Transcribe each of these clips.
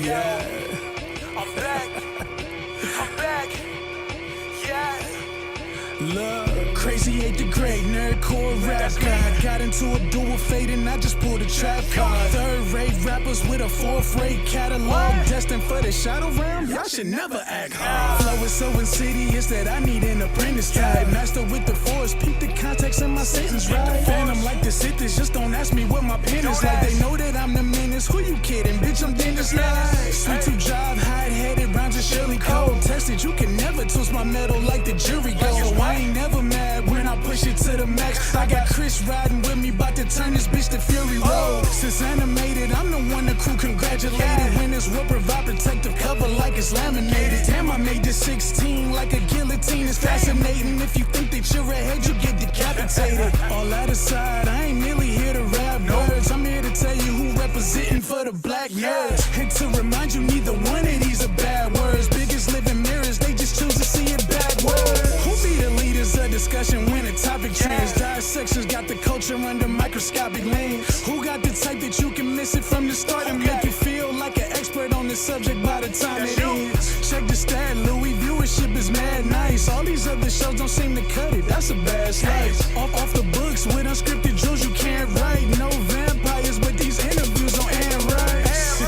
Yeah. I'm back. I'm back. Yeah. Look, crazy ain't the great nerdcore rap guy. Got into a dual fate and I just pulled a trap card. Third-rate rappers with a fourth-rate catalog. Destined for the shadow realm, y'all should never act hard. Flow is so insidious that I need an apprentice type. Master with the force, peep the context in my sentence, right? Phantom like the Sithis, just don't ask me what my pen is like. They know that I'm the menace, who you kidding? Bitch, I'm dangerous like. Sweet to drive, hide-headed, rhymes are surely cold. Tested, you can never twist my metal like the jury goes. I ain't never mad when I push it to the max. I got Chris riding with me, about to turn this bitch to Fury Road. Since animated, I'm the one the crew congratulated. Winners will provide protective cover like it's laminated. Damn, I made this 16 like a guillotine. It's fascinating. If you think that you're ahead, you get decapitated. All that aside, I ain't merely here to rap words. I'm here to tell you who representing for the black nerds. And to remind you, neither one of these are bad words. Biggest living mirrors, they just choose to see it backwards. Who be the leaders of discussion when a topic trends? Dissections got the culture under microscopic lens. Who got the type that you can miss it from the start and make you feel like an expert on the subject by the time it ends? Check the stat, Louis, viewership is mad nice. All these other shows don't seem to cut it, that's a bad slice. Off the books with unscripted drills you can't write. No vampires, but these interviews on Anne Rice.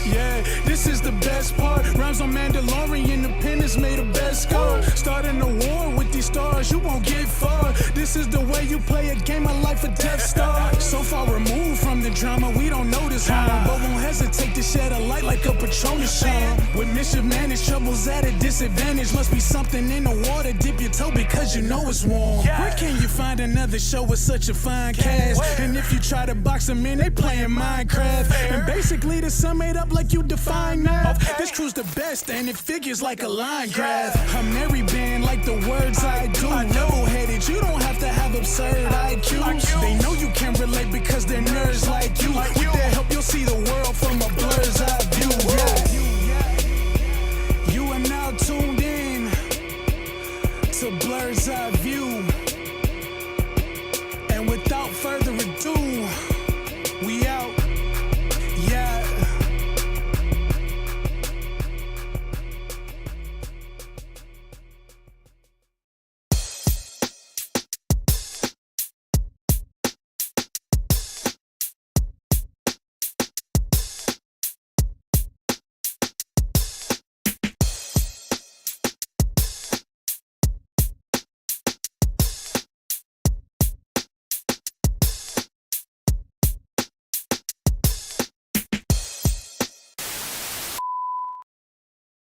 Yeah, this is the best part. Rhymes on Mandalorian, Independence made a best score. Starting a war with these stars, you won't get far. This is the way you play a game of life or Death Star. So far removed from the drama, we don't know this harm, but won't hesitate to shed a light like a Patronus charm. With mischief managed, troubles at a disadvantage. Must be something in the water, dip your toe because you know it's warm. Where can you find another show with such a fine cast? And if you try to box them in, they playing Minecraft. And basically to sum it up like you define math, this crew's the best and it figures like a line graph. A merry band like the words I do. Level-headed, you don't have to have absurd IQs. They know you can relate because they're nerds like you. With their help, you'll see the world from a blur's eye view. Yeah. You are now tuned in to Blerd's Eye View. And without further ado, we out. Yeah.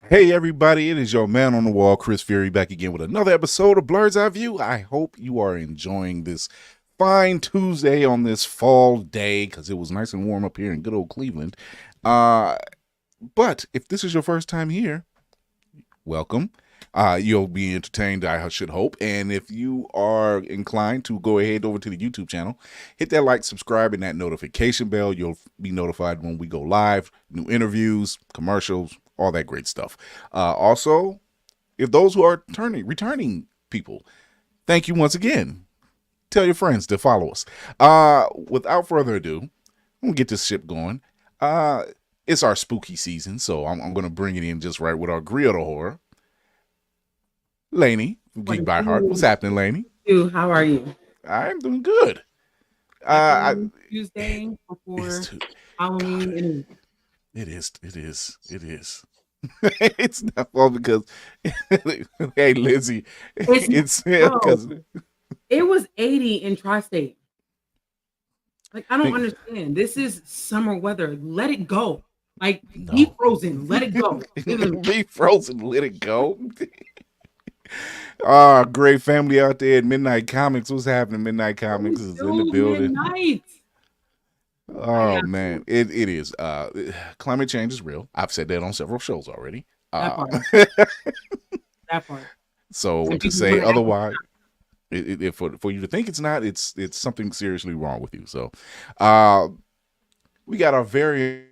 Hey everybody, it is your man on the wall, Chris Fury, back again with another episode of Blerd's Eye View. I hope you are enjoying this fine Tuesday on this fall day, because it was nice and warm up here in good old Cleveland. But if this is your first time here, welcome. You'll be entertained, I should hope. And if you are inclined to go ahead over to the YouTube channel, hit that like, subscribe, and that notification bell. You'll be notified when we go live, new interviews, commercials, all that great stuff. Also, if those who are returning people, thank you once again. Tell your friends to follow us. Without further ado, I'm going to get this ship going. It's our spooky season, so I'm going to bring it in just right with our grill to horror. Lainey, Geek by Heart. What's happening, Lainey? How are you? I'm doing good. Tuesday before Halloween. It is. It's not well because hey Lizzie, it's because it was 80 in tri-state. Like, I don't understand. This is summer weather. Let it go. Like, be frozen. Let it go. Be frozen. Let it go. Great family out there at Midnight Comics. What's happening? Midnight Comics is in the building. Midnight. Oh man, it is. Climate change is real. I've said that on several shows already. That part. So to say otherwise, for you to think it's not, it's something seriously wrong with you. So, we got our very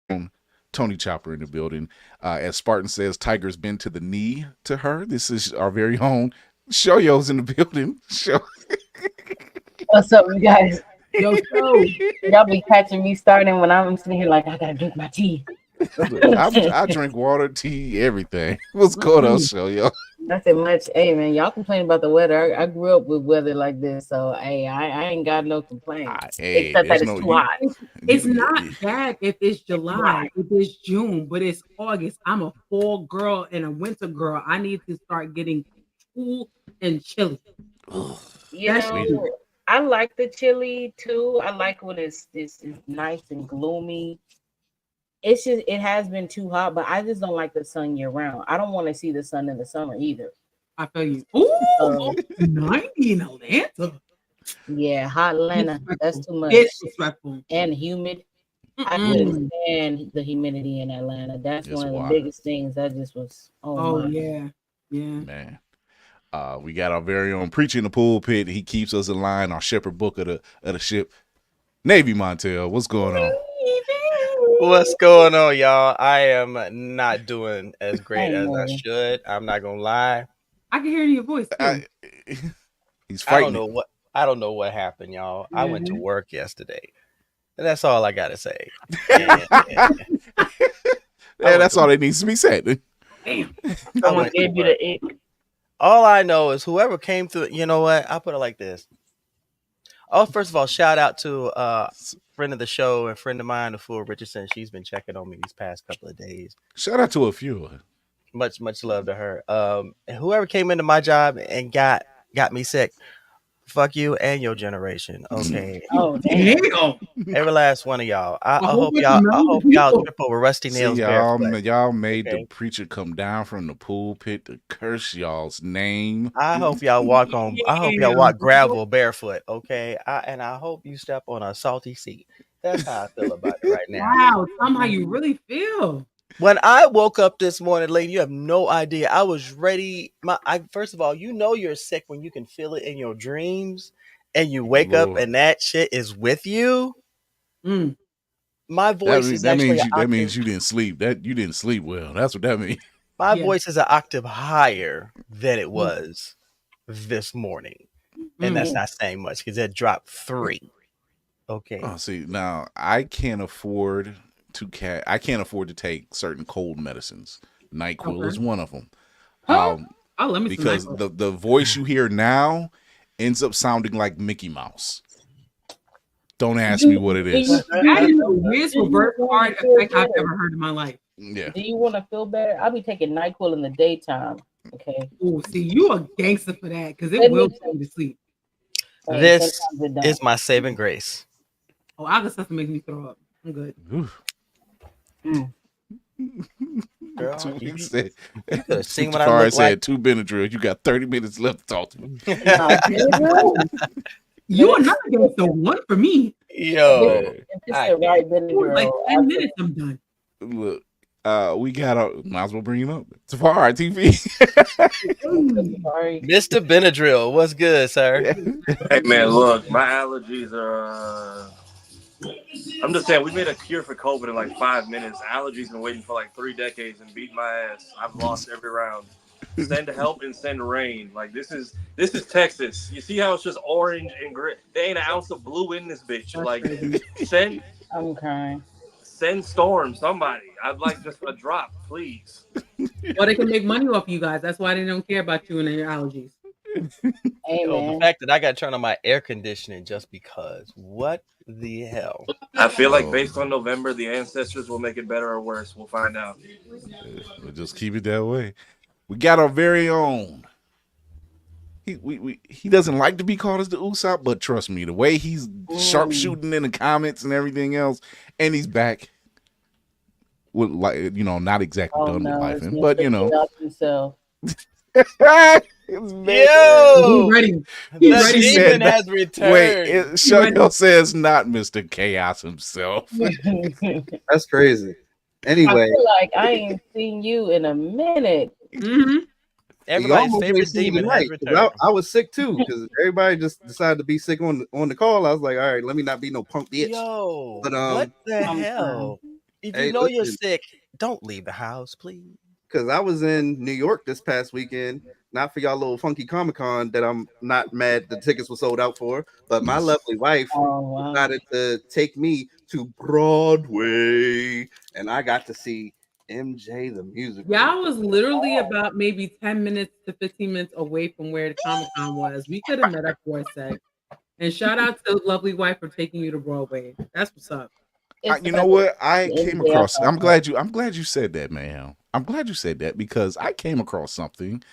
own Tony Chopper in the building. As Spartan says, Tiger's been to the knee to her. This is our very own Shoyo's in the building. What's up, you guys? Y'all be catching me starting when I'm sitting here like I gotta drink my tea. I drink water, tea, everything. What's going on, show y'all? Nothing much. Hey man, y'all complain about the weather. I grew up with weather like this, so hey, I ain't got no complaints. Hey, Except that there's it's no too hot. It's not bad if it's July, if it's June, but it's August. I'm a fall girl and a winter girl. I need to start getting cool and chilly. You know, I like the chilly too. I like when it's nice and gloomy. It's just it has been too hot, but I just don't like the sun year round. I don't want to see the sun in the summer either. I feel you. Ooh, 90 in Atlanta. Yeah, hot Atlanta. That's too much. Disrespectful. And humid. I couldn't stand the humidity in Atlanta. That's one of the biggest things. That just was yeah. Man. We got our very own preacher in the pulpit. He keeps us in line, our shepherd book of the ship. Navy Montel, what's going on? What's going on, y'all? I am not doing as great as I should. I'm not gonna lie. I can hear it in your voice too. He's fighting. I don't know what happened, y'all. I went to work yesterday. And that's all I gotta say. Yeah, that's all that needs to be said. Damn. Someone gave you the ick. All I know is whoever came through, you know what? I'll put it like this. Oh, first of all, shout out to friend of the show and friend of mine, the Fool Richardson. She's been checking on me these past couple of days. Shout out to a few. Much love to her. And whoever came into my job and got me sick, fuck you and your generation. Okay. Oh damn. Every last one of y'all. I hope y'all trip over rusty nails. Y'all made the preacher come down from the pulpit to curse y'all's name. I hope y'all walk gravel barefoot. Okay. And I hope you step on a salty seat. That's how I feel about it right now. Wow, somehow you really feel. When I woke up this morning, lady, you have no idea. I was ready. First of all, you know you're sick when you can feel it in your dreams and you wake up and that shit is with you. My voice that means you didn't sleep. You didn't sleep well. That's what that means. My voice is an octave higher than it was this morning. And that's not saying much because it dropped 3. Okay. Oh, see, now I can't afford to take certain cold medicines. NyQuil is one of them. Because the voice you hear now ends up sounding like Mickey Mouse. Don't ask me what it is. That is the weirdest reverse card effect I've ever heard in my life. Yeah. Do you want to feel better? I'll be taking NyQuil in the daytime. Okay. Oh, see, you a gangster for that because it will put you to sleep. This is my saving grace. Oh, Alka-Seltzer makes me throw up. I'm good. Girl, you said, you could have seen what I look like. 2 Benadryl. You got 30 minutes left to talk to me. You are not against the one for me. Yo, like 10 minutes, I'm done. Look, we got might as well bring him up. Tafari TV. Mr. Benadryl, what's good, sir? Hey man, look, my allergies are. I'm just saying, we made a cure for COVID in like 5 minutes. Allergies been waiting for like 3 decades and beat my ass. I've lost every round. Send help and send rain. Like this is Texas. You see how it's just orange and gray? There ain't an ounce of blue in this bitch. Like send. I'm crying. Send storm, somebody. I'd like just a drop, please. Well, they can make money off you guys. That's why they don't care about you and your allergies. The fact that I got to turn on my air conditioning just because. What the hell? I feel like based on November, the ancestors will make it better or worse. We'll find out. We'll just keep it that way. We got our very own. He doesn't like to be called as the Usopp, but trust me, the way he's sharpshooting in the comments and everything else, and he's back with not exactly done with life, but Yo, he's ready. He's ready. Has returned. Wait, Chucky says not Mr. Chaos himself. That's crazy. Anyway, I feel like I ain't seen you in a minute. Everybody's favorite demon has returned. I was sick too because everybody just decided to be sick on the call. I was like, all right, let me not be no punk bitch. Yo, but what the hell? If you know you're sick, don't leave the house, please. Because I was in New York this past weekend, not for y'all little funky Comic-Con that I'm not mad the tickets were sold out for, but my lovely wife decided to take me to Broadway, and I got to see MJ the musical. Y'all was literally about maybe 10 minutes to 15 minutes away from where the Comic-Con was. We could have met up for a sec. And shout out to lovely wife for taking you to Broadway. That's what's up. You know what? I came across. I'm glad you said that, man. I'm glad you said that because I came across something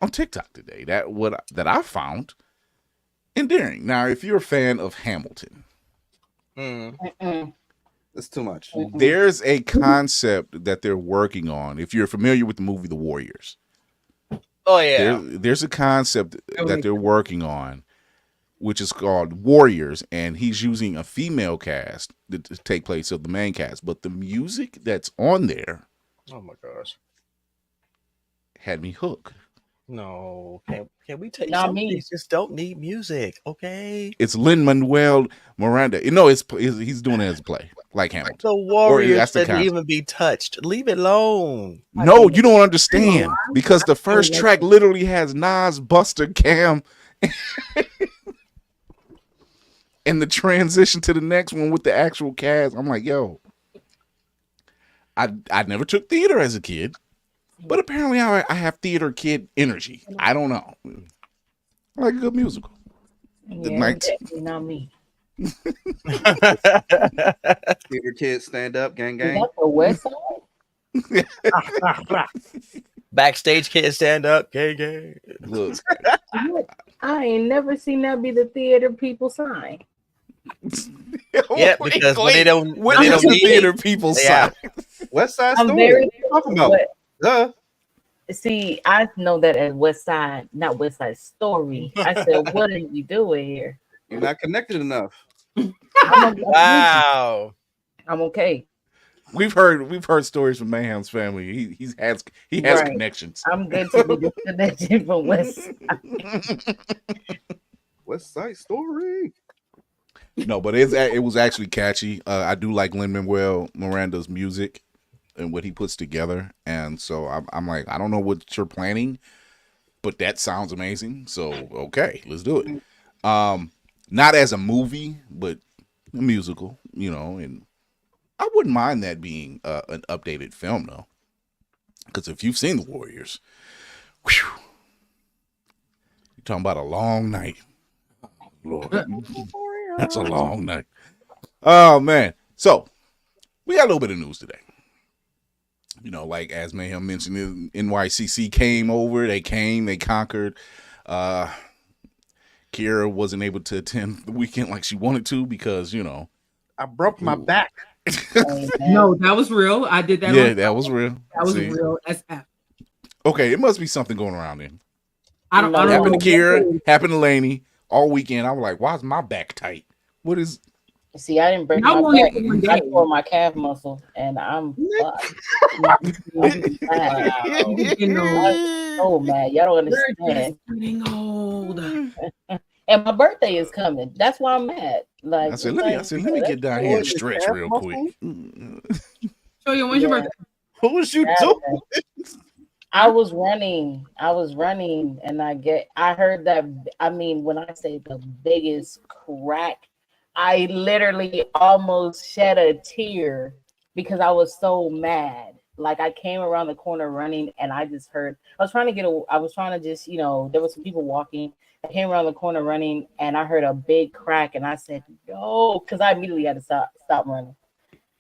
on TikTok today that I found endearing. Now, if you're a fan of Hamilton, it's too much. There's a concept that they're working on. If you're familiar with the movie The Warriors, oh yeah, there's a concept that they're working on, which is called Warriors, and he's using a female cast to take place of the main cast. But the music that's on there, oh my gosh, had me hooked. No, can we take? Some things just don't need music, okay? It's Lin-Manuel Miranda. No, he's doing it as a play, like Hamilton. The Warriors shouldn't even be touched. Leave it alone. No, you don't understand because the first track literally has Nas, Buster, Cam. And the transition to the next one with the actual cast, I'm like, yo, I never took theater as a kid, but apparently I have theater kid energy. I don't know. I like a good musical. Yeah, not me. Theater kids stand up, gang, gang. That's the West Side. Backstage kids stand up, gang, gang. Look, I ain't never seen that be the theater people sign. Yeah, because when they don't need theater people sign. West Side I'm Story. very What are you talking about? See, I know that as West Side, not West Side Story. I said, what are you doing here? You're not connected enough. Wow. I'm okay. We've heard stories from Mayhem's family. He has Right. connections. I'm good to be disconnected from West Side. West Side Story. No, but it was actually catchy. I do like Lin-Manuel Miranda's music and what he puts together, and so I'm like, I don't know what you're planning, but that sounds amazing. So okay, let's do it. Not as a movie, but a musical, and I wouldn't mind that being an updated film though, because if you've seen The Warriors, whew, you're talking about a long night. Lord, that's a long night. Oh man, so we got a little bit of news today. Like as Mayhem mentioned, NYCC came over. They conquered. Kira wasn't able to attend the weekend like she wanted to because I broke my back. No, that was real. I did that. Yeah, that was real. That was real SF. Okay, it must be something going around then. I don't know. Happened to Kira, happened to Lainey all weekend. I was like, why is my back tight? What is? See, I didn't break my back. I tore my calf muscle, and I'm so mad. Y'all don't understand. Getting old. And my birthday is coming. That's why I'm mad. Like I said, let me get down here and stretch real quick. Show you when's your birthday? What was you doing? I was running, and I heard that. I mean, when I say the biggest crack, I literally almost shed a tear because I was so mad. Like I came around the corner running, and I just heard. I was trying to just, there was some people walking. I came around the corner running, and I heard a big crack, and I said, "No," because I immediately had to stop running.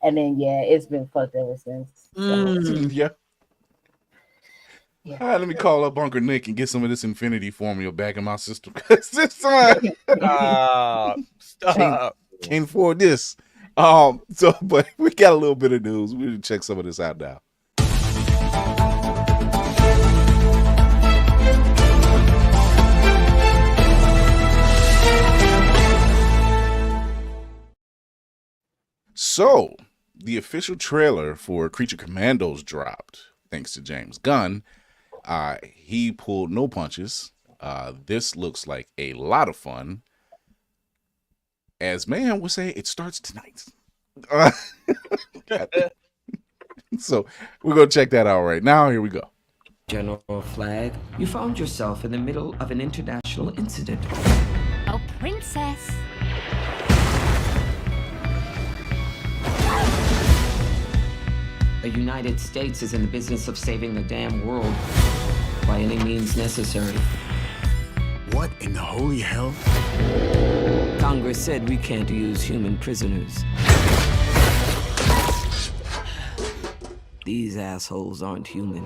And then it's been fucked ever since. So. Yeah. All right, let me call up Uncle Nick and get some of this Infinity formula back in my system. Cause this time, stop. Can't afford this. But we got a little bit of news. We'll check some of this out now. So, the official trailer for Creature Commandos dropped, thanks to James Gunn. He pulled no punches. This looks like a lot of fun. As Mayhem would say, it starts tonight. So we're going to check that out right now. Here we go. General Flag, you found yourself in the middle of an international incident. Oh, princess. United States is in the business of saving the damn world by any means necessary. What in the holy hell? Congress said we can't use human prisoners. These assholes aren't human.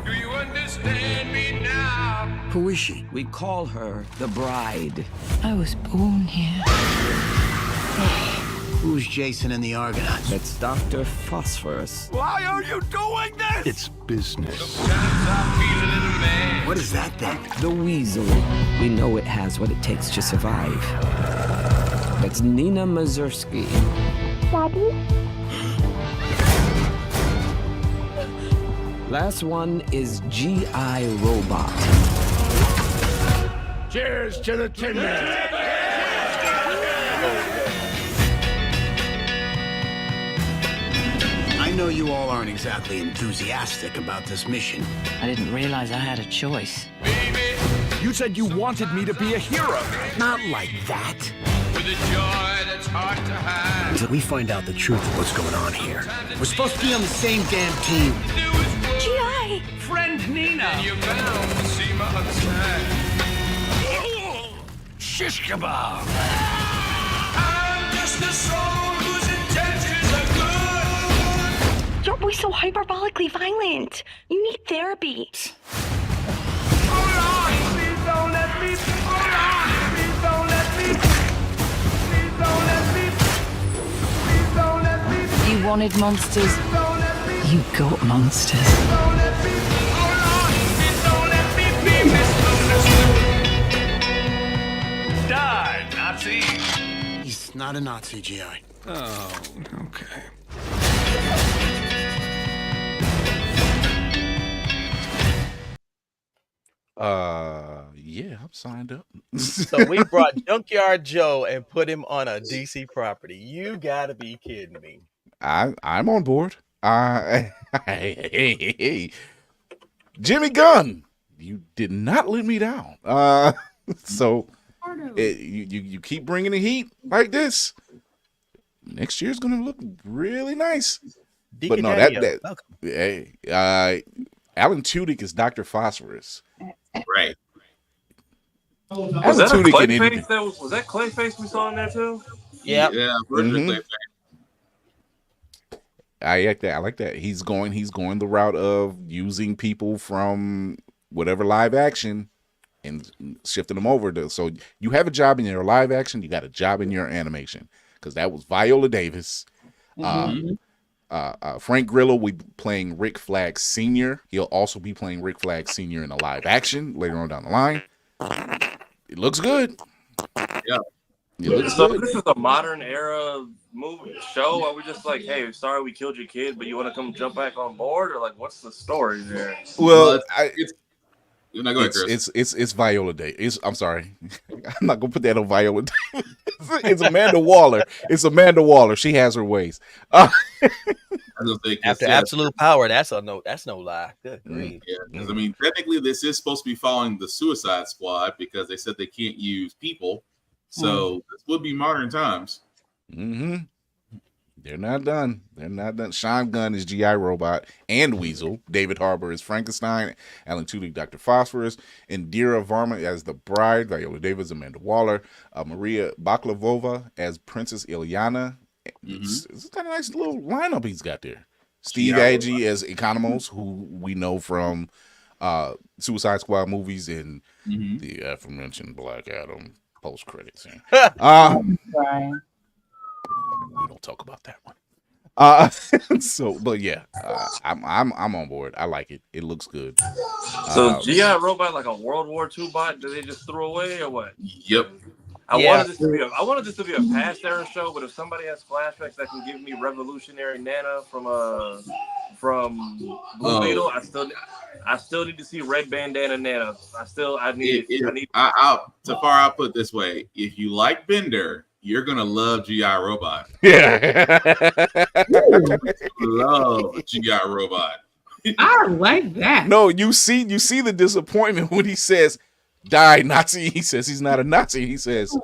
Do you understand me now? Who is she? We call her the Bride. I was born here. Who's Jason and the Argonauts? That's Dr. Phosphorus. Why are you doing this? It's business. Sometimes I feel a little mad. What is that then? The Weasel. We know it has what it takes to survive. That's Nina Mazursky. Daddy? Last one is G.I. Robot. Cheers to the Tin Man. I know you all aren't exactly enthusiastic about this mission. I didn't realize I had a choice. You said you wanted me to be a hero. Not like that. With a joy that's hard to hide. Until we find out the truth of what's going on here. We're supposed to be on the same damn team. G.I. Friend Nina. And you're bound to see my other side. Shish kebab. I'm just a soul whose intentions are good. You're always so hyperbolically violent. You need therapy. Hold on, please don't let me. Hold on, please don't let me. Please don't let me. Please don't let me. You wanted monsters. Don't let me. You got monsters. Don't let me. Hold on, please don't let me be misunderstood. Die, Nazi. He's not a Nazi, G.I. Oh, okay. Yeah, I'm signed up. So we brought Junkyard Joe and put him on a DC property. You gotta be kidding me. I'm on board. Hey, Jimmy Gunn, you did not let me down. So you keep bringing the heat like this. Next year's gonna look really nice. Deacon But no, Daddy-O, that hey, Alan Tudyk is Dr. Phosphorus. Right. Was that Clayface? Was that Clayface we saw in there too? Yep. Yeah. Mhm. I like that. I like that. He's going the route of using people from whatever live action and shifting them over to. So you have a job in your live action, you got a job in your animation, because that was Viola Davis. Frank Grillo will be playing Rick Flag Sr. He'll also be playing Rick Flag Sr. in a live action later on down the line. It looks good. Yeah. It looks So good. this is a modern era movie show. Are we just like, hey, sorry we killed your kid, but you want to come jump back on board, or like, what's the story there? Well, Chris. it's Viola Davis. I'm sorry, I'm not gonna put that on Viola Davis. It's Amanda Waller. It's Amanda Waller. She has her ways. After Absolute Power, that's no lie. Good grief. Yeah, because I mean, technically, this is supposed to be following the Suicide Squad because they said they can't use people. So this would be modern times. Mm-hmm. They're not done. They're not done. Sean Gunn is G.I. Robot and Weasel. David Harbour is Frankenstein. Alan Tudyk, Dr. Phosphorus. Indira Varma as the Bride. Viola Davis, Amanda Waller. Maria Baklavova as Princess Ilyana. It's kind of nice little lineup he's got there. Steve Agee as Economos, who we know from Suicide Squad movies and the aforementioned Black Adam post credits. We don't talk about that one. But yeah, I'm on board. I like it. It looks good. So G.I. Robot like a World War II bot that they just threw away or what? Yep. I wanted this to be a past era show, but if somebody has flashbacks that can give me Revolutionary Nana from Blue Beetle, I still need to see Red Bandana Nana. I'll put it this way: if you like Bender, you're gonna love G.I. Robot. Yeah, love G.I. Robot. I like that. No, you see the disappointment when he says, "Die, Nazi." He says he's not a Nazi. He says,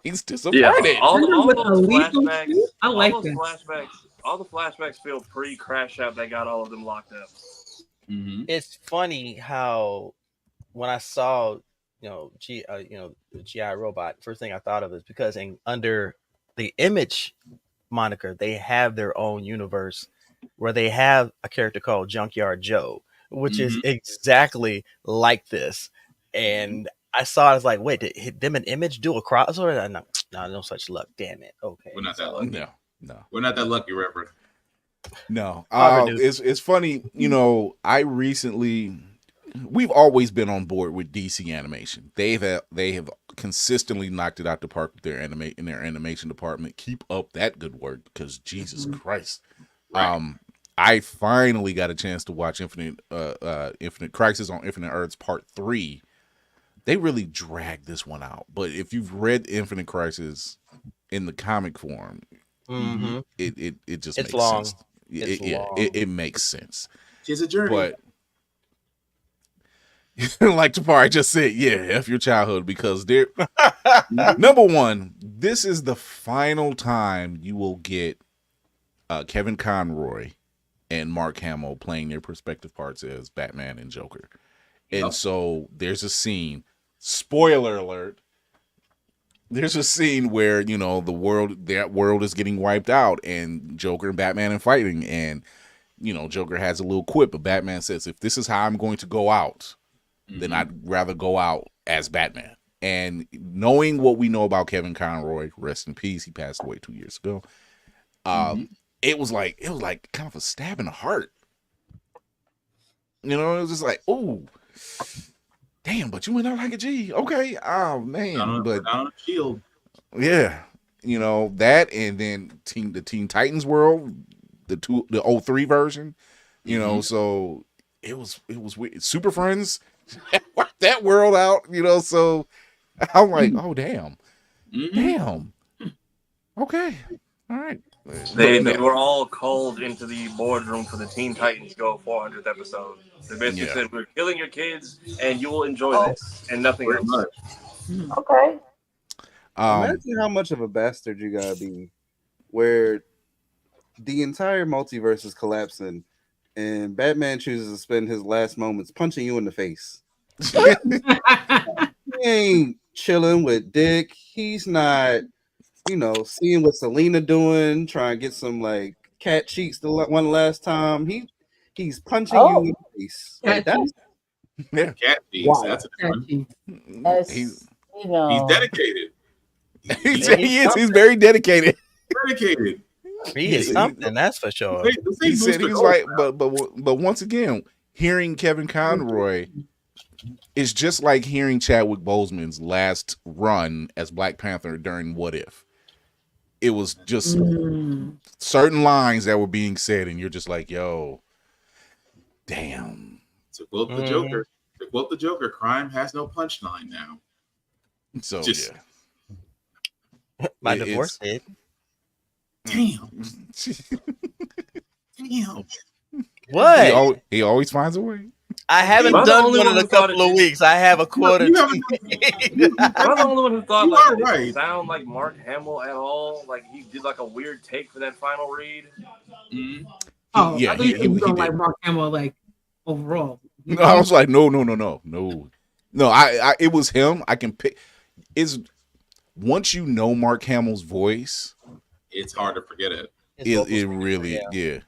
He's disappointed. All With those a lethal flashbacks. shoot? I like all those that. flashbacks. All the flashbacks feel pre-crash out. They got all of them locked up. It's funny how when I saw the GI robot, first thing I thought of is because under the Image moniker, they have their own universe where they have a character called Junkyard Joe, which is exactly like this. And I saw it, I was like, wait, did them and Image do a crossover? No such luck. Damn it. Okay. We're not that lucky. No. We're not that lucky, Reverend. No. It's funny, we've always been on board with DC animation. They have consistently knocked it out the park with their animation department. Keep up that good work, because Jesus Christ. Right. I finally got a chance to watch Infinite Crisis on Infinite Earths Part 3. They really dragged this one out. But if you've read Infinite Crisis in the comic form, it just makes long. sense. It makes sense. It's a journey. But like Tapari just said, F your childhood, because they're number one, this is the final time you will get Kevin Conroy and Mark Hamill playing their respective parts as Batman and Joker. And so there's a scene, spoiler alert, there's a scene where, that world is getting wiped out and Joker and Batman are fighting, and Joker has a little quip, but Batman says, if this is how I'm going to go out, then I'd rather go out as Batman. And knowing what we know about Kevin Conroy, rest in peace, he passed away 2 years ago. It was like kind of a stab in the heart. It was just like, oh, damn, but you went out like a G. Okay. Oh man. But on a shield. Yeah. That, and then the Teen Titans world, the 03 version, so it was weird. Super Friends, that world out, so I'm like, oh damn. Damn. Okay. All right. They were all called into the boardroom for the Teen Titans Go 400th episode. They basically said, we're killing your kids and you will enjoy this and nothing else. Okay. Imagine how much of a bastard you gotta be where the entire multiverse is collapsing and Batman chooses to spend his last moments punching you in the face. He ain't chilling with Dick. He's not, seeing what Selena doing, trying to get some like cat cheeks the one last time. He's punching you in the face. Like, that's cat cheeks. Wow. That's a good one. He's dedicated. He is. He's very dedicated. Dedicated. He is something, that's for sure. He said he's like, but once again, hearing Kevin Conroy is just like hearing Chadwick Boseman's last run as Black Panther during What If. It was just certain lines that were being said, and you're just like, yo, damn. To quote the Joker, crime has no punchline now. So my divorce did. Damn. Damn. What? He always finds a way. I haven't done one in a couple of weeks. I have a quarter. I'm the only one who thought it didn't sound like Mark Hamill at all. Like he did like a weird take for that final read. Oh, yeah, I thought you don't like Mark Hamill like overall. No, I was like, no. I it was him. I can pick. Once you know Mark Hamill's voice, it's hard to forget it. It really,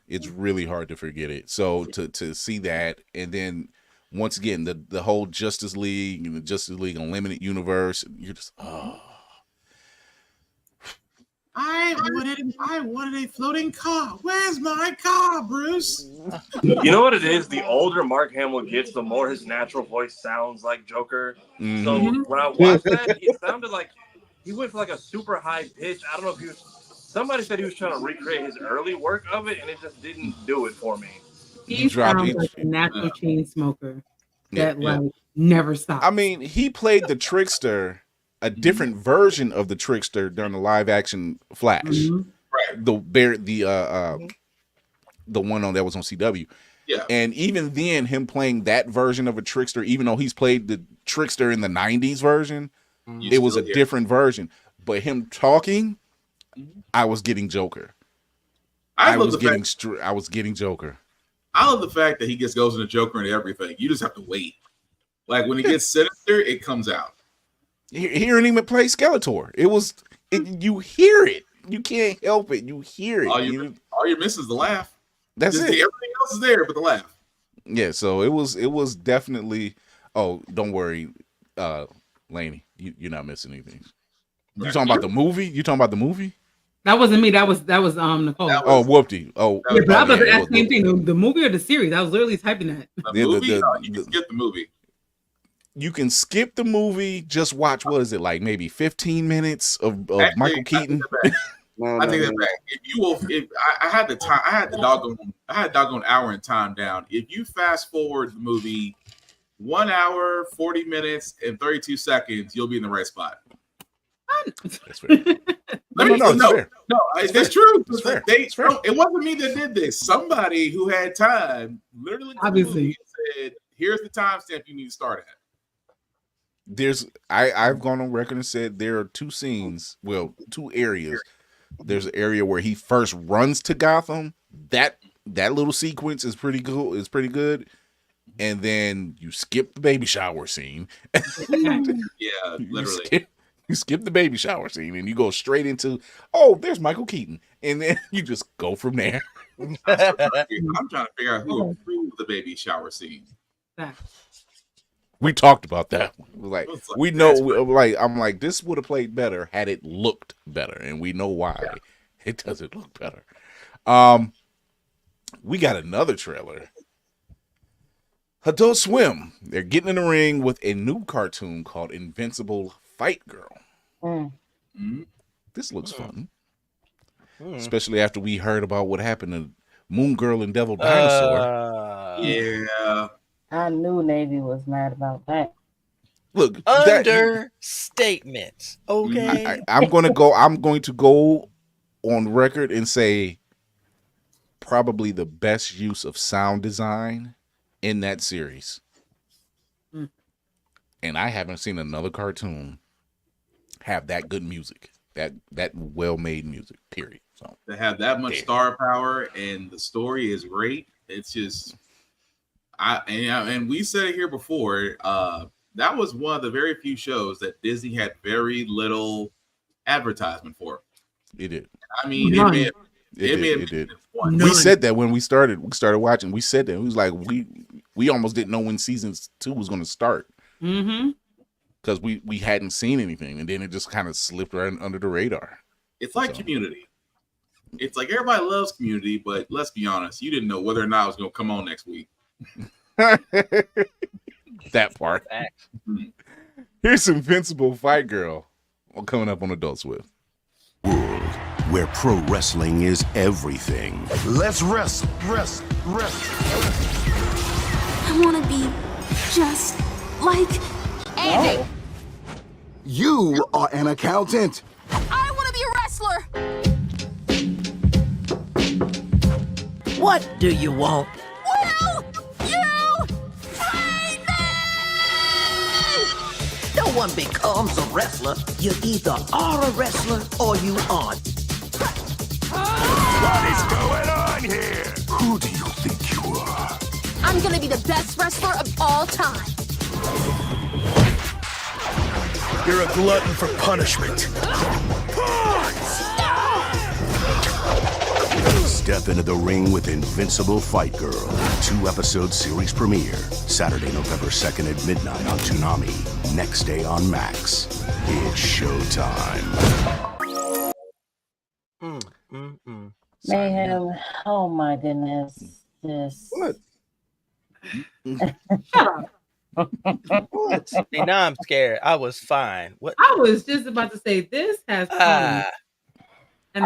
it's really hard to forget it. So to see that, and then once again the whole Justice League and the Justice League Unlimited universe, you're just I wanted a floating car. Where's my car, Bruce? You know what it is? The older Mark Hamill gets, the more his natural voice sounds like Joker. Mm-hmm. So when I watched that, it sounded like he went for like a super high pitch. I don't know if he was. Somebody said he was trying to recreate his early work of it, and it just didn't do it for me. He sounds like a natural chain smoker that never stops. I mean, he played the Trickster, a different version of the Trickster during the live action Flash. Right. The one that was on CW. Yeah. And even then, him playing that version of a Trickster, even though he's played the Trickster in the 90s version, it was a different version. but him talking, I was getting Joker. I was getting Joker. I love the fact that he just goes into Joker and everything. You just have to wait. Like when he gets sinister, it comes out. Hearing him play Skeletor, you hear it. You can't help it. You hear it. All you miss is the laugh. That's it. Everything else is there, but the laugh. Yeah. So it was definitely. Oh, don't worry, Laney. You're not missing anything. You talking about the movie? That wasn't me. That was Nicole. Whoopty. Oh, yeah, but I was asking the same thing. The movie or the series? I was literally typing that. You can skip the movie. You can skip the movie. Just watch. What is it like? Maybe 15 minutes of Michael Keaton. I take that back. If I had the time, I had doggone hour and time down. If you fast forward the movie 1 hour, 40 minutes, and 32 seconds, you'll be in the right spot. That's fair. No, it's true. It's fair. It wasn't me that did this. Somebody who had time literally obviously said, "Here's the timestamp you need to start at." I've gone on record and said there are two areas. There's an area where he first runs to Gotham. That little sequence is pretty cool. It's pretty good. And then you skip the baby shower scene. Yeah, literally. You skip the baby shower scene and you go straight into, there's Michael Keaton. And then you just go from there. I'm trying to figure out who approved the baby shower scene. We talked about that. We know, I'm like, this would have played better had it looked better. And we know why it doesn't look better. We got another trailer. Adult Swim. They're getting in the ring with a new cartoon called Invincible Fight Girl. This looks fun. Especially after we heard about what happened to Moon Girl and Devil Dinosaur. Yeah. I knew Navy was mad about that. Look, understatement. Okay. I'm going to go on record and say probably the best use of sound design in that series. And I haven't seen another cartoon have that good music, that well-made music, period. So to have that much star power and the story is great. It's just and we said it here before, that was one of the very few shows that Disney had very little advertisement for. It did. I mean, it did. We said that when we started watching. We said that. It was like we almost didn't know when season 2 was going to start. Because we hadn't seen anything, and then it just kind of slipped right under the radar. It's like Community. It's like everybody loves Community, but let's be honest, you didn't know whether or not it was going to come on next week. That part. Here's Invincible Fight Girl coming up on Adult Swim. World where pro wrestling is everything. Let's wrestle. I want to be just like Andy. You are an accountant. I want to be a wrestler. What do you want? Will you train me? No one becomes a wrestler. You either are a wrestler or you aren't. What is going on here? Who do you think you are? I'm gonna be the best wrestler of all time. You're a glutton for punishment. Step into the ring with Invincible Fight Girl. 2-episode series premiere. Saturday, November 2nd at midnight on Toonami. Next day on Max. It's showtime. Mayhem. Oh my goodness. This. What? See, now I'm scared. I was fine. What? I was just about to say this has come. And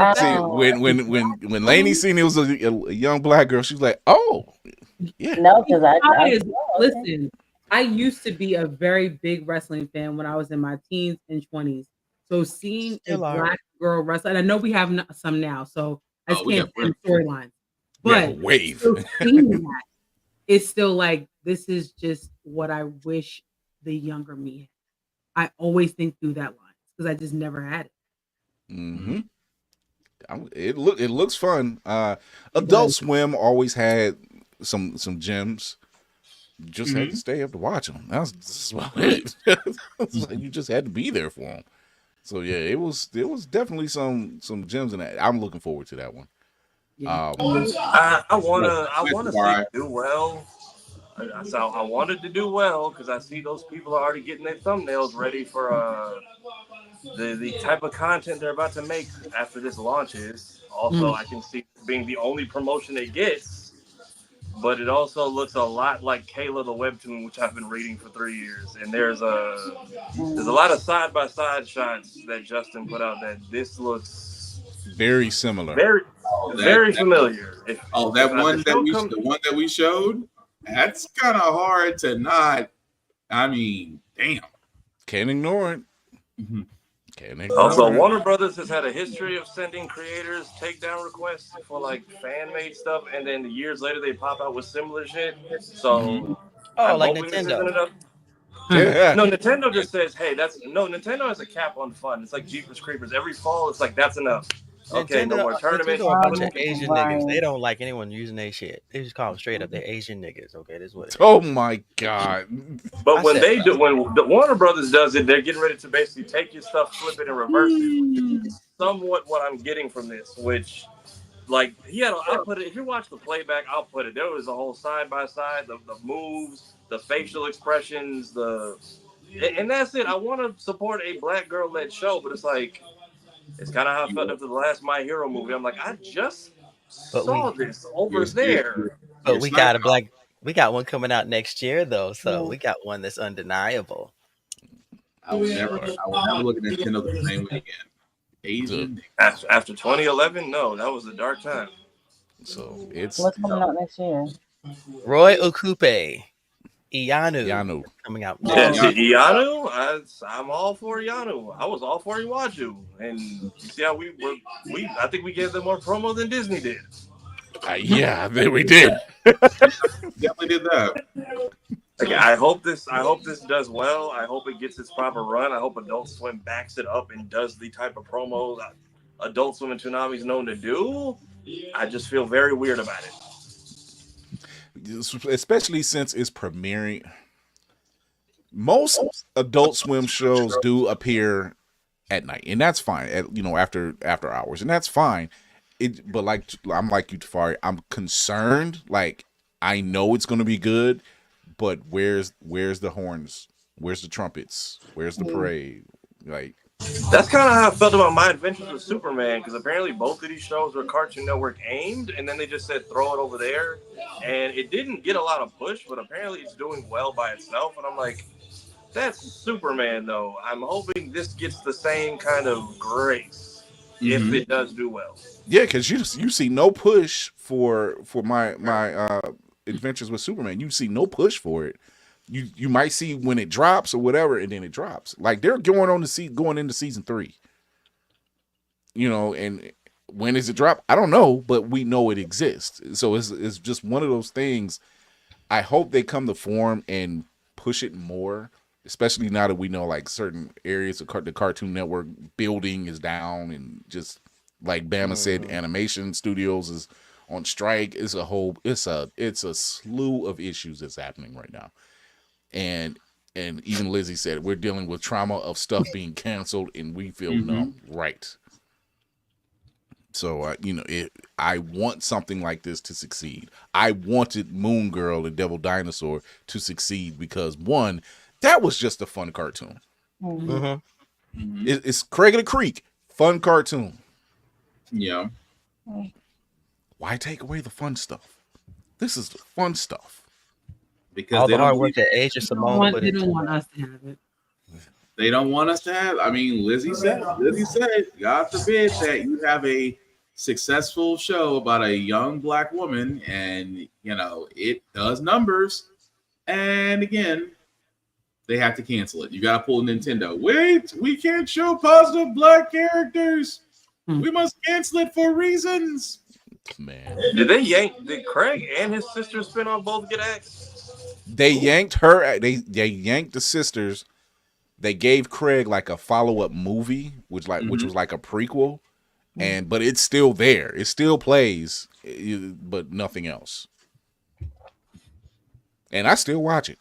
when Lainey seen it was a young black girl, she was like, "Oh, yeah." No, because listen. I used to be a very big wrestling fan when I was in my teens and 20s. So seeing a black girl wrestle, and I know we have some now, so I just can't see storylines. But still seeing that, it's still like this is just what I wish the younger me had. I always think through that line because I just never had it. Mm-hmm. It looks fun. Adult Swim always had some gems. You just had to stay up to watch them. That's about it. It's like you just had to be there for them. So yeah, it was definitely some gems in that. I'm looking forward to that one. I wanna see it do well. So I wanted to do well because I see those people are already getting their thumbnails ready for the type of content they're about to make after this launches. Also, I can see it being the only promotion it gets, but it also looks a lot like Kayla the webtoon, which I've been reading for 3 years. And there's a lot of side by side shots that Justin put out that this looks very similar, very familiar. The one that we showed, that's kind of hard to not. I mean, damn, can't ignore it. Also, Warner Brothers has had a history of sending creators takedown requests for like fan-made stuff, and then years later they pop out with similar shit. So, I'm like hoping Nintendo. This isn't enough. No, Nintendo just says, "Hey, Nintendo has a cap on fun. It's like Jeepers Creepers. Every fall, it's like that's enough." Okay, no more tournaments. Nintendo a bunch of Asian niggas. They don't like anyone using their shit. They just call them straight up. They're Asian niggas. Okay, that's what it is. Oh my god! But when the Warner Brothers does it, they're getting ready to basically take your stuff, flip it, and reverse it. Which is somewhat what I'm getting from this. Which, like, I'll put it. If you watch the playback, I'll put it. There was a whole side by side, the moves, the facial expressions, and that's it. I want to support a black girl led show, but it's like. It's kind of how I felt after the last My Hero movie. I'm like, I just saw this over there. But we got one coming out next year though, so we got one that's undeniable. I will never look at Nintendo the same way again. Asian after 2011, no, that was a dark time. So it's what's coming out next year? Roy Okupe. Iyanu coming out. Yeah, Iyanu, I'm all for Iyanu. I was all for Iwaju, and you see how I think we gave them more promo than Disney did. Yeah, we did. Definitely did that. Okay, I hope this does well. I hope it gets its proper run. I hope Adult Swim backs it up and does the type of promos Adult Swim and Toonami is known to do. I just feel very weird about it. Especially since it's premiering. Most Adult Swim shows do appear at night, and that's fine. After hours, and that's fine. But like I'm like you, Tafari. I'm concerned. Like I know it's going to be good, but where's the horns? Where's the trumpets? Where's the parade? Like. That's kind of how I felt about My Adventures with Superman, because apparently both of these shows were Cartoon Network aimed, and then they just said throw it over there, and it didn't get a lot of push, but apparently it's doing well by itself, and I'm like, that's Superman though. I'm hoping this gets the same kind of grace if it does do well. Yeah, because you see no push for my Adventures with Superman. You see no push for it. You might see when it drops or whatever, and then it drops. Like they're going into season 3. And when is it drop? I don't know, but we know it exists. So it's just one of those things. I hope they come to form and push it more, especially now that we know like certain areas of the Cartoon Network building is down, and just like Bama said, animation studios is on strike. It's a slew of issues that's happening right now. And even Lizzie said we're dealing with trauma of stuff being canceled, and we feel numb. Right. So I want something like this to succeed. I wanted Moon Girl and Devil Dinosaur to succeed because one, that was just a fun cartoon. It's Craig of the Creek, fun cartoon. Yeah. Why take away the fun stuff? This is the fun stuff. Because all the hard work that Asia Simone put into it. They don't want us to have it. They don't want us to have. I mean, Lizzie said, God forbid that you have a successful show about a young black woman, and it does numbers, and again, they have to cancel it. You got to pull Nintendo. Wait, we can't show positive black characters. We must cancel it for reasons. Man, did Craig and his sister spin-off both get axed? They yanked her. They yanked the sisters they gave Craig like a follow-up movie, which was like a prequel, but it's still there. It still plays, but nothing else. And I still watch it.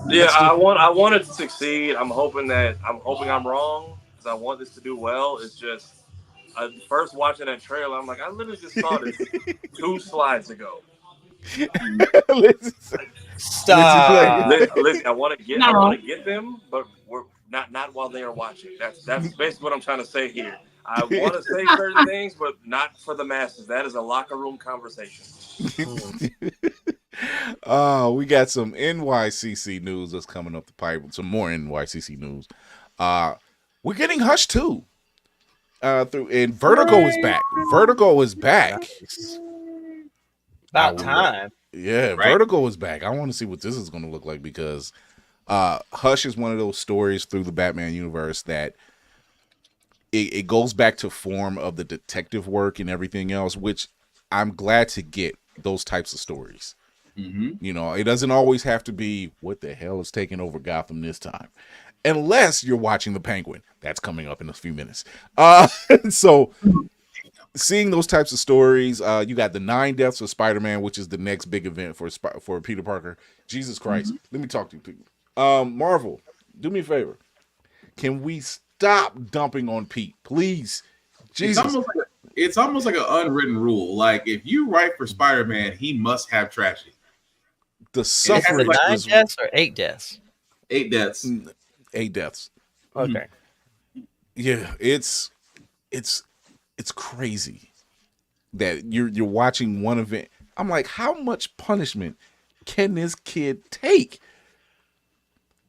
Yeah, I want it to succeed. I'm hoping I'm wrong because I want this to do well. It's just first watching that trailer, I'm like, I literally just saw this 2 slides ago. Stop. Listen, I want to get them, but we're not while they are watching. That's basically what I'm trying to say here. I want to say certain things, but not for the masses. That is a locker room conversation. We got some NYCC news that's coming up the pipe. Some more NYCC news. We're getting Hush 2. And Vertigo is back. Vertigo is back. About time. Yeah, right? Vertigo is back. I want to see what this is going to look like because Hush is one of those stories through the Batman universe that it goes back to form of the detective work and everything else, which I'm glad to get those types of stories. You know, it doesn't always have to be what the hell is taking over Gotham this time, unless you're watching The Penguin. That's coming up in a few minutes. So seeing those types of stories, you got the 9 Deaths of Spider-Man, which is the next big event for Peter Parker. Jesus Christ, let me talk to you people. Marvel, do me a favor. Can we stop dumping on Pete, please? Jesus. It's almost like an unwritten rule. Like if you write for Spider-Man, he must have tragedy. The suffering. 9 deaths or 8 deaths? 8 deaths. 8 deaths. Okay. Yeah, it's crazy that you're watching one event. I'm like, how much punishment can this kid take?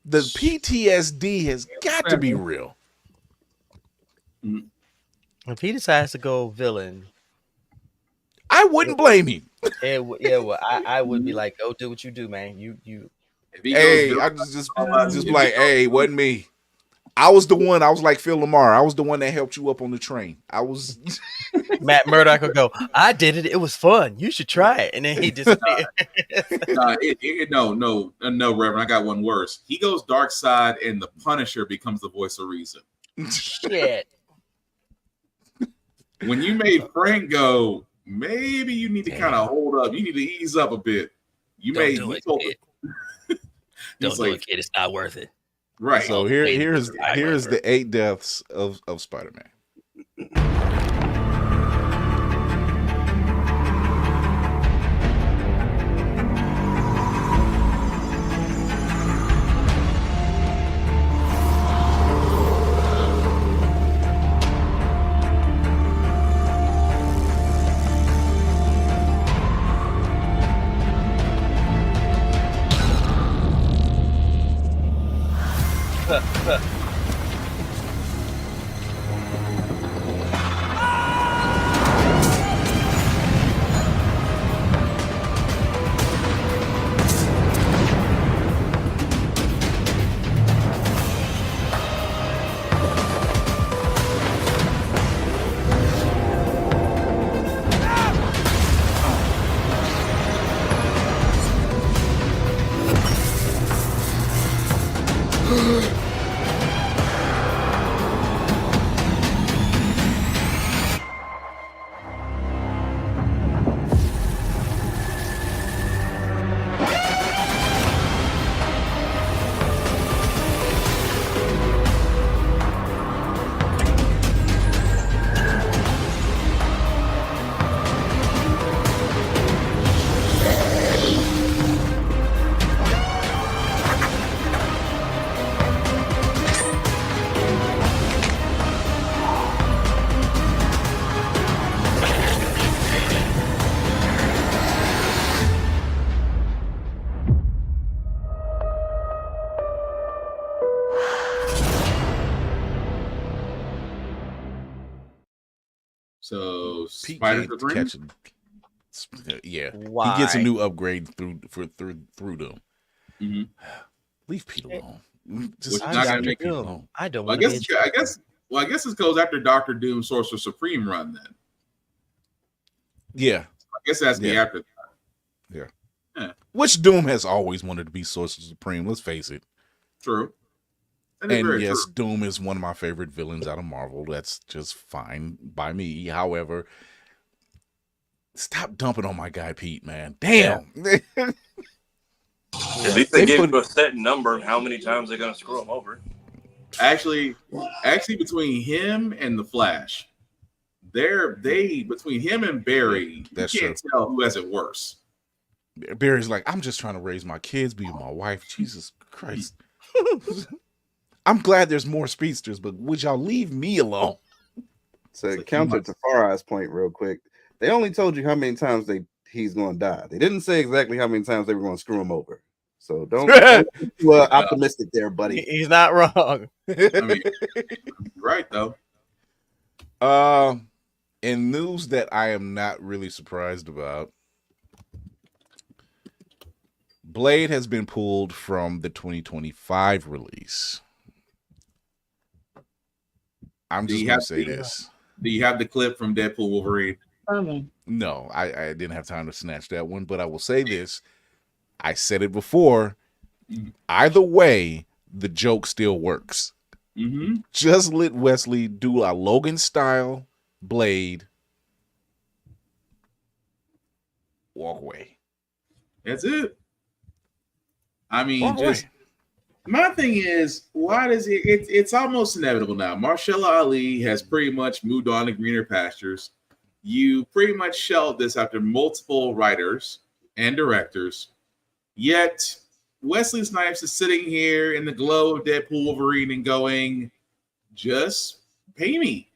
The PTSD has got to be real. If he decides to go villain, I wouldn't blame him. I would be like, go do what you do, man. You. Hey, I just like, hey, it wasn't me. I was the one. I was like Phil Lamar. I was the one that helped you up on the train. I was. Matt Murdock would go, I did it. It was fun. You should try it. And then he disappeared. No, Reverend. I got one worse. He goes dark side, and the Punisher becomes the voice of reason. Shit. When you made Frank go, maybe you need to kind of hold up. You need to ease up a bit. Don't do it, kid. It's not worth it. Right. So here's the 8 deaths of Spider-Man. So Pete catching. Yeah, Why? he gets a new upgrade through them. Mm-hmm. Leave Pete alone. Just not gonna make Doom. alone. I don't. Well, I guess this goes after Dr. Doom Sorcerer Supreme run then. Yeah, I guess that's the after that. Yeah. Which Doom has always wanted to be Sorcerer Supreme. Let's face it. True. And yes, true. Doom is one of my favorite villains out of Marvel. That's just fine by me. However, stop dumping on my guy Pete, man. Damn. Yeah. At least they gave you a set number of how many times they're going to screw him over. Actually, between him and the Flash, between him and Barry, that's you can't tell who has it worse. Barry's like, I'm just trying to raise my kids, be with my wife. Jesus Christ. I'm glad there's more speedsters, but would y'all leave me alone? So counter to Far Eye's point real quick. They only told you how many times he's going to die. They didn't say exactly how many times they were going to screw him over. So don't be too optimistic there, buddy. He's not wrong. I mean, right, though. In news that I am not really surprised about, Blade has been pulled from the 2025 release. I'm just going to say this. Do you have the clip from Deadpool Wolverine? No, I didn't have time to snatch that one, but I will say this. I said it before. Either way, the joke still works. Mm-hmm. Just let Wesley do a Logan-style Blade. Walk away. That's it. I mean, my thing is, why does it's almost inevitable now. Mahershala Ali has pretty much moved on to greener pastures. You pretty much shelved this after multiple writers and directors. Yet Wesley Snipes is sitting here in the glow of Deadpool Wolverine and going, just pay me.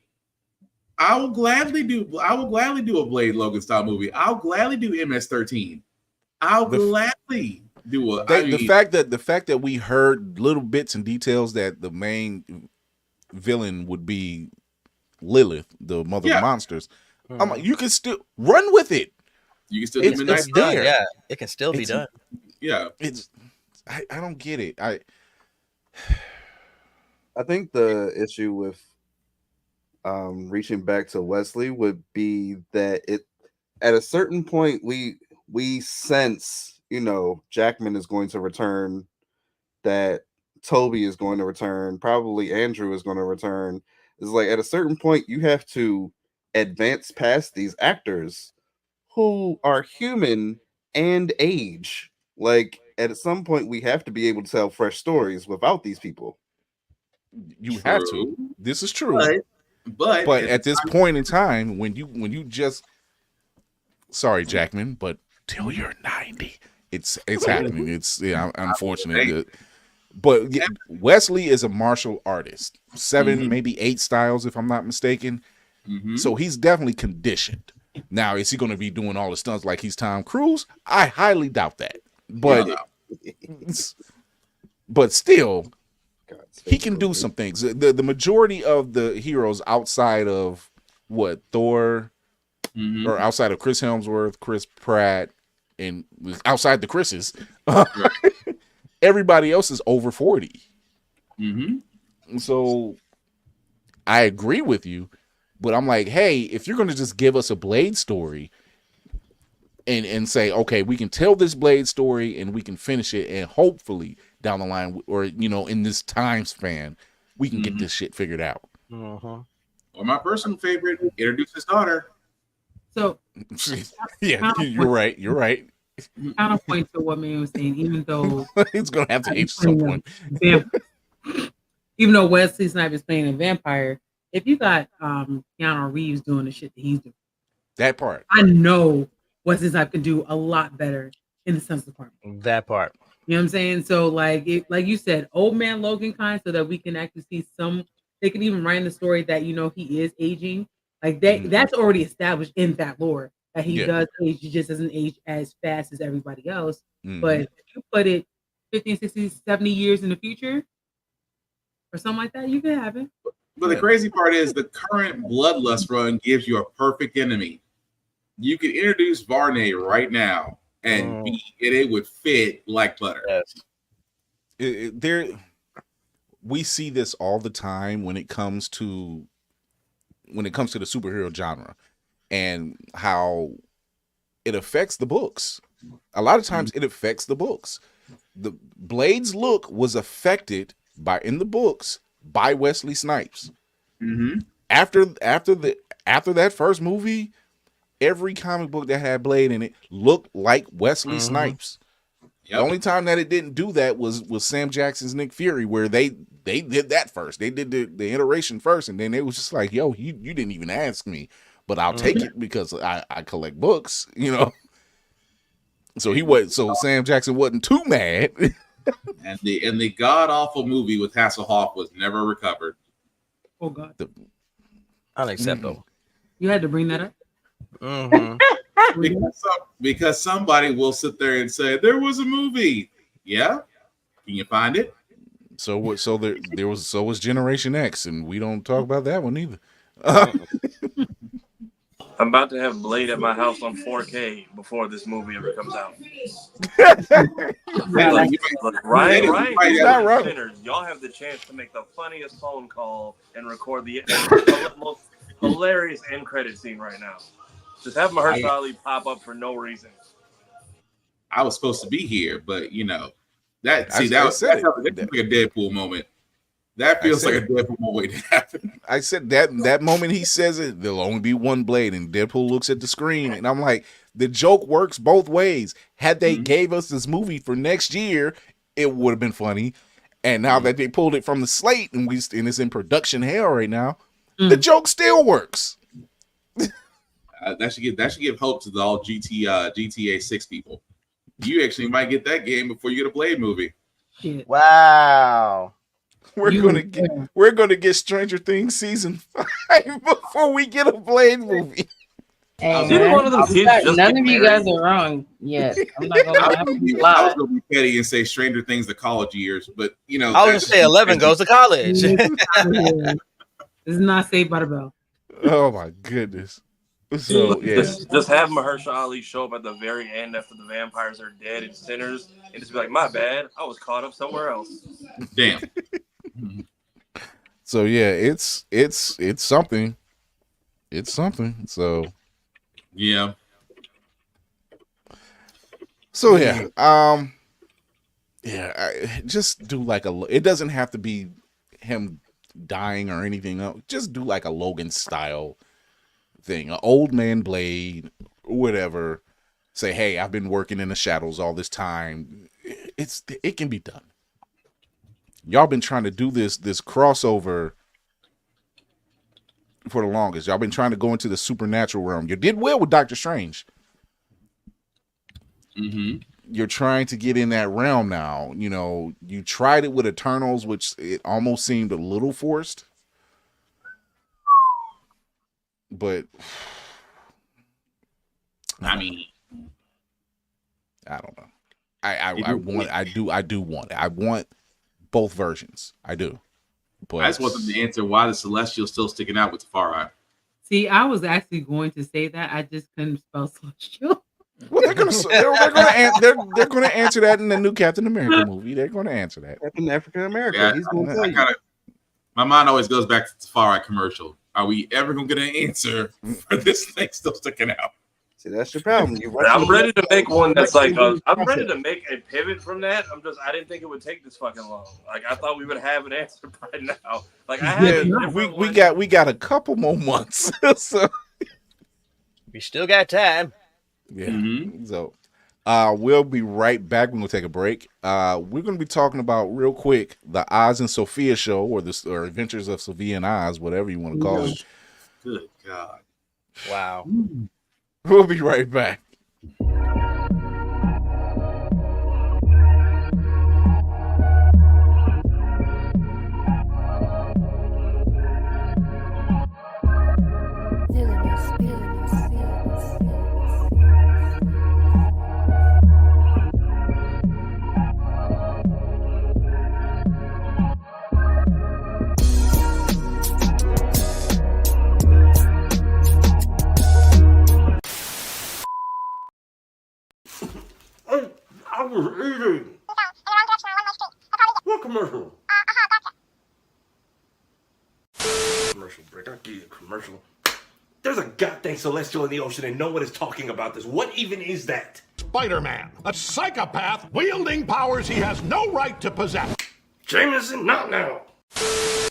I will gladly do a Blade Logan style movie. I'll gladly do MS-13. I'll gladly do a the fact that we heard little bits and details that the main villain would be Lilith, the mother of monsters. I'm like, you can still run with it. You can still do Midnight It's done. Yeah, it can still be done. Yeah, I don't get it. I think the issue with reaching back to Wesley would be that at a certain point we sense, Jackman is going to return, that Toby is going to return, probably Andrew is going to return. It's like at a certain point you have to advance past these actors who are human and age. Like at some point we have to be able to tell fresh stories without these people. You have to. This is true. But at this point in time, when you just, sorry Jackman, but till you're 90, it's happening. It's unfortunate. But Wesley is a martial artist, 7 maybe 8 styles if I'm not mistaken. Mm-hmm. So he's definitely conditioned. Now, is he going to be doing all the stunts like he's Tom Cruise? I highly doubt that. But still, he can do some things. The majority of the heroes outside of Thor, or outside of Chris Hemsworth, Chris Pratt, and outside the Chris's, everybody else is over 40. Mm-hmm. So I agree with you, but I'm like, hey, if you're going to just give us a Blade story and say, okay, we can tell this Blade story and we can finish it, and hopefully down the line, or in this time span, we can get this shit figured out. Or my personal favorite, introduce his daughter. So yeah, you're right. Counterpoint to what man was saying, even though he's gonna have to age at some point. Even though Wesley Snipes is playing a vampire, if you got Keanu Reeves doing the shit that he's doing, that part, I know Wesley Snipes can do a lot better in the sense department. That part. You know what I'm saying? So like you said, old man Logan kind, so that we can actually see they can even write in the story that he is aging. Like that's already established in that lore that he does age. He just doesn't age as fast as everybody else. But if you put it 50, 60, 70 years in the future or something like that, you can have it. But the crazy part is the current Bloodlust run gives you a perfect enemy. You can introduce Varney right now, and it would fit like butter. Yes. We see this all the time when it comes to the superhero genre and how it affects the books. A lot of times it affects the books. The Blade's look was affected in the books by Wesley Snipes. Mm-hmm. After that first movie, every comic book that had Blade in it looked like Wesley Snipes. Yep. The only time that it didn't do that was Sam Jackson's Nick Fury, where they did that first. They did the iteration first, and then it was just like, yo, you didn't even ask me, but I'll take it because I collect books, you know. So Sam Jackson wasn't too mad. and the god awful movie with Hasselhoff was never recovered. Oh God, unacceptable. You had to bring that up. Mm-hmm. because somebody will sit there and say there was a movie. Yeah, can you find it? So was Generation X, and we don't talk about that one either. I'm about to have Blade at my house on 4K before this movie ever comes out. Ryan, sinners, y'all have the chance to make the funniest phone call and record the most hilarious end credit scene right now. Just have Mahershala Ali pop up for no reason. I was supposed to be here, but that feels like a Deadpool moment. That feels like a Deadpool moment to happen. I said that moment he says it, there'll only be one Blade, and Deadpool looks at the screen, and I'm like, the joke works both ways. Had they gave us this movie for next year, it would have been funny. And now that they pulled it from the slate and it's in production hell right now, the joke still works. That should give hope to the all GTA 6 people. You actually might get that game before you get a Blade movie. Shit. Wow. We're gonna get Stranger Things season 5 before we get a Blade movie. Hey, one of them kids just none get of you married? guys are wrong yet. I'm not gonna I was gonna be petty and say Stranger Things the college years, but I was gonna say 11 goes to college. This is not Saved by the Bell. Oh my goodness. So just have Mahershala Ali show up at the very end after the vampires are dead and sinners, and just be like, "My bad, I was caught up somewhere else." Damn. So yeah, it's something. It's something. So yeah. So just do like it doesn't have to be him dying or anything else. Just do like a Logan style thing, an old man Blade, whatever. Say, hey, I've been working in the shadows all this time. It can be done. Y'all been trying to do this crossover for the longest. Y'all been trying to go into the supernatural realm. You did well with Doctor Strange. Mm-hmm. You're trying to get in that realm now. You know, you tried it with Eternals, which it almost seemed a little forced. But I mean, I don't know. I do want it. I want both versions. I do. But I just want them to answer why the Celestial's still sticking out with Tafari. See, I was actually going to say that. I just couldn't spell Celestial. Well, they're gonna answer that in the new Captain America movie. They're gonna answer that. Captain African America. Yeah, He's gonna tell you. My mind always goes back to the Tafari commercial. Are we ever gonna get an answer for this thing still sticking out? See, that's your problem. I'm ready to make one that's like I'm ready to make a pivot from that. I didn't think it would take this fucking long. Like I thought we would have an answer by now. Like we got a couple more months. So we still got time. Yeah. Mm-hmm. So we'll be right back. We're gonna take a break. We're gonna be talking about real quick the Oz and Sofia show, or Adventures of Sofia and Oz, whatever you want to call it. Good God. Wow. We'll be right back. I was eating. What commercial? Commercial break. I'll give you a commercial. There's a goddamn celestial in the ocean and no one is talking about this. What even is that? Spider-Man, a psychopath wielding powers he has no right to possess. Jameson, not now.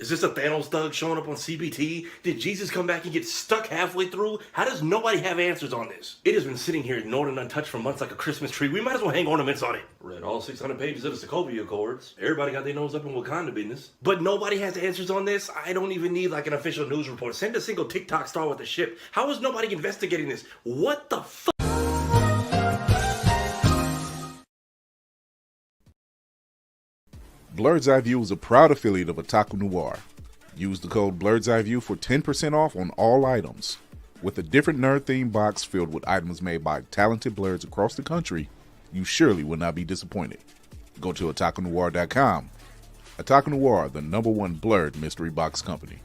Is this a Thanos thug showing up on CBT? Did Jesus come back and get stuck halfway through? How does nobody have answers on this? It has been sitting here ignored and untouched for months like a Christmas tree. We might as well hang ornaments on it. Read all 600 pages of the Sokovia Accords. Everybody got their nose up in Wakanda business. But nobody has answers on this? I don't even need like an official news report. Send a single TikTok star with a ship. How is nobody investigating this? What the fuck? Blerd's Eyeview is a proud affiliate of Otaku Noir. Use the code Blerd's Eyeview for 10% off on all items. With a different nerd-themed box filled with items made by talented Blerds across the country, you surely will not be disappointed. Go to otakunoir.com. Otaku Noir, the #1 Blerd mystery box company.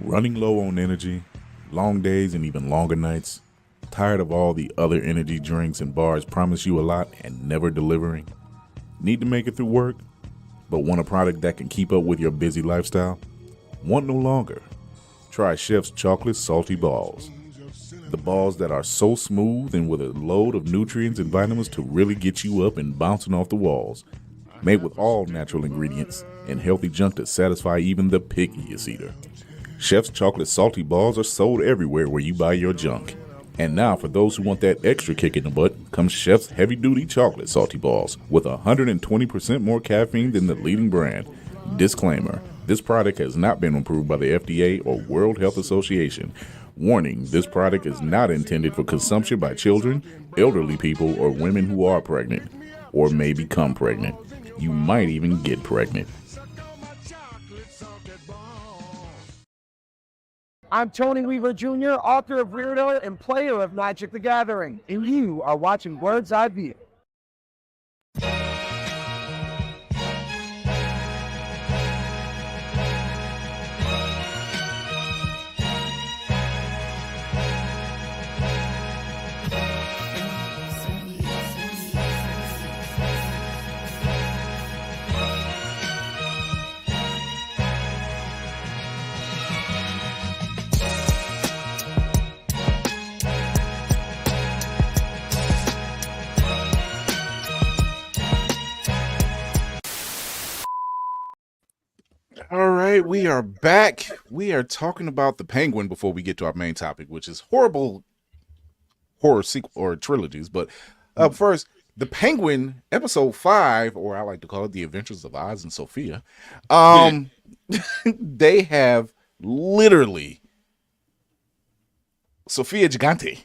Running low on energy, long days and even longer nights. Tired of all the other energy drinks and bars promise you a lot and never delivering? Need to make it through work, but want a product that can keep up with your busy lifestyle? Want no longer? Try Chef's Chocolate Salty Balls. The balls that are so smooth and with a load of nutrients and vitamins to really get you up and bouncing off the walls. Made with all natural ingredients and healthy junk to satisfy even the pickiest eater. Chef's Chocolate Salty Balls are sold everywhere where you buy your junk. And now, for those who want that extra kick in the butt, comes Chef's Heavy Duty Chocolate Salty Balls with 120% more caffeine than the leading brand. Disclaimer, this product has not been approved by the FDA or World Health Association. Warning, this product is not intended for consumption by children, elderly people, or women who are pregnant, or may become pregnant. You might even get pregnant. I'm Tony Weaver Jr., author of Weirdo and player of Magic the Gathering, and you are watching Blerd's Eyeview. All right, we are back. We are talking about the Penguin before we get to our main topic, which is horrible horror sequel or trilogies. But first, the Penguin, episode 5, or I like to call it The Adventures of Oz and Sofia. They have literally Sofia Gigante.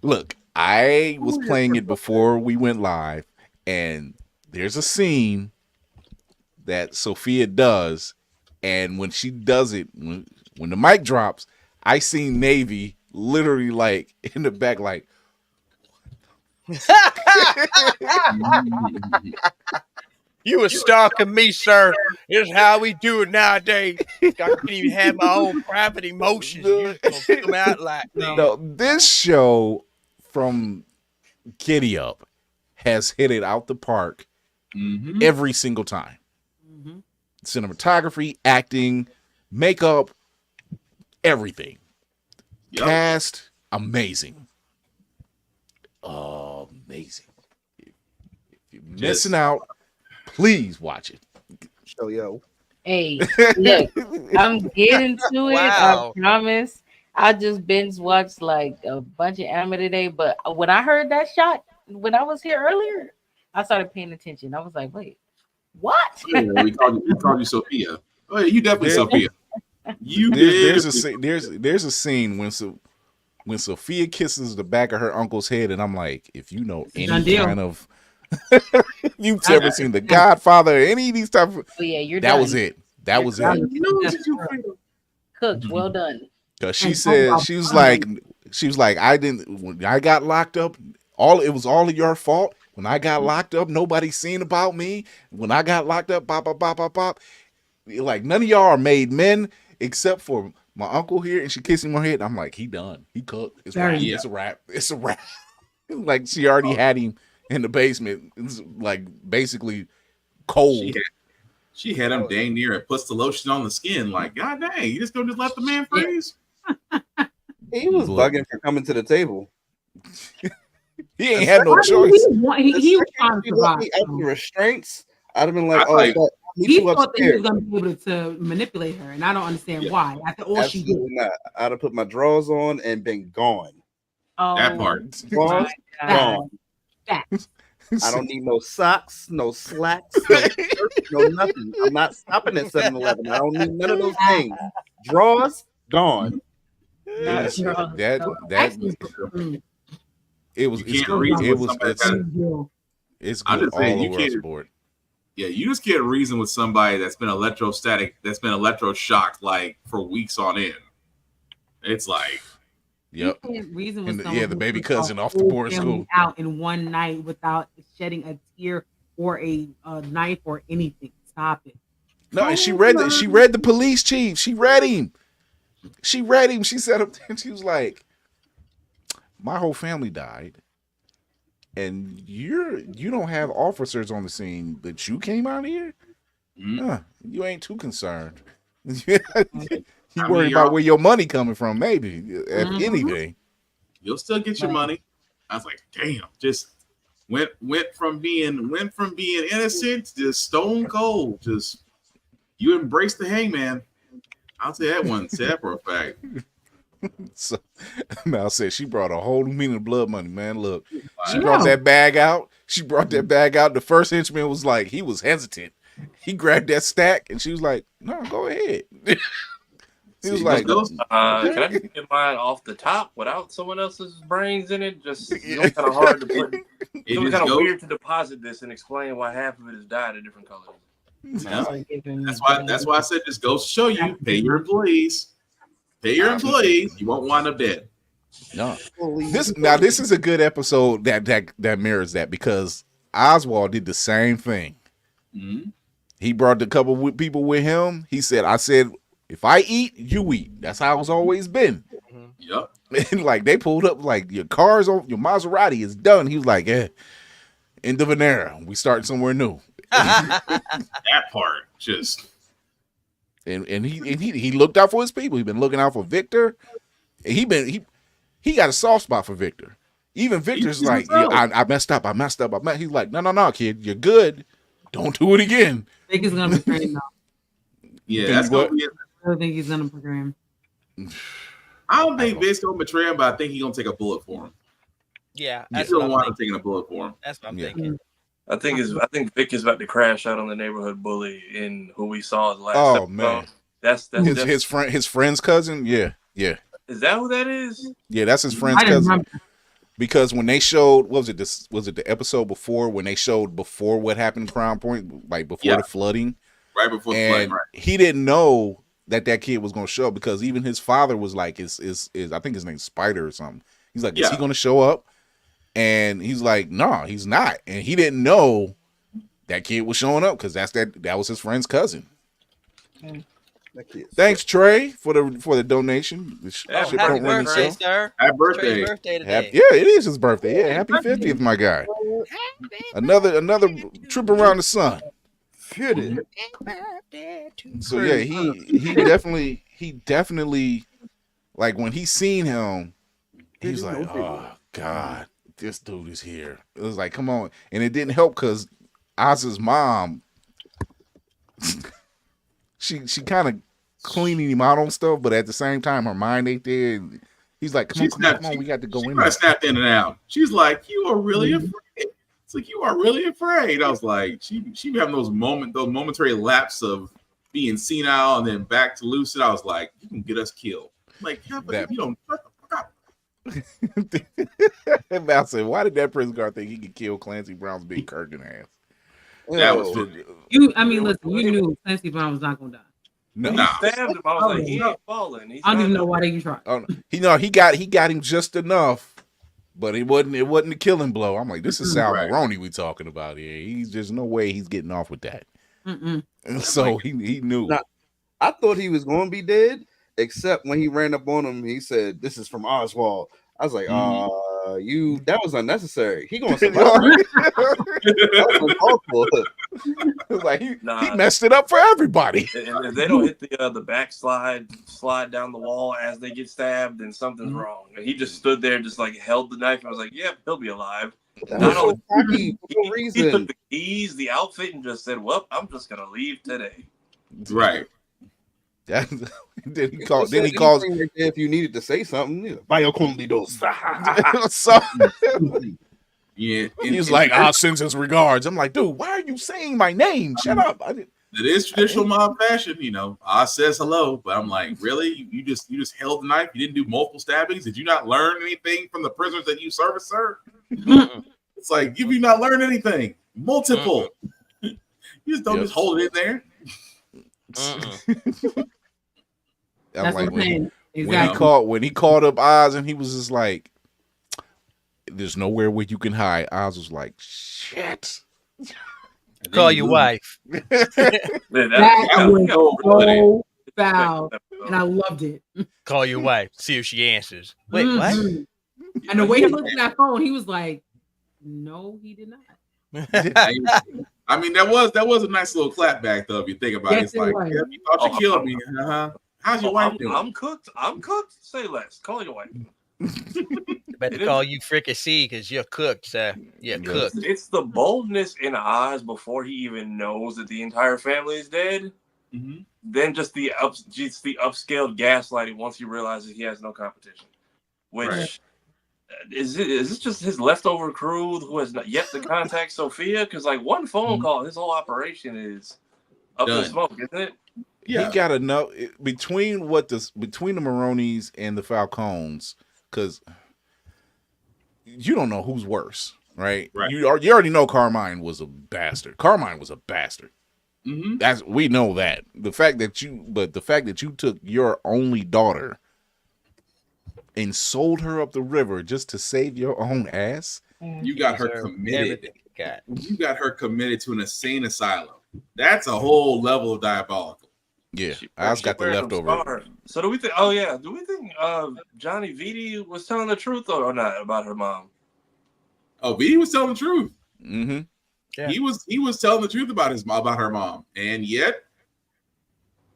Look, I was playing it before we went live, and there's a scene that Sofia does, and when she does it, when the mic drops, I seen Navy literally like in the back like You were stalking me, sir. It's how we do it nowadays. I can't even have my own private emotions. You just gonna come out like no, this show from Giddy Up has hit it out the park every single time. Cinematography, acting, makeup, everything. Cast, amazing. Amazing. If you're missing out, please watch it. Show yo. Hey, look, I'm getting to it. Wow. I promise. I just binge watched like a bunch of anime today, but when I heard that shot when I was here earlier, I started paying attention. I was like, wait. What? Yeah, we called you Sophia. Oh, yeah, you definitely Sophia. There's a scene when Sophia kisses the back of her uncle's head, and I'm like, if you know any kind of, you've ever seen The Godfather, or any of these type of, you're that done. was it. That was it. Cooked, well done. Cause she said she was like when I got locked up, it was all of your fault. When I got locked up, nobody seen about me. When I got locked up, pop. Like none of y'all are made men except for my uncle here. And she kissed him on her head. I'm like, he done. He cooked. It's right. It's a wrap. It's a wrap. Like she already had him in the basement. It's like basically cold. She had him dang near and puts the lotion on the skin. Like, God dang, you just gonna just let the man freeze? He was bugging for coming to the table. He ain't had no choice. He was trying to let me out the restraints. I'd have been like, he thought that he was gonna be able to manipulate her, and I don't understand why. After all she did, not. I'd have put my drawers on and been gone. Oh, that part. Drawers, gone. I don't need no socks, no slacks, no shirt, no nothing. I'm not stopping at 7-Eleven. I don't need none of those things. Drawers, gone. It's good all across the board. Yeah, you just can't reason with somebody that's been electroshocked like for weeks on end. It's like, yep. Reason with the baby cousin off the board school out in one night without shedding a tear or a knife or anything. Stop it. No, and she read the police chief. She read him. She said up there and she was like, my whole family died. And you don't have officers on the scene, but you came out here? You ain't too concerned. You worried about where your money coming from, maybe, if anything. You'll still get your money. I was like, damn, just went from being innocent to stone cold. Just you embrace the hangman. I'll say that one. Say that for a fact. So Mal said she brought a whole new meaning of blood money, man. Look, she brought that bag out. The first henchman was like, he was hesitant. He grabbed that stack and she was like, no, go ahead. He was like, can I just get mine off the top without someone else's brains in it? Just kind of hard to put. It's kind of weird to deposit this and explain why half of it is dyed a different color. That's why I said just goes to show you, pay your employees. Pay your employees. You won't wind up dead. No. This is a good episode that mirrors that, because Oswald did the same thing. Mm-hmm. He brought a couple of people with him. He said, I said, if I eat, you eat. That's how it's always been. Yep. And like they pulled up, like your Maserati is done. He was like, end of an era. We start somewhere new. That part just. And he looked out for his people. He's been looking out for Victor. He got a soft spot for Victor. Even Victor's like, I messed up. He's like, no, kid, you're good. Don't do it again. I think he's gonna betray him now. Yeah, that's gonna be it. I don't think he's gonna betray him. I don't think Vince gonna betray him, but I think he's gonna take a bullet for him. Yeah, that's what I'm thinking. Taking a bullet for him. That's what I'm thinking. I think Vic is about to crash out on the neighborhood bully in who we saw last episode. Man, that's his friend's cousin. Yeah. Is that who that is? Yeah, that's his friend's cousin. Because when they showed, was it the episode before when they showed before what happened in Crown Point, like before the flooding, right before the flooding, right? He didn't know that kid was going to show up, because even his father was like, is I think his name's Spider or something. He's like, is he going to show up? And he's like, no, he's not. And he didn't know that kid was showing up, because that was his friend's cousin. Thanks, Trey, for the donation. Happy birthday, sir. Happy birthday. Trey's birthday today. Yeah, it is his birthday. Yeah, happy 50th, my guy. Another trip around the sun. So yeah, he definitely like when he seen him, he was like, oh God, this dude is here. It was like, come on. And it didn't help because Oz's mom, she kind of cleaning him out on stuff, but at the same time, her mind ain't there. He's like, come on, we got to go in there. She snapped in and out. She's like, you are really afraid. It's like, you are really afraid. I was like, she having those momentary lapse of being senile and then back to lucid. I was like, you can get us killed. I'm like, yeah, but you don't. Val said, why did that prison guard think he could kill Clancy Brown's big Kirkin ass? That was listen, you knew Clancy Brown was not gonna die. No, he stabbed him. I was like, he ain't falling. I don't even know why they tried. Oh, he got him just enough, but it wasn't a killing blow. I'm like, this is Sal Maroney we talking about here. He's just no way he's getting off with that. And so he knew. Now, I thought he was going to be dead, except when he ran up on him, he said, "This is from Oswald." I was like, that was unnecessary. He gonna survive. That was awful. he messed it up for everybody. And if they don't hit the backslide, slide down the wall as they get stabbed, then something's wrong. And he just stood there, just like held the knife, and was like, "Yeah, he'll be alive." Not only he took the keys, the outfit, and just said, "Well, I'm just gonna leave today." Right. Then he called. Then he calls. If you needed to say something, bio condidos. So yeah, he's like, "I'll send his regards." I'm like, "Dude, why are you saying my name? Shut up!" It is traditional mob fashion, you know. I says hello, but I'm like, really? You just held the knife? You didn't do multiple stabbings? Did you not learn anything from the prisoners that you service, sir? It's like, you not learn anything. Multiple. You just don't just hold it in there. I'm like, when he called up Oz, and he was just like, "There's nowhere where you can hide." Oz was like, "Shit." Call your wife. That was so foul, and I loved it. Call your wife. See if she answers. Wait, what? And the way he looked at that phone, he was like, "No, he did not." I mean, that was a nice little clapback, though. If you think about it, it's like, yeah, you thought you killed me. How's your wife doing? I'm cooked. Say less. Call your wife. Better call you fricassee because you're cooked, sir. You're cooked. It's the boldness in Oz before he even knows that the entire family is dead. Mm-hmm. Then just the upscaled gaslighting once he realizes he has no competition. Which is this just his leftover crew who has not yet to contact Sofia? Because like one phone call, his whole operation is up in smoke, isn't it? Yeah. He got to know between the Maronis and the Falcones, because you don't know who's worse, right? You already know Carmine was a bastard. Mm-hmm. We know that. The fact that you took your only daughter and sold her up the river just to save your own ass. You got her committed. You got her committed to an insane asylum. That's a whole level of diabolical. Yeah, I've got the leftover. So do we think? Oh yeah, do we think Johnny Vitti was telling the truth or not about her mom? Oh, Vitti was telling the truth. Mm-hmm. Yeah. He was telling the truth about her mom, and yet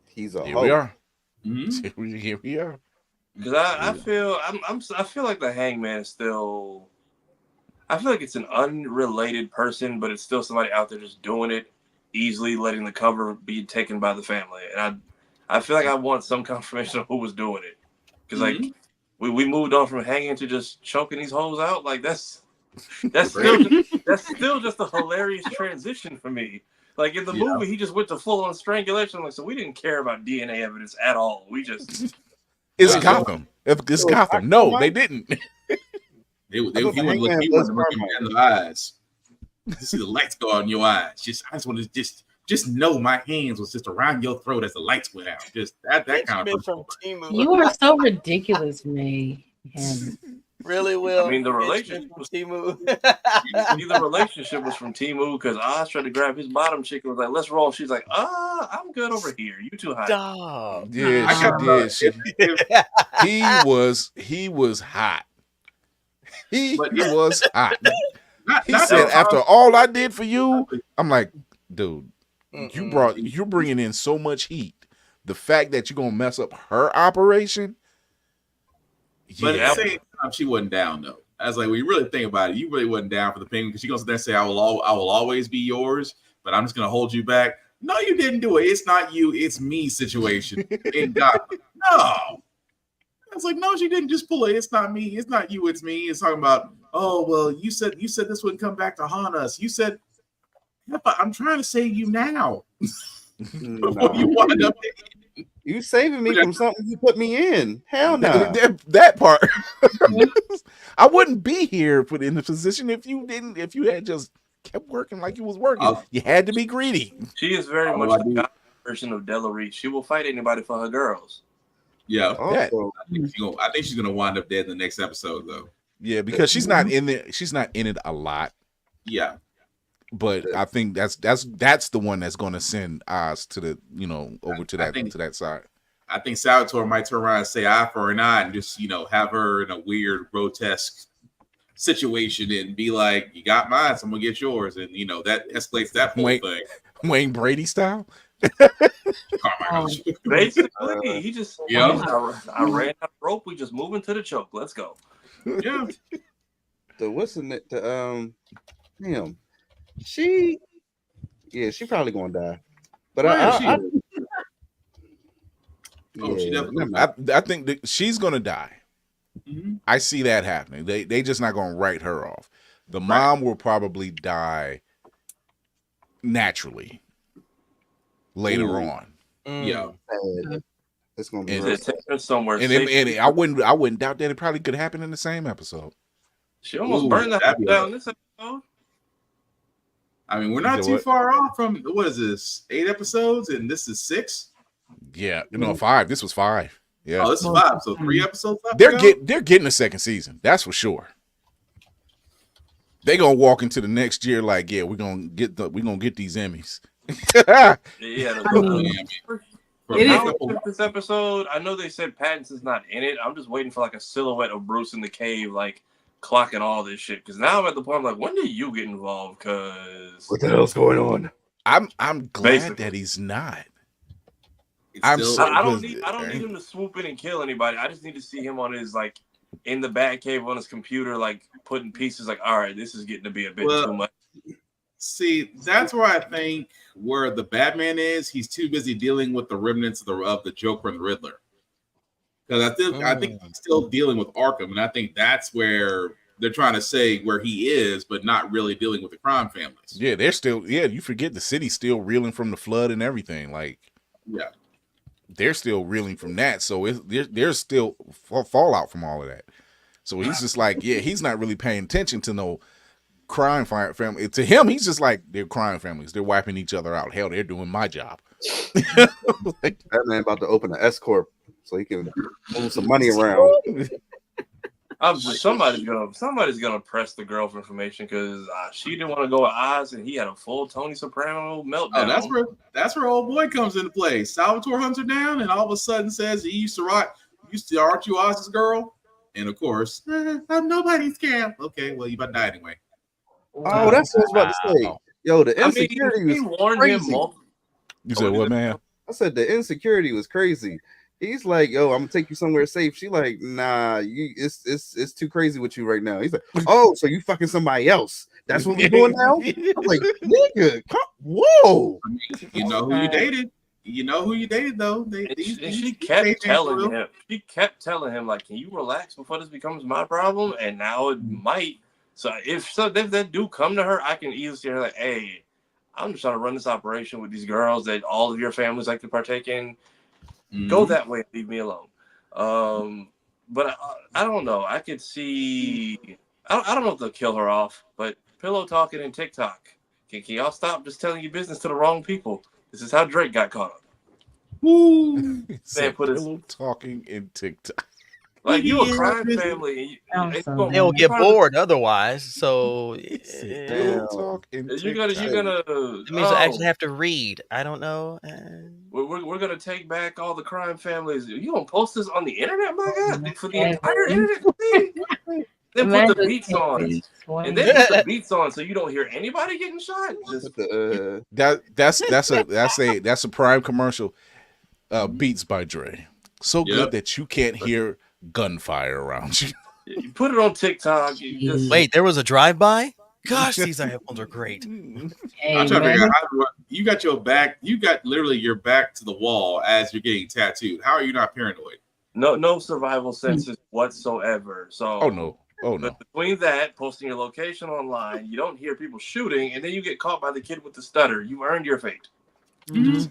he's a here we are. Mm-hmm. Here we are. Because I feel like the Hangman is still. I feel like it's an unrelated person, but it's still somebody out there just doing it easily, letting the cover be taken by the family. And I feel like I want some confirmation of who was doing it. Because like we moved on from hanging to just choking these hoes out. Like that's still just a hilarious transition for me. Like in the movie, he just went to full on strangulation. Like, so we didn't care about DNA evidence at all. We just it's Gotham. It's Gotham. No, they didn't. He wasn't looking in the eyes. You see the lights go out in your eyes. I just want to just know my hands was just around your throat as the lights went out. Just that kind of from You are so ridiculous, May. Really, Will? I mean, the relationship was Timu. The relationship was from Timu because Oz tried to grab his bottom chick and was like, "Let's roll." She's like, I'm good over here. You too hot." Stop. Yeah, she did. He was hot. He was hot. He said, "After all I did for you," I'm like, dude, you're bringing in so much heat. The fact that you're gonna mess up her operation. But at the same time, she wasn't down though. I was like, when you really think about it, you really wasn't down for the penguin because she goes there and say, I will always be yours, but I'm just gonna hold you back. No, you didn't do it. It's not you, it's me situation. In God, no. I was like, no, she didn't just pull it. It's not me. It's not you. It's me. It's talking about, oh, well, you said this wouldn't come back to haunt us. You said, I'm trying to save you now. You wound up. You saving me from something you put me in. Hell no. That part. I wouldn't be here in the position if you had just kept working like you was working. You had to be greedy. She is very much the version of Della Reese. She will fight anybody for her girls. Yeah. I think she's gonna wind up dead in the next episode though. Yeah, because she's not in there. She's not in it a lot. Yeah. But I think that's the one that's going to send Oz to the over to that side. I think Salvatore might turn around and say eye for an eye and just have her in a weird grotesque situation and be like, "You got mine, so I'm gonna get yours," and that escalates that whole thing. Wayne Brady style. Basically, he just Yeah. I ran out of rope. We just moving to the choke. Let's go. Yeah. What's the damn? She probably gonna die. But she definitely. I think that she's gonna die. Mm-hmm. I see that happening. They just not gonna write her off. The mom will probably die naturally later on. Yeah, it's gonna be somewhere. And I wouldn't doubt that it probably could happen in the same episode. She almost burned that down this episode. I mean, we're not too far off from what is this? 8 episodes, and this is 6. Yeah, 5. This was 5. Yeah, oh, this is 5. So 3 episodes left. They're getting a second season. That's for sure. They gonna walk into the next year like, yeah, we're gonna get these Emmys. This episode, I know they said Pattinson's not in it. I'm just waiting for like a silhouette of Bruce in the cave, like clocking all this shit. Because now I'm at the point I'm like, when did you get involved? Because what the hell's going on? I'm glad that he's not. I don't need him to swoop in and kill anybody. I just need to see him on his like in the Batcave on his computer, like putting pieces. Like, all right, this is getting to be a bit too much. See, that's where I think where the Batman is. He's too busy dealing with the remnants of the Joker and the Riddler. Because I think he's still dealing with Arkham, and I think that's where they're trying to say where he is, but not really dealing with the crime families. Yeah, they're still. Yeah, you forget the city's still reeling from the flood and everything. Like, yeah, they're still reeling from that. So there's still fallout from all of that. So he's just like, yeah, he's not really paying attention to no crime family. To him, he's just like, they're crime families. They're wiping each other out. Hell, they're doing my job. That man about to open an S corp so he can move some money around. Somebody's gonna press the girl for information because she didn't want to go with Oz, and he had a full Tony Soprano meltdown. Oh, that's where old boy comes into play. Salvatore hunts her down, and all of a sudden says he used to aren't you Oz's girl? And of course, I'm nobody's camp. Okay, well you about to die anyway. Oh, that's what I was about to say. Yo, the insecurity was crazy. You said what, man? I said the insecurity was crazy. He's like, yo, I'm gonna take you somewhere safe. She like, nah, it's too crazy with you right now. He's like, oh, so you fucking somebody else. That's what we're doing now? I'm like, nigga, whoa. I mean, you know who you dated. You know who you dated though. She kept telling him. She kept telling him, like, can you relax before this becomes my problem? And now it might. So if that do come to her, I can easily see her like, hey, I'm just trying to run this operation with these girls that all of your families like to partake in. Go that way and leave me alone. But I don't know. I could see. I don't know if they'll kill her off, but pillow talking and TikTok. Can y'all stop just telling your business to the wrong people? This is how Drake got caught up. Woo! Pillow talking in TikTok. Like, you a crime family. They'll get bored otherwise. So you're gonna. It means I actually have to read. I don't know. We're gonna take back all the crime families. You gonna post this on the internet, my God? For the entire internet. Then put the beats on, and then put the beats on, so you don't hear anybody getting shot. That's a prime commercial. Beats by Dre. So good that you can't hear gunfire around you. You put it on TikTok. Wait, there was a drive-by? Gosh, these headphones are great. Hey, I'm trying to figure out you got your back. You got literally your back to the wall as you're getting tattooed. How are you not paranoid? No survival senses whatsoever. So oh no. Between that, posting your location online, you don't hear people shooting, and then you get caught by the kid with the stutter. You earned your fate. Mm-hmm.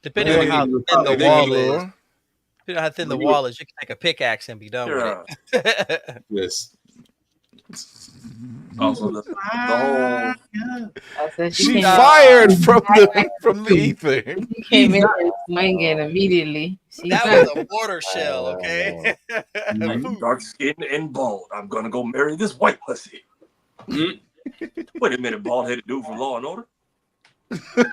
Depending on how thin the wall is. Depending on how thin the wall is, you can take a pickaxe and be done with it. Yes. Also, the whole she fired from the ether. She came in swinging immediately. That was a mortar shell, okay? Dark skin and bald. I'm gonna go marry this white pussy. Wait a minute, bald headed dude from Law and Order.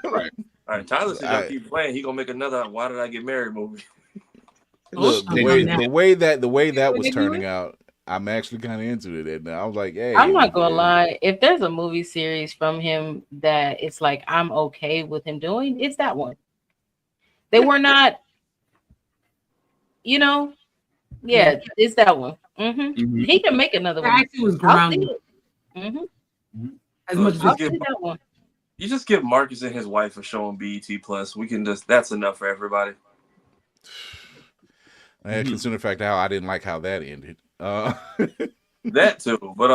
Right. All right, Tyler said y'all keep playing. He gonna make another "Why Did I Get Married" movie. Look, the way that was turning out, I'm actually kind of into it. And I was like, hey, I'm not gonna lie. If there's a movie series from him that it's like I'm okay with him doing, it's that one. They were not, yeah, it's that one. He can make another one. Actually, was grounded. As much as that one. You just give Marcus and his wife a show on BET Plus. We can that's enough for everybody. Considering the fact how I didn't like how that ended. That too, but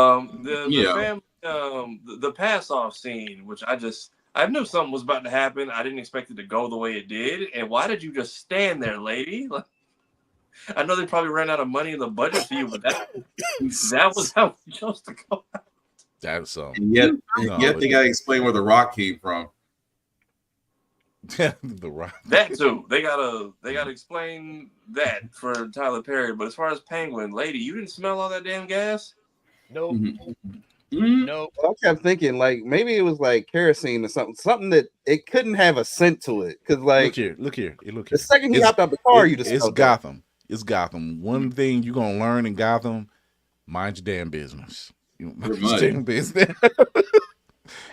the family, the pass off scene, which I knew something was about to happen. I didn't expect it to go the way it did. And why did you just stand there, lady? Like, I know they probably ran out of money in the budget for you, but that was how you chose to go out. That's yet they gotta explain where the rock came from. The rock. That too. They gotta explain that for Tyler Perry. But as far as Penguin, lady, you didn't smell all that damn gas? Nope. Nope. I kept thinking like maybe it was like kerosene or something that it couldn't have a scent to it. Because like look here. The second he hopped out the car, you just it's smelled Gotham. It's Gotham. One thing you're gonna learn in Gotham: mind your damn business. Mind your damn business.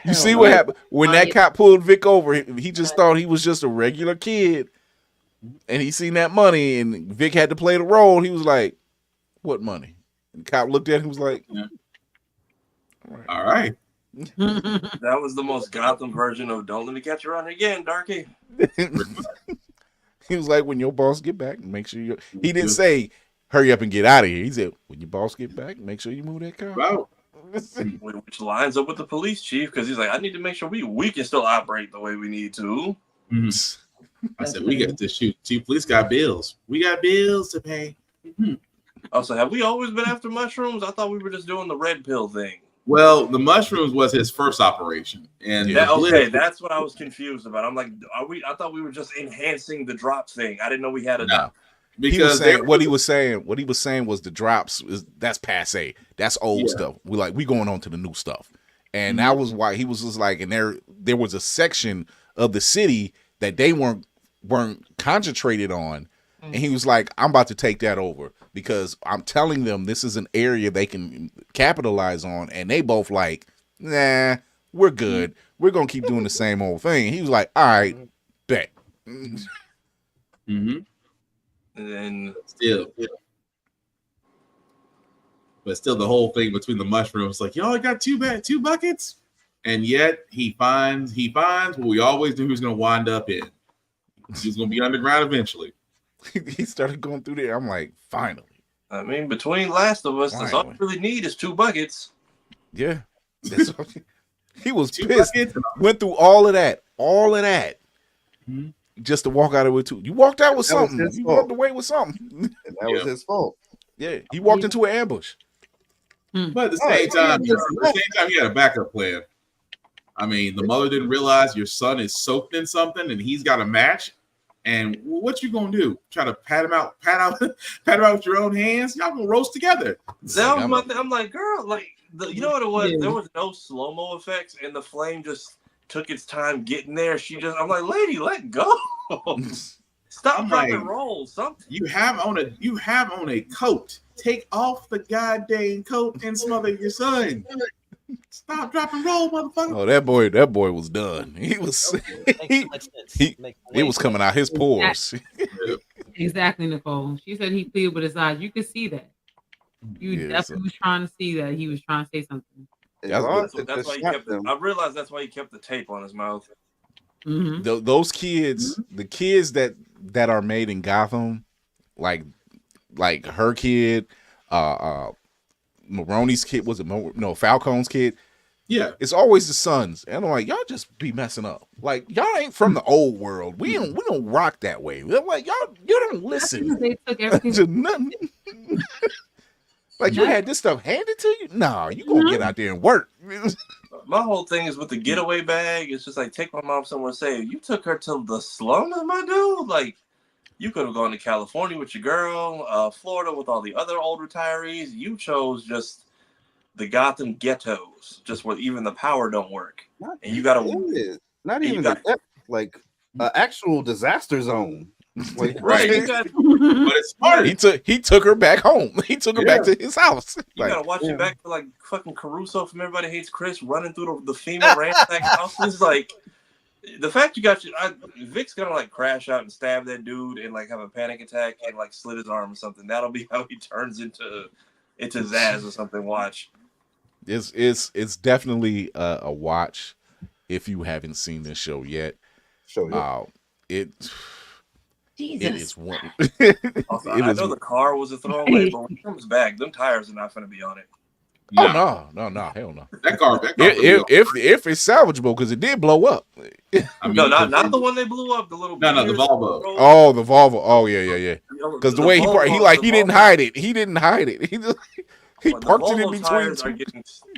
You see what happened when that cop pulled Vic over? He just thought he was just a regular kid, and he seen that money, and Vic had to play the role. He was like, "What money?" And the cop looked at him. He was like, "All right." That was the most Gotham version of "Don't let me catch you around again, Darky." He was like, "When your boss get back, make sure you." He didn't say, "Hurry up and get out of here." He said, "When your boss get back, make sure you move that car." Wow. Which lines up with the police chief because he's like, I need to make sure we can still operate the way we need to. I said, we got to shoot. Chief police got bills. We got bills to pay. Also, have we always been after mushrooms? I thought we were just doing the red pill thing. Well, the mushrooms was his first operation, and that's what I was confused about. I'm like, I thought we were just enhancing the drop thing. I didn't know we had a. Because what he was saying was the drops that's passe. That's old stuff. We going on to the new stuff. And that was why he was just like, and there was a section of the city that they weren't concentrated on. And he was like, I'm about to take that over because I'm telling them this is an area they can capitalize on. And they both like, nah, we're good. We're gonna keep doing the same old thing. He was like, all right, bet. And then still the whole thing between the mushrooms, like, y'all got two buckets, and yet he finds what we always knew he was going to wind up in. He's going to be underground eventually. He started going through there. I'm like, finally. I mean, between Last of Us, that's all you really need is 2 buckets. Yeah, he was pissed. Went through all of that. Just to walk out of it too. You walked out with something. You walked away with something. And that was his fault. Yeah, he walked into an ambush. But at the same time, he had a backup plan. I mean, the mother didn't realize your son is soaked in something, and he's got a match. And what you gonna do? Try to pat him out with your own hands? Y'all gonna roast together? That was my thing. I'm like, girl, like you know what it was? There was no slow-mo effects, and the flame just took its time getting there. I'm like, lady, let go. Stop rock and roll. Something. You have on a coat. Take off the goddamn coat and smother your son. Stop, drop, and roll, motherfucker. Oh, that boy was done. He was it was coming out his pores. Exactly, Nicole. She said he pleaded with his eyes. You could see that. Definitely was trying to see that he was trying to say something. That's why he kept I realized that's why he kept the tape on his mouth. Those kids, the kids that are made in Gotham, like her kid, Maroney's kid, Falcone's kid. Yeah, it's always the sons, and I'm like, y'all just be messing up. Like y'all ain't from the old world. We don't rock that way. We're like you don't listen. They took everything. Nothing. Like you had this stuff handed to you? Nah, you gonna get out there and work. My whole thing is with the getaway bag. It's just like take my mom somewhere safe. You took her to the slums, my dude. Like you could have gone to California with your girl, Florida with all the other old retirees. You chose just the Gotham ghettos, just where even the power don't work. Not even an actual disaster zone. Right. But it's smart. He took her back home. He took her back to his house. You gotta watch it back for like fucking Caruso from Everybody Hates Chris running through the FEMA ransack houses. Like the fact you got Vic's gonna like crash out and stab that dude and like have a panic attack and like slit his arm or something. That'll be how he turns into Zaz or something. Watch. It's definitely a watch if you haven't seen this show yet. It is one. Also, I know the car was a throwaway, but when he comes back, them tires are not going to be on it. No, hell no. That car if it's salvageable, because it did blow up. I mean, not the one they blew up. The little the Volvo. Oh, the Volvo. Oh yeah. Because the way he didn't hide it. He didn't hide it. He parked it in between.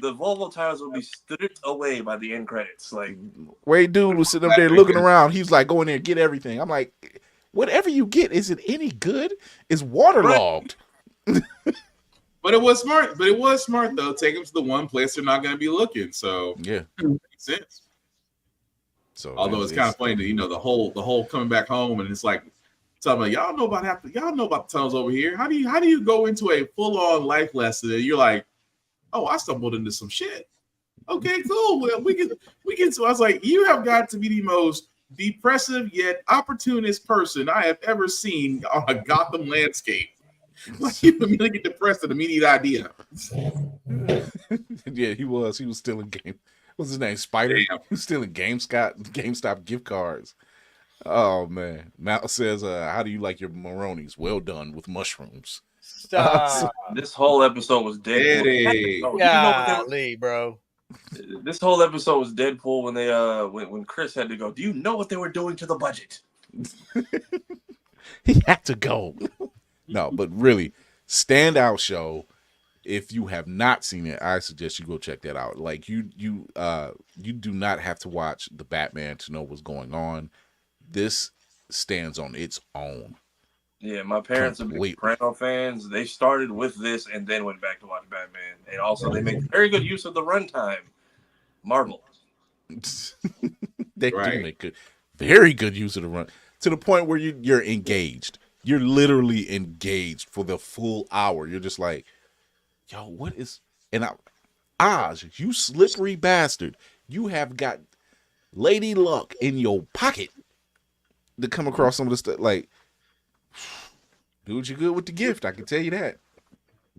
The Volvo tires will be stripped away by the end credits. Like Wade dude was sitting up there looking around. He's like, go in there and get everything. I'm like, whatever you get, is it any good? It's waterlogged. But it was smart. Though. Take them to the one place they're not going to be looking. So yeah, makes sense. So although it's kind of funny that the whole coming back home and it's like. So I'm like, y'all know about the tunnels over here. How do you go into a full-on life lesson and you're like, oh, I stumbled into some shit. Okay, cool. Well, we can. So I was like, you have got to be the most depressive yet opportunist person I have ever seen on a Gotham landscape. Like you immediately get depressed at the immediate idea. Yeah, he was stealing game. What's his name? Spider. Damn. He was stealing GameStop gift cards. Oh man, Mal says, "How do you like your Maronis? Well done with mushrooms." Stop. This whole episode was Deadpool. Golly, bro. This whole episode was Deadpool when they when Chris had to go. Do you know what they were doing to the budget? He had to go. No, but really, standout show. If you have not seen it, I suggest you go check that out. Like you do not have to watch the Batman to know what's going on. This stands on its own. Yeah, my parents are big Soprano fans. They started with this and then went back to watch Batman. And also, they make very good use of the runtime. Marvel. They do make very good use of the run to the point where you're engaged. You're literally engaged for the full hour. You're just like, yo, what is? And Oz, you slippery bastard, you have got Lady Luck in your pocket to come across some of the stuff. Like, dude, you're good with the gift. I can tell you that.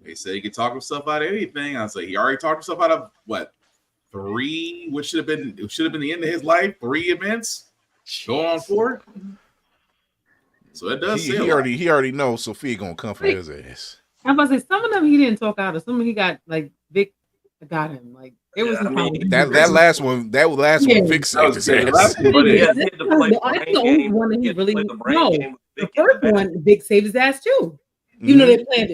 They say he could talk himself out of anything. I say he already talked himself out of what 3, which should have been the end of his life. 3 events, going on 4. So it does. He already knows Sofia gonna come for his ass. I'm about to say some of them he didn't talk out of. Some of he got like Vic got him. Like it was that last one. That last one Vic saved his ass. That's the only one that he really no. The first one Vic saved his ass too. You know they planned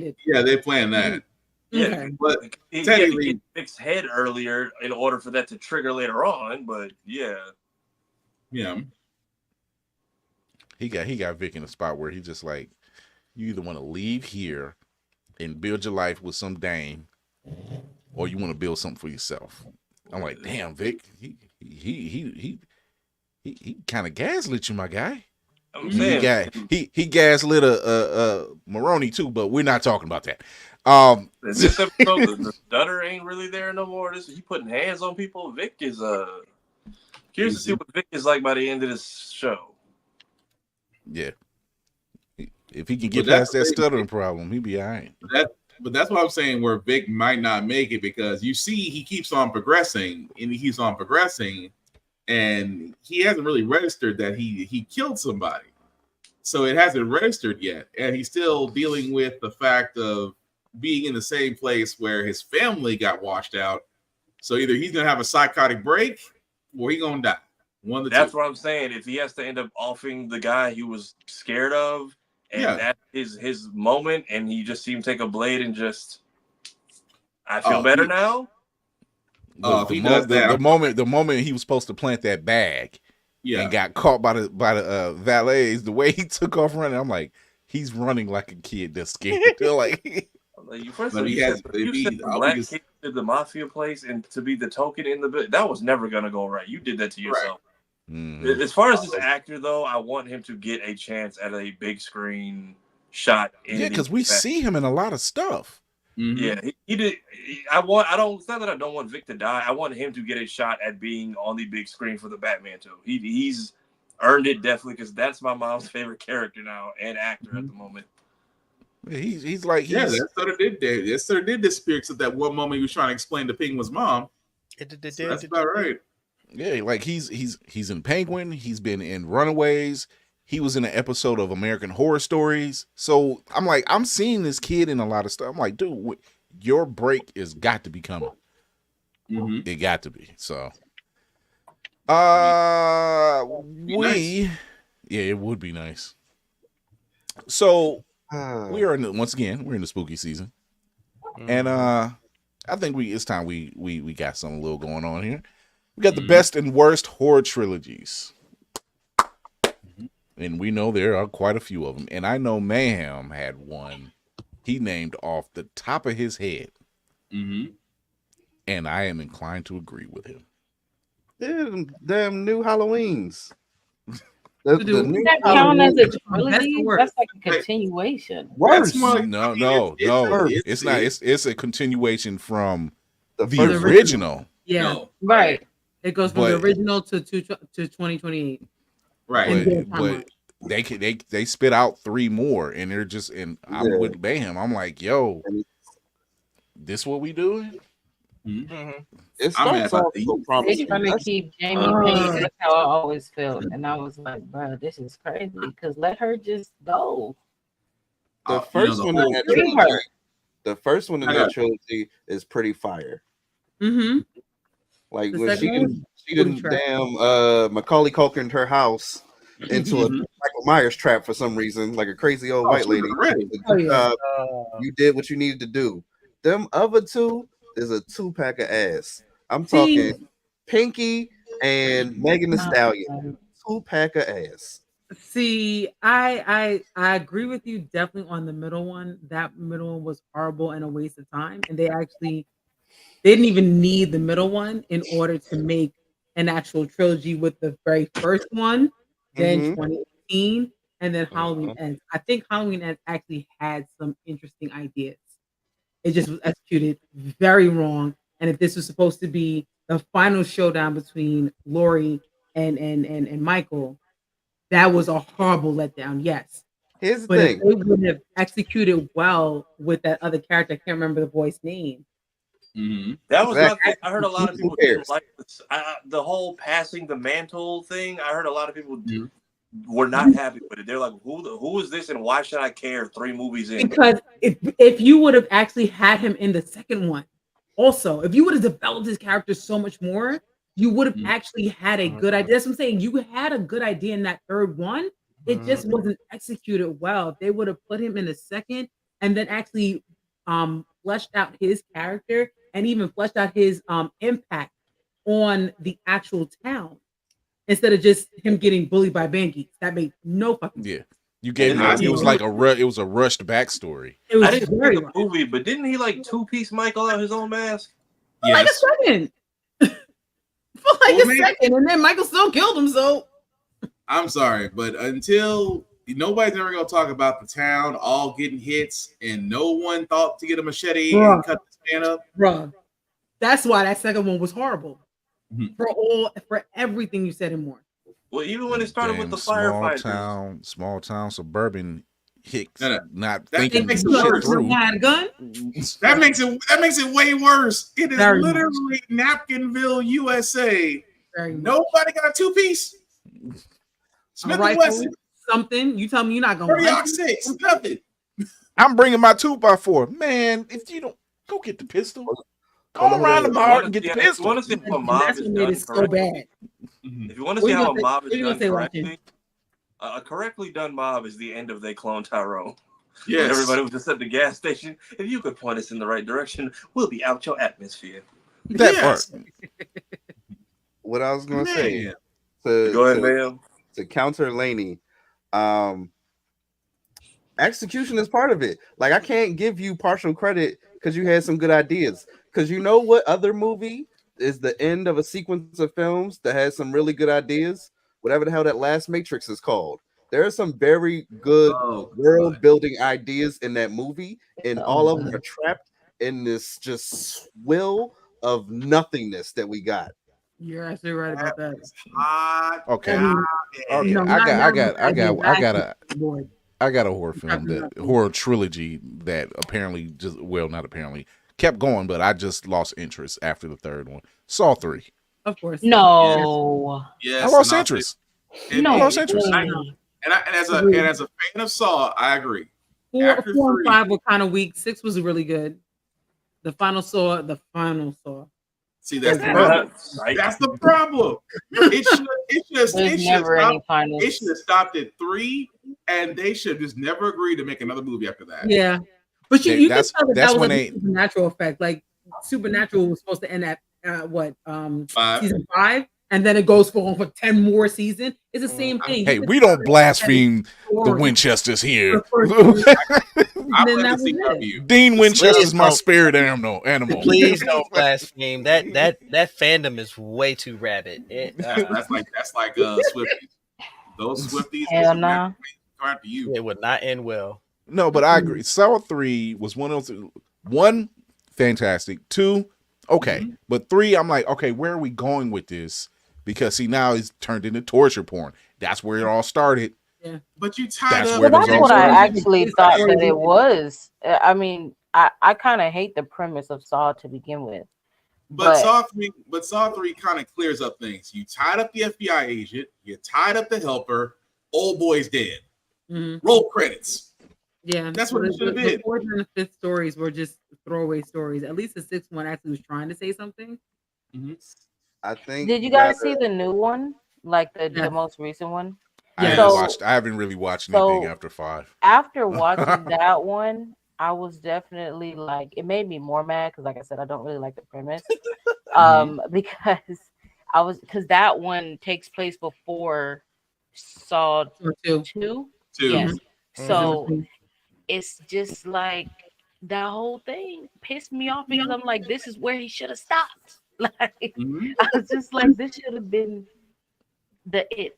it. Yeah, they planned that. Yeah, okay. But he had to get Vic's head earlier in order for that to trigger later on. But yeah. He got Vic in a spot where he's just like, you either want to leave here and build your life with some dame, or you want to build something for yourself. I'm like, damn, Vic, he kind of gaslit you, my guy. I'm saying he gaslit a Maroni too, but we're not talking about that. This episode, the stutter ain't really there no more. He putting hands on people. Vic is curious to see what Vic is like by the end of this show. Yeah. If he can get past that stuttering problem, he'd be all right. But that's what I'm saying, where Vic might not make it, because you see he keeps on progressing and and he hasn't really registered that he killed somebody. So it hasn't registered yet. And he's still dealing with the fact of being in the same place where his family got washed out. So either he's going to have a psychotic break or he's going to die. That's what I'm saying. If he has to end up offing the guy he was scared of, and that is his moment, and he just see him take a blade and just, I feel better now. The moment he was supposed to plant that bag, and got caught by the valets, the way he took off running, I'm like, he's running like a kid that's scared. They're like, black kid to the mafia place and to be the token in the bit, that was never gonna go right. You did that to yourself. As far as this actor, though, I want him to get a chance at a big screen shot. Yeah, because we see him in a lot of stuff. Yeah, he did. It's not that I don't want Vic to die. I want him to get a shot at being on the big screen for the Batman too. He's earned it definitely because that's my mom's favorite character now and actor at the moment. He's like that sort of did that. That sort of did disappear except that one moment he was trying to explain to Penguin's mom. That's about right. Yeah, like he's in Penguin. He's been in Runaways. He was in an episode of American Horror Stories. So I'm like, I'm seeing this kid in a lot of stuff. I'm like, dude, your break is got to be coming. It got to be. So, it would be nice. So we are once again, we're in the spooky season, and I think it's time we got something a little going on here. We got the best and worst horror trilogies. And we know there are quite a few of them. And I know Mayhem had one he named off the top of his head. And I am inclined to agree with him. Damn new Halloweens. That count as a trilogy? That's like a continuation. Worse. No. It's not. It's a continuation from the original. Yeah. No. Right. It goes from the original to 2028. Right. But they spit out 3 more, and they're just I'm with Mayhem. I'm like, yo, this what we doing? It's They're trying to keep Jamie Payne. That's how I always felt, and I was like, bro, this is crazy. Because let her just go. The first one in that trilogy is pretty fire. Like when she didn't damn Macaulay Culkin her house into a Michael Myers trap for some reason, like a crazy old white lady. You did what you needed to do. Them other 2 is a 2-pack of ass. I'm talking Pinky and Megan Thee Stallion. 2-pack of ass. See, I agree with you definitely on the middle one. That middle one was horrible and a waste of time. And they didn't even need the middle one in order to make an actual trilogy with the very first one, then 2018, and then Halloween Ends. I think Halloween Ends actually had some interesting ideas. It just was executed very wrong. And if this was supposed to be the final showdown between Laurie and Michael, that was a horrible letdown. Yes. Here's the thing. If they would have executed well with that other character, I can't remember the boy's name. That was my thing. I heard a lot of people didn't like this. The whole passing the mantle thing. I heard a lot of people were not happy with it. They're like, who is this and why should I care 3 movies in? Because if you would have actually had him in the second one, also, if you would have developed his character so much more, you would have actually had a good idea. That's what I'm saying. You had a good idea in that third one. It just wasn't executed well. If they would have put him in the second and then actually fleshed out his character and even fleshed out his impact on the actual town instead of just him getting bullied by Banky. That made no fucking sense. You gave me it was like a rushed backstory. It was I didn't see the movie, but didn't he like 2-piece Michael out his own mask? Like a second. For like a second, and then Michael still killed him. So I'm sorry, but until nobody's ever gonna talk about the town all getting hits, and no one thought to get a machete and cut this man up. Bro, that's why that second one was horrible. For everything you said and more. Well, even when it started with the firefighters, small town, suburban hicks, not that thinking makes shit through. Had a gun. That makes it way worse. It is literally Napkinville, USA. Nobody got a 2-piece. Smith and Wesson. Something. You tell me you're not gonna 6, nothing. I'm bringing my 2x4. Man, if you don't go get the pistol, go around the bar and get the pistol. You want to see how a mob is done so bad. If you want to see how a mob is done correctly, a correctly done mob is the end of They Clone Tyrone. Yes. Everybody was just at the gas station. If you could point us in the right direction, we'll be out your atmosphere. That part. What I was going to say. Go ahead, ma'am. To counter Laney, execution is part of it. Like, I can't give you partial credit because you had some good ideas. Because you know what other movie is the end of a sequence of films that has some really good ideas. Whatever the hell that last Matrix is called. There are some very good world building ideas in that movie, and all of them are trapped in this just swill of nothingness that we got. You're absolutely right about that. Okay. No, I got a horror film horror trilogy that apparently not apparently kept going, but I just lost interest after the third one. Saw 3. Of course. No. Yes. I lost interest. I lost interest. And as a fan of Saw, I agree. 4 and 5 were kind of weak. 6 was really good. The final Saw. See, that's the problem. That's the problem. It should have stopped at 3, and they should just never agree to make another movie after that. Yeah, but you can tell that was a supernatural effect. Like Supernatural was supposed to end at season 5, and then it goes for 10 more seasons. It's the same thing. Hey, we don't blaspheme the Winchesters here. Dean Winchester's my spirit animal. Please don't blaspheme. That fandom is way too rabid. That's like Swifties. Those Swifties. Hell no. It would not end well. No, but I agree. Saw 3 was one fantastic. 2, okay, but 3, I'm like, okay, where are we going with this? Because see, now it's turned into torture porn. That's where it all started. Yeah, but you tied up. That's what I actually thought that it was. I mean, I kind of hate the premise of Saw to begin with. But Saw 3 kind of clears up things. You tied up the FBI agent. You tied up the helper. Old boy's dead. Roll credits. Yeah, that's what it should have been. The 4th and the 5th stories were just throwaway stories. At least the 6th one actually was trying to say something. I think. Did you guys see the new one? Like the most recent one? I haven't really watched anything after 5. After watching that one, I was definitely like, it made me more mad because, like I said, I don't really like the premise. Because that one takes place before Saw 2. Yes. So it's just like that whole thing pissed me off because I'm like, this is where he should have stopped. Like I was just like, this should have been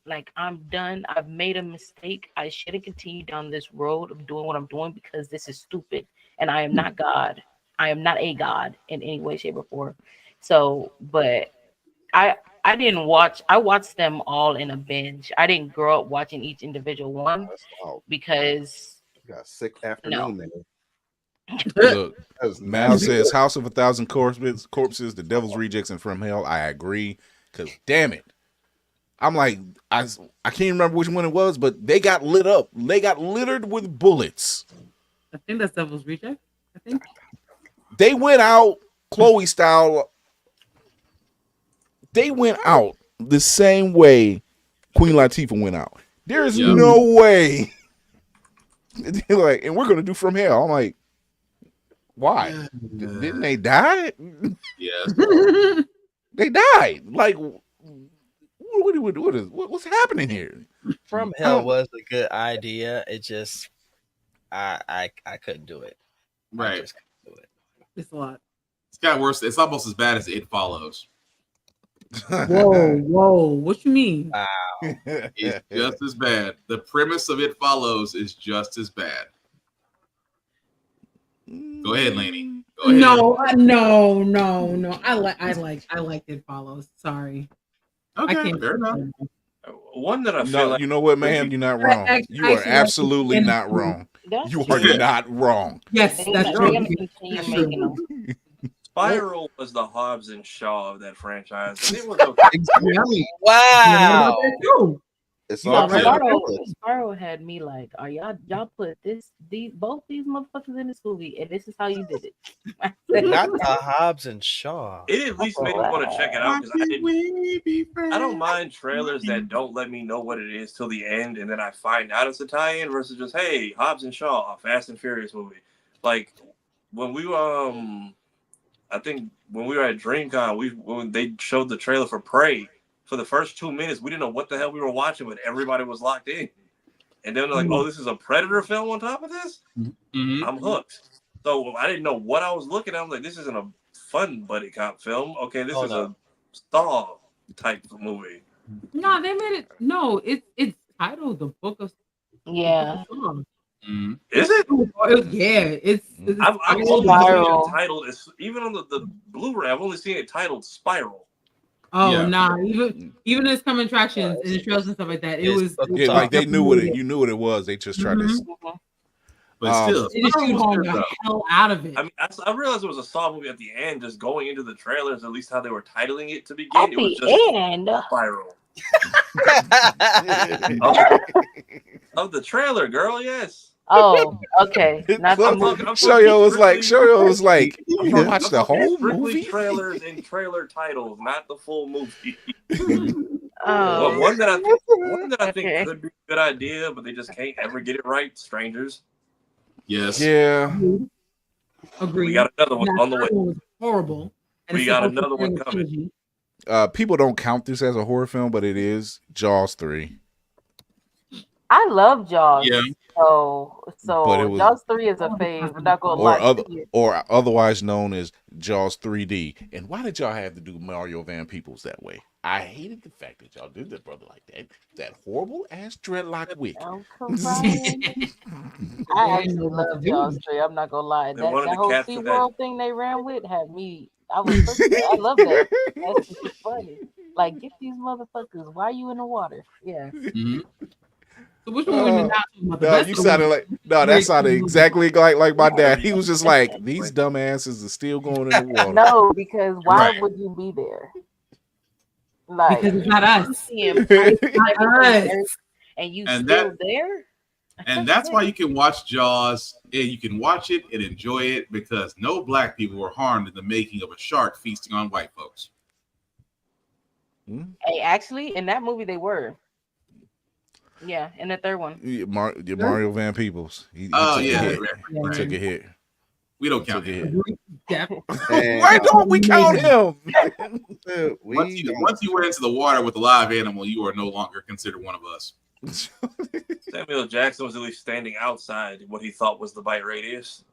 like, I'm done. I've made a mistake. I shouldn't continue down this road of doing what I'm doing because this is stupid. And I am not God. I am not a God in any way, shape, or form. So, but I watched them all in a binge. I didn't grow up watching each individual one because you got a sick afternoon there. Look, Mal says House of 1,000 corpses, The Devil's Rejects, and From Hell. I agree, because damn it, I'm like, I can't remember which one it was, but they got lit up. They got littered with bullets. I think that's Devil's Reject. I think they went out Chloe style. They went out the same way Queen Latifah went out. There is no way. They're like, and we're gonna do From Hell. I'm like, why? Didn't they die? Yes. They died. Like, what's happening here? From Hell was a good idea. It just, I couldn't do it. Right. I just couldn't do it. It's a lot. It's got worse. It's almost as bad as It Follows. Whoa! What you mean? Wow. It's just as bad. The premise of It Follows is just as bad. Go ahead, Lainey. Go ahead. No. I like It Follows. Sorry. Okay, I can't. Fair enough. One that I feel like, you know what, ma'am? You're not wrong. You are absolutely not wrong. You are not wrong. Yes, that's true. Spiral was the Hobbs and Shaw of that franchise. And it was okay. Wow. It's all Spiral had me like, are y'all put both these motherfuckers in this movie, and this is how you did it. Not the Hobbs and Shaw. It at least made me want to check it out because I don't mind trailers that don't let me know what it is till the end, and then I find out it's a tie-in versus just, hey, Hobbs and Shaw, a Fast and Furious movie. Like when we I think when we were at DreamCon, when they showed the trailer for Prey. For the first 2 minutes, we didn't know what the hell we were watching, but everybody was locked in. And then they're like, oh, this is a Predator film on top of this? I'm hooked. So I didn't know what I was looking at. I was like, this isn't a fun buddy cop film. Okay, this is a Saw type of movie. No, they made it. No, it's titled The Book of. Yeah. Is it? Yeah, it's I've only seen it titled. Even on the Blu-ray, I've only seen it titled Spiral. Oh nah, even as coming attractions and the trails and stuff like that, it was like they knew what you knew what it was. They just tried to. But still, they just shoehorned the hell out of it. I mean, I realized it was a Saw movie at the end. Just going into the trailers, at least how they were titling it to begin, it was just Spiral. Of the trailer, girl, yes. Oh, okay. Shoyo was like, you don't watch the whole movie? Trailers and trailer titles, not the full movie. Oh, one that I think could be a good idea, but they just can't ever get it right. Strangers. Yes. Yeah. Agreed. We got another one on the way. Was horrible. We got another one coming. People don't count this as a horror film, but it is. Jaws 3. I love Jaws. Yeah. So But it was- Jaws 3 is a fave. I'm not gonna lie. Or otherwise known as Jaws 3D. And why did y'all have to do Mario Van Peebles that way? I hated the fact that y'all did that brother like that. That horrible ass dreadlock wig. I actually love Jaws 3. I'm not gonna lie. They That wanted to whole capture SeaWorld thing they ran with had me. I love that. That's just funny. Like, get these motherfuckers. Why are you in the water? Yeah. So which one were you not talking about? No, you sounded like that sounded exactly like my dad. He was just like, these dumbasses are still going in the water. No, because why would you be there? Like, Because it's not us. It's not us. And you And still that- there? And that's why you can watch Jaws and you can watch it and enjoy it because no black people were harmed in the making of a shark feasting on white folks. Hey, actually, in that movie they were. Yeah, in the third one. Mario Van Peebles. He Oh, took yeah. a hit. Right, He right. took a hit. We don't count him. Why don't we count him? Once you went into the water with a live animal, you are no longer considered one of us. Samuel Jackson was at least standing outside what he thought was the bite radius.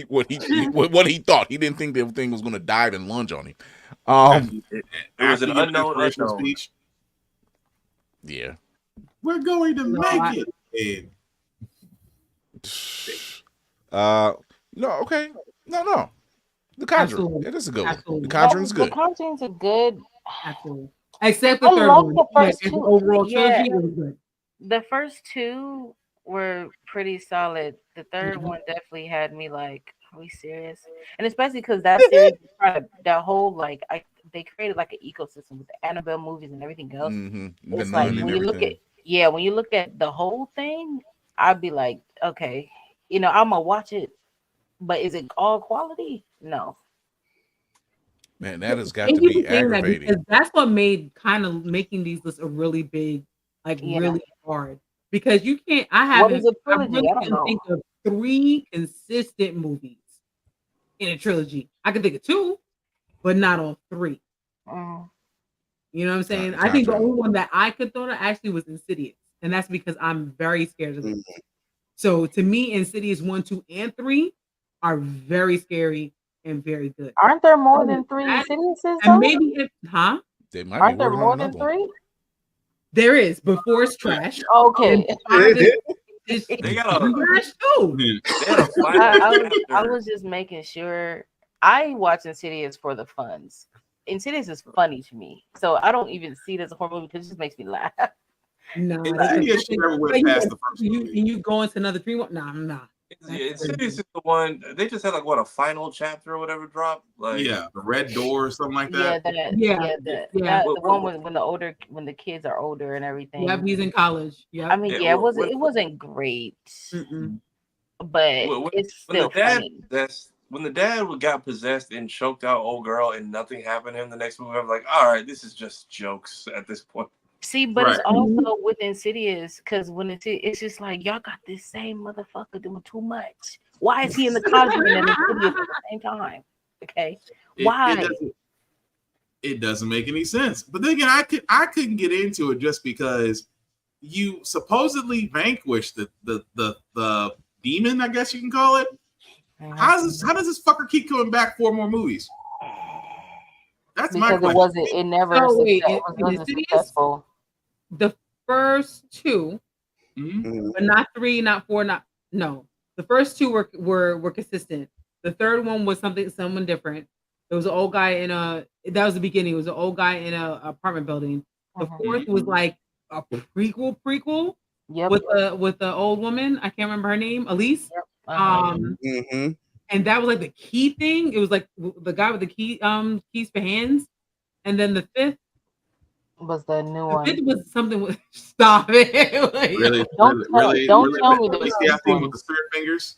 What he thought. He didn't think the thing was going to dive and lunge on him. It was an unknown speech. Yeah. We're going to make it. No, okay. No. The Conjuring. Absolutely. It is a good one. Absolutely. The Conjuring's The good. Conjuring's a good. Absolutely. Except the I third love one. the first Yeah, two. overall trilogy Yeah. was good. The first two were pretty solid. The third Mm-hmm. one definitely had me like, are we serious? And especially because that series, that whole like, they created like an ecosystem with the Annabelle movies and everything else. The It's Nun like and when you look at everything. when you look at the whole thing, I'd be like, okay, I'm gonna watch it, but is it all quality? No. Man, that has got And to you be keep saying that aggravating. because that's what made kind of making these lists a really big, like really hard. Because you can't. What is a I trilogy? really I don't can know. think of 3 consistent movies in a trilogy. I can think of 2, but not all 3. You know what I'm saying? I think the only one that I could throw to actually was Insidious, and that's because I'm very scared of it. So to me, Insidious 1, 2, and 3 are very scary and very good. Aren't there more than 3 Insidiouses? And maybe They might Aren't be there working more on than another one. 3? There is before it's trash. Okay. They got a trash too. I was just making sure. I watch Insidious for the funs. Insidious is funny to me, so I don't even see it as a horror movie because it just makes me laugh. No, Insidious never went past the first you go into another dream. Nah. Insidious is the one they just had a final chapter or whatever drop. Like the Red Door or something like Yeah, that. the one when the kids are older and everything. Yep, he's in college. Yeah, I mean, it wasn't great, but it's still funny. When the dad got possessed and choked out old girl and nothing happened to him the next movie, I was like, all right, this is just jokes at this point. See, but it's also with Insidious because when it's just like y'all got this same motherfucker doing too much. Why is he in the Conjuring and Insidious at the same time? Okay, why? It doesn't make any sense. But then again, I couldn't get into it just because you supposedly vanquished the demon, I guess you can call it. How does this fucker keep coming back for more movies? That's my Because question. it never wasn't successful. The first two, but not 3, not 4, no. The first two were consistent. The third one was someone different. There was an old guy that was the beginning. It was an old guy in an apartment building. The fourth was like a prequel. Yep. With the old woman. I can't remember her name, Elise. Mm-hmm. And that was like the key thing. It was like the guy with the keys for hands. And then the fifth was the new one. The fifth was something with stop it. Like, Really? Don't tell me the fifth one with the spirit fingers.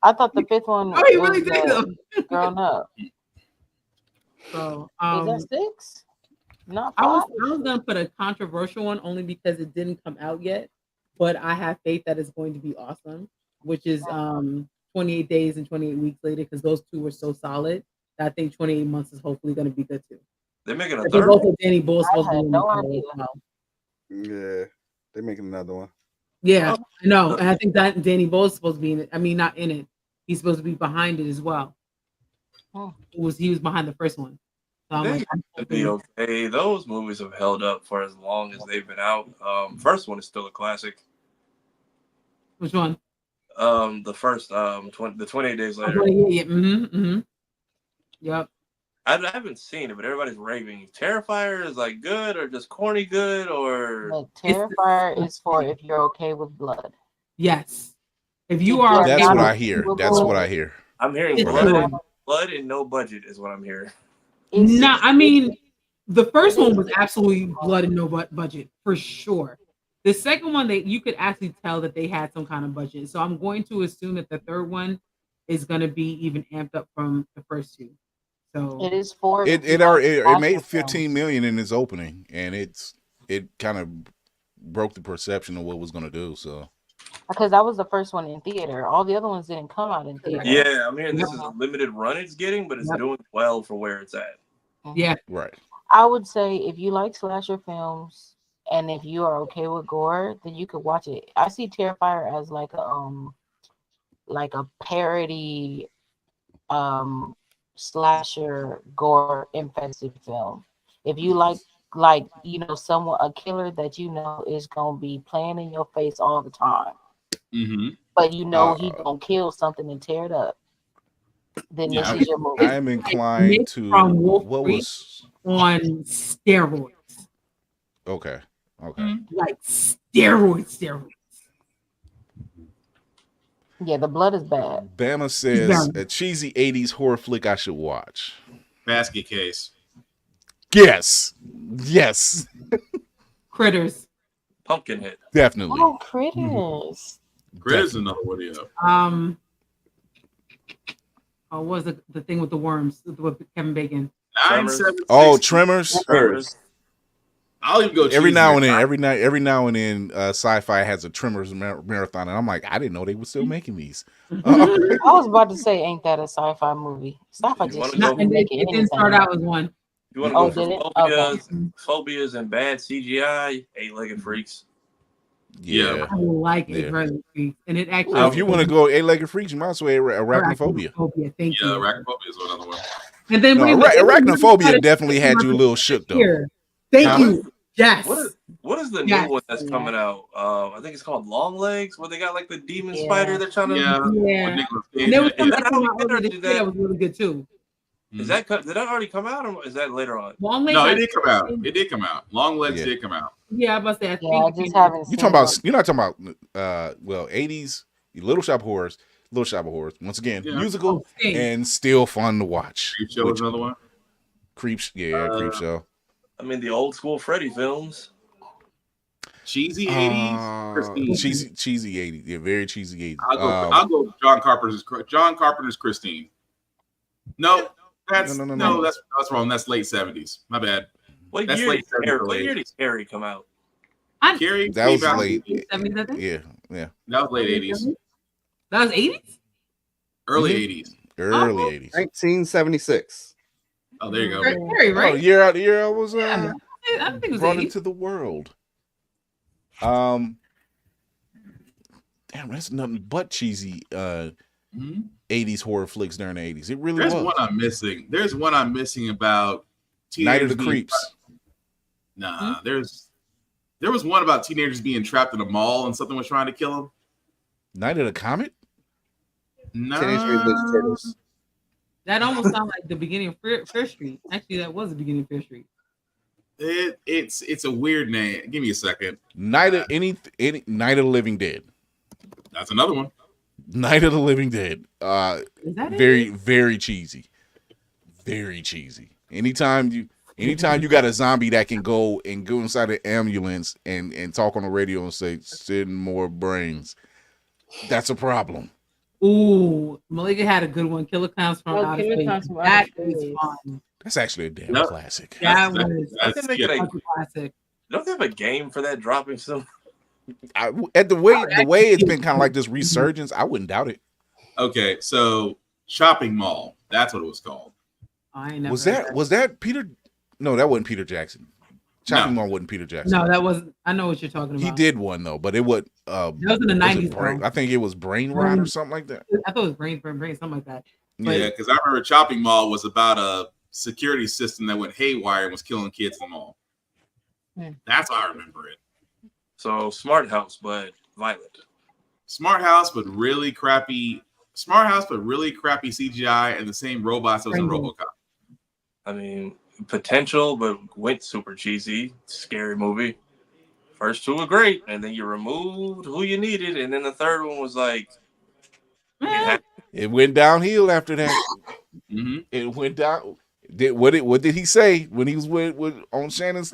I thought the fifth one he was really did grown up. So is that 6? Not 5? I was gonna put a controversial one only because it didn't come out yet, but I have faith that it's going to be awesome, which is 28 days and 28 weeks later, because those two were so solid that I think 28 months is hopefully gonna be good too. They're making a Because third also one. Danny Bull's supposed to be in no the idea. Yeah, they're making another one. Yeah, I know. And I think that Danny Bull is supposed to be in it. I mean, not in it. He's supposed to be behind it as well. He was behind the first one. So I'm like, It'd be okay. Those movies have held up for as long as they've been out. First one is still a classic. Which one? The first, the 28 Days Later. Yeah. Yep. I haven't seen it, but everybody's raving. Terrifier is like good or just corny good or. But Terrifier is for if you're okay with blood. Yes. If you are. That's what I hear. That's what I hear. I'm hearing blood and no budget is what I'm hearing. No, I mean, the first one was absolutely blood and no budget for sure. The second one, that you could actually tell that they had some kind of budget. So I'm going to assume that the third one is going to be even amped up from the first two. So it is for it made 15 million in its opening, and it kind of broke the perception of what it was going to do. So because that was the first one in theater, all the other ones didn't come out in theater. Yeah, I'm hearing this is a limited run it's getting, but it's doing well for where it's at. Yeah, right. I would say if you like slasher films and if you are okay with gore, then you could watch it. I see Terrifier as like a parody slasher gore infested film. If you like someone, a killer that you know is gonna be playing in your face all the time, but you know he gonna kill something and tear it up, then this is your movie. I am inclined to what was on steroids. Okay. Like steroids. Yeah, the blood is bad. Bama says a cheesy 80s horror flick I should watch. Basket Case. Yes. Critters. Pumpkinhead. Definitely. Oh, Critters. Critters is another one. What was the thing with the worms with Kevin Bacon? 976. Oh, Tremors. I'll even go every now and then. Sci-Fi has a Tremors marathon, and I'm like, I didn't know they were still making these. I was about to say, ain't that a sci-fi movie? Sci-fi just it didn't start out as one. You want to go for phobias and bad CGI? 8-Legged Freaks. Yeah, I like 8-Legged Freaks, and it actually. If you want to go 8-Legged Freaks, you might as well Arachnophobia. Thank you. Arachnophobia is another one. And then Arachnophobia definitely had you a little shook though. Thank you. Yes. What is the new one that's coming out? I think it's called Long Legs, where they got like the demon spider they're trying to. Yeah. And there was something that was really good too. Is that did that already come out, or is that later on? Long Legs. No, it did come out. It did come out. Long Legs did come out. Yeah, I must say. I just haven't. You're not talking about 80s Little Shop of Horrors. Once again, musical and still fun to watch. Creep Show is another one. Creep Show. I mean, the old school Freddy films. Cheesy 80s. Cheesy 80s. Yeah, very cheesy 80s. I'll go John Carpenter's Christine. No, that's wrong. That's late 70s. My bad. What year did Carrie come out? Carrie, that was late. 70s, I think. Yeah. That was late 80s. That was 80s? Early 80s. Early 80s. 1976. Oh, there you go. Carrie, right? Oh, year I was I think it was brought 80s. into the world. Damn, that's nothing but cheesy 80s horror flicks during the 80s. It really There's was. one I'm missing. There's one I'm missing about Night of the being Creeps. Nah, there was one about teenagers being trapped in a mall and something was trying to kill them. Night of the Comet? Nah. Teenage Mutant Ninja Turtles. That almost sounded like the beginning of Fear Street. Actually, that was the beginning of Fear Street. It's a weird name. Give me a second. Night of any Night of the Living Dead. That's another one. Night of the Living Dead. Very, it? very cheesy. Very cheesy. Anytime you got a zombie that can go inside the ambulance and talk on the radio and say, "Send more brains," that's a problem. Ooh, Malika had a good one. Killer Clowns from Outer Killer Space. Clowns from That Outer is Space. fun. That's actually a damn classic. That was That's a classic. Don't they have a game for that dropping soon? At the way it's been kind of like this resurgence, I wouldn't doubt it. Okay, so Shopping Mall. That's what it was called. I ain't never Was heard that Peter? No, that wasn't Peter Jackson. Shopping Mall wasn't Peter Jackson. No, that wasn't. I know what you're talking about. He did one though, but it was. That was in the 90s. I think it was Brain Rot or something like that. I thought it was Brain, something like that. But Yeah, because I remember Shopping Mall was about a security system that went haywire and was killing kids in the mall. That's how I remember it. So Smart House, but violent. Smart House, but really crappy. Smart House, but really crappy CGI and the same robots as in RoboCop. I mean, potential, but went super cheesy. Scary movie. First two were great, and then you removed who you needed, and then the third one was like, it went downhill after that. It went down. What did he say when he was with on Shannon's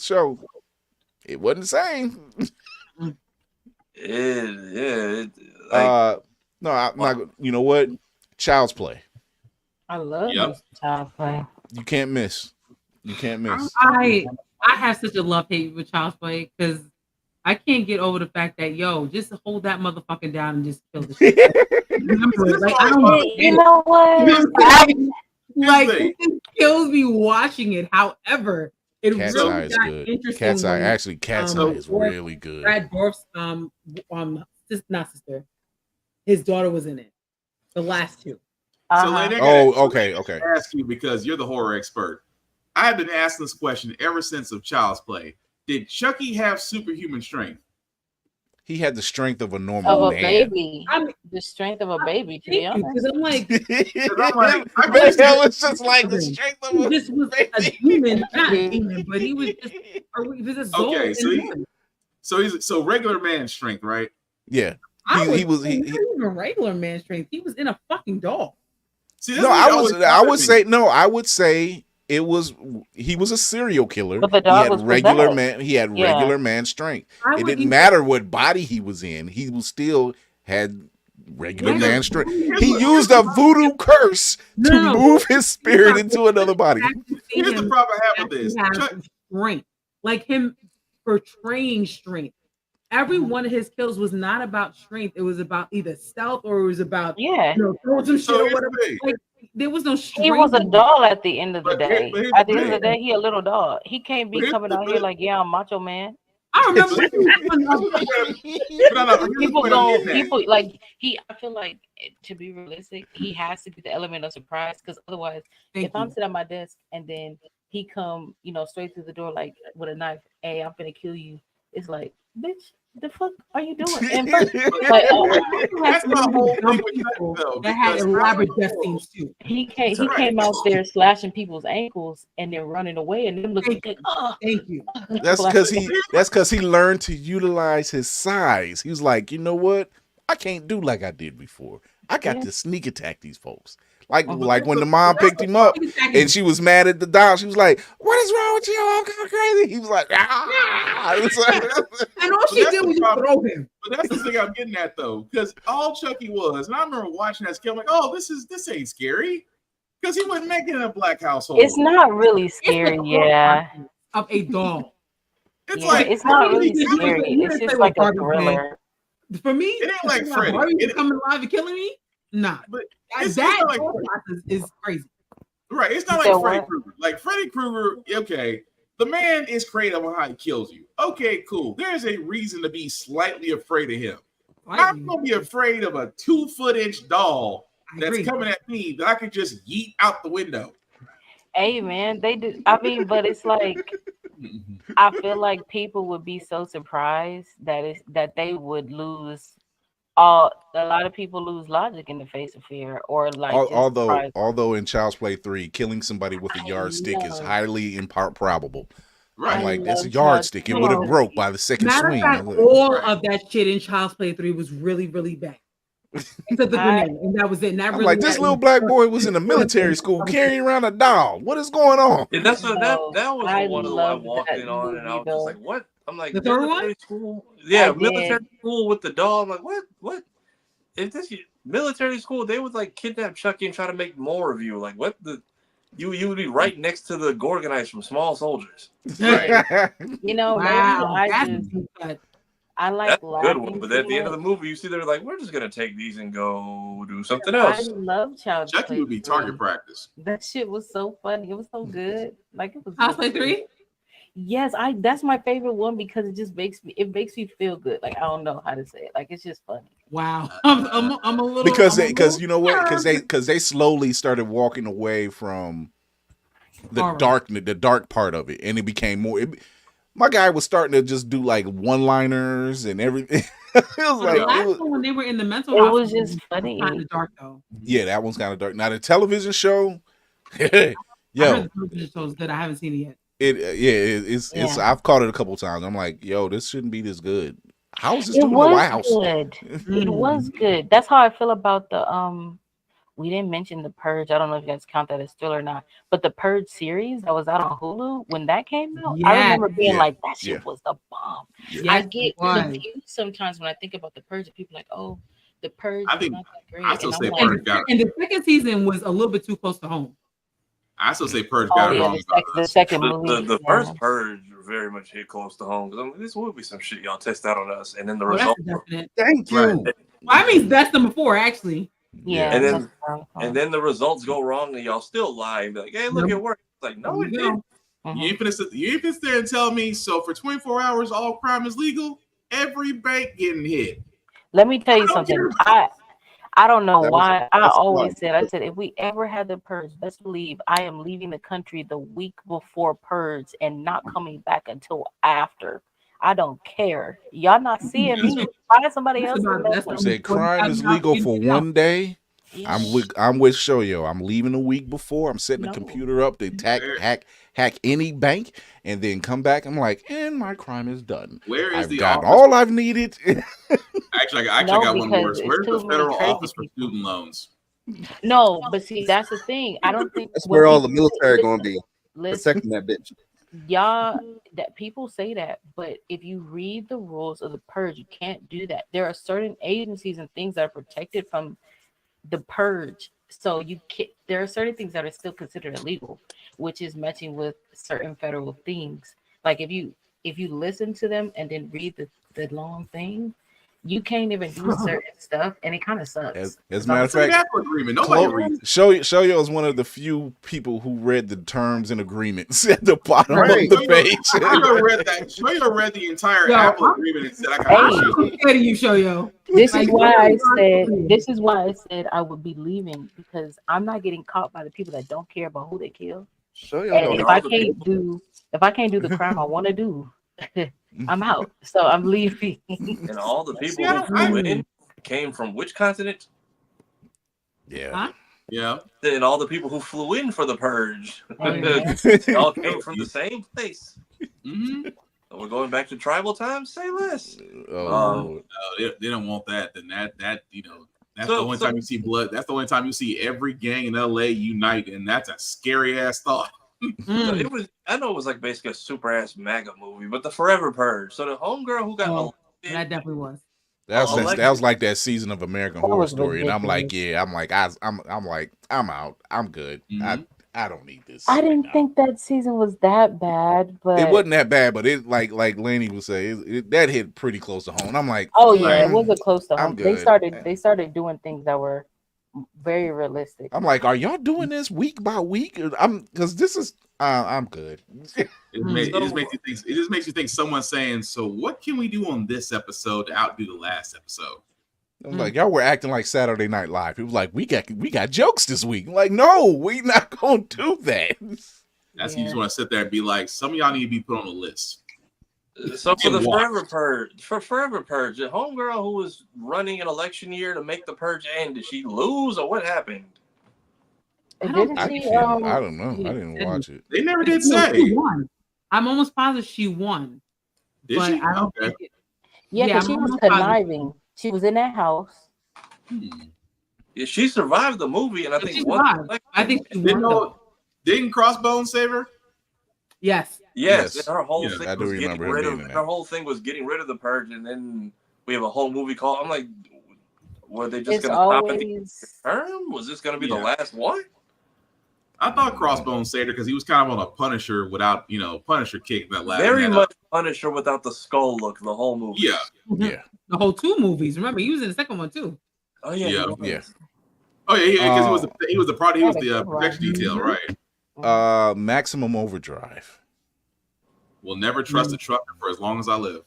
show? It wasn't the same. No, I'm not. You know what? Child's Play. I love Child's Play. You can't miss. You can't miss. I have such a love hate with Child's Play because I can't get over the fact that just hold that motherfucker down and just kill the shit. Like, I don't. You know what? Like it just kills me watching it. However, it Cat's really Eye is got good. interesting. Cat's Eye, when, actually, Cat's Eye is really good. Brad Dorff's not sister, his daughter was in it. The last two. So, Lady, okay. Ask you because you're the horror expert. I've been asking this question ever since of Child's Play. Did Chucky have superhuman strength? He had the strength of a normal man. Baby. The strength of a baby, to be honest. Because I'm like, it's just like the strength of a this was a demon, not a demon, but he was just a soul. Okay, so regular man strength, right? Yeah. He was even regular man strength. He was in a fucking doll. See, I would say he was a serial killer. But the He dog had was regular possessed. man. He had Yeah. regular man strength. It didn't matter what body he was in. He was still had regular man strength. He used a voodoo curse to move his spirit into another body. Here's the problem I have with this. Strength, like him portraying strength. Every one of his kills was not about strength. It was about either stealth or it was about throwing some shit or whatever. Like, there was no strength. He was a doll at the end of the day. At the end of the day, he a little doll. He can't be coming out here like, I'm macho man. I remember people like I feel like, to be realistic, he has to be the element of surprise, because otherwise, if I'm sitting at my desk and then he come, straight through the door like with a knife, hey, I'm gonna kill you. It's like, bitch, the fuck are you doing? And first, that's my whole thing with Chucky, though. That had elaborate death scenes too. He came out there slashing people's ankles and then running away and then looking like, thank you. That's because he learned to utilize his size. He was like, you know what? I can't do like I did before. I got to sneak attack these folks. Like when the mom picked him up and she was mad at the dog. She was like, "What is wrong with you? I'm kind of crazy." He was like, "Ah!" And all she did was throw him. But that's the thing I'm getting at, though, because all Chucky was, and I remember watching that scale, like, "Oh, this ain't scary," because he wasn't making it in a black household. It's not really scary, of a doll. It's like it's not really scary. It's just like a thriller. For me, it ain't like Freddy. It coming alive and killing me. Nah, but that like is crazy. Right, it's not like Freddy Krueger. Like Freddy Krueger, okay, the man is creative on how he kills you. Okay, cool. There's a reason to be slightly afraid of him. I'm gonna be afraid of a 2-foot-inch doll that's coming at me that I could just yeet out the window. Hey man, they do. I mean, but it's like I feel like people would be so surprised that they would lose a lot of people lose logic in the face of fear, or like Although in Child's Play 3, killing somebody with a yardstick is highly probable. Right. I'm like, that's a yardstick. It would have broke by the second swing. Matter of fact, all of that shit in Child's Play 3 was really, really bad. Except the grenade, and that was it. And that I'm really like, this little black boy was in a military school carrying around a doll. What is going on? And that's what that was the one that I walked in on, and I was just like, what? I'm like, the third military one? School? Yeah, military school with the doll. I'm like, what? If this military school, they would like kidnap Chucky and try to make more of you. Like, what the? You would be right next to the Gorgonites from Small Soldiers. You know, Wow, I like that's a good one. But at the end of the movie, you see they're like, we're just gonna take these and go do something else. I love Child's Chucky Play would be 3. target practice. That shit was so funny. It was so good. Like it was. Child's Play 3? Yes, that's my favorite one because it just makes me feel good. Like I don't know how to say it. Like it's just funny. Wow, I'm a little because you know what? Because they slowly started walking away from the dark part of it, and it became more. My guy was starting to just do like one-liners and everything. It was like the last one when they were in the mental It hospital was just funny. Kind of dark though. Yeah, that one's kind of dark. Now the television show, I heard yo, the television show is good. I haven't seen it yet. It's I've caught it a couple times. I'm like, yo, this shouldn't be this good. How is this It doing in the was White House? good. It was good. That's how I feel about the we didn't mention the Purge. I don't know if you guys count that as still or not, but the Purge series that was out on Hulu when that came out, I remember being like, that shit was the bomb. Yeah. I get confused sometimes when I think about the Purge. People are like, oh, the Purge is not that great. I still And say I'm Purge got And the second season was a little bit too close to home. I still say Purge got it wrong. The second movie. The first Purge very much hit close to home because this would be some shit y'all test out on us, and then the Well, result. Thank you. I mean, that's number 4 actually. Yeah, and then the results go wrong, and y'all still lie and be like, "Hey, look, it worked." It's like, no, it didn't. You ain't finna sit there and tell me. So for 24 hours, all crime is legal. Every bank getting hit. Let me tell you something. I don't know why. I always said, if we ever had the Purge, best believe I am leaving the country the week before Purge and not coming back until after. I don't care. Y'all not seeing me. Find somebody else. Say crime is legal for one day. I'm with Shoyo. I'm leaving a week before. I'm setting the computer up to hack any bank, and then come back. I'm like, and my crime is done. Where is I've got all I've needed. Actually, I got one worse. Where's the federal office for student loans? No, but see, that's the thing. I don't think that's where all the military going to be protecting that bitch. Y'all, that people say that, but if you read the rules of the Purge, you can't do that. There are certain agencies and things that are protected from the Purge, so you can't. There are certain things that are still considered illegal, which is messing with certain federal things. Like if you listen to them and then read the long thing, you can't even do certain stuff, and it kind of sucks. As a matter of fact, Shoyo is one of the few people who read the terms and agreements at the bottom of the page. Shoyo read the entire Apple agreement and said, "I got you, Shoyo." This is why I said I would be leaving, because I'm not getting caught by the people that don't care about who they kill. And if I can't do the crime I want to do, I'm out. So I'm leaving. And all the people who flew in came from which continent? Yeah. Yeah. And all the people who flew in for the Purge all came from the same place. Mm-hmm. So we're going back to tribal times. Say less. No, they don't want that. Then that that's the only time you see blood. That's the only time you see every gang in LA unite, and that's a scary ass thought. So it was. I know it was like basically a super ass MAGA movie, but the Forever Purge. So the homegirl who got elected, that definitely was. That was like that season of American Horror Story, and I'm like, I'm out. I'm good. Mm-hmm. I don't need this. I didn't think that season was that bad, but it wasn't that bad. But it like Laney would say, that hit pretty close to home. I'm like, oh yeah, it wasn't close to home. I'm good. They started doing things that were very realistic. I'm like, are y'all doing this week by week? Because this is, I'm good. It just makes you think someone's saying, so what can we do on this episode to outdo the last episode? I'm like, y'all were acting like Saturday Night Live. It was like, we got jokes this week. I'm like, no, we not gonna do that. That's you just want to sit there and be like, some of y'all need to be put on the list. So for the Forever Purge, the homegirl who was running an election year to make the purge end, did she lose or what happened? I don't know. I didn't watch it. They never did say. She won. I'm almost positive she won. Did she? I don't Okay. think it, Yeah, because she was conniving. She was in that house. Yeah, she survived the movie, and I think she survived. I think she won. Didn't Crossbones save her? Yes. Yes. Her whole Yeah, thing I do was remember getting rid him of being in her whole thing was getting rid of the purge, and then we have a whole movie called. I'm like, were they just going to stop at the term? Was this going to be the last one? I thought Crossbones saved her because he was kind of on a Punisher without, Punisher kick that last. Very much Punisher without the skull look. The whole movie. Yeah. Yeah. The whole 2 movies. Remember, he was in the second one too. Oh yeah. Yeah. Oh yeah, because he was the protection detail, right? Maximum Overdrive. Will never trust a trucker for as long as I live.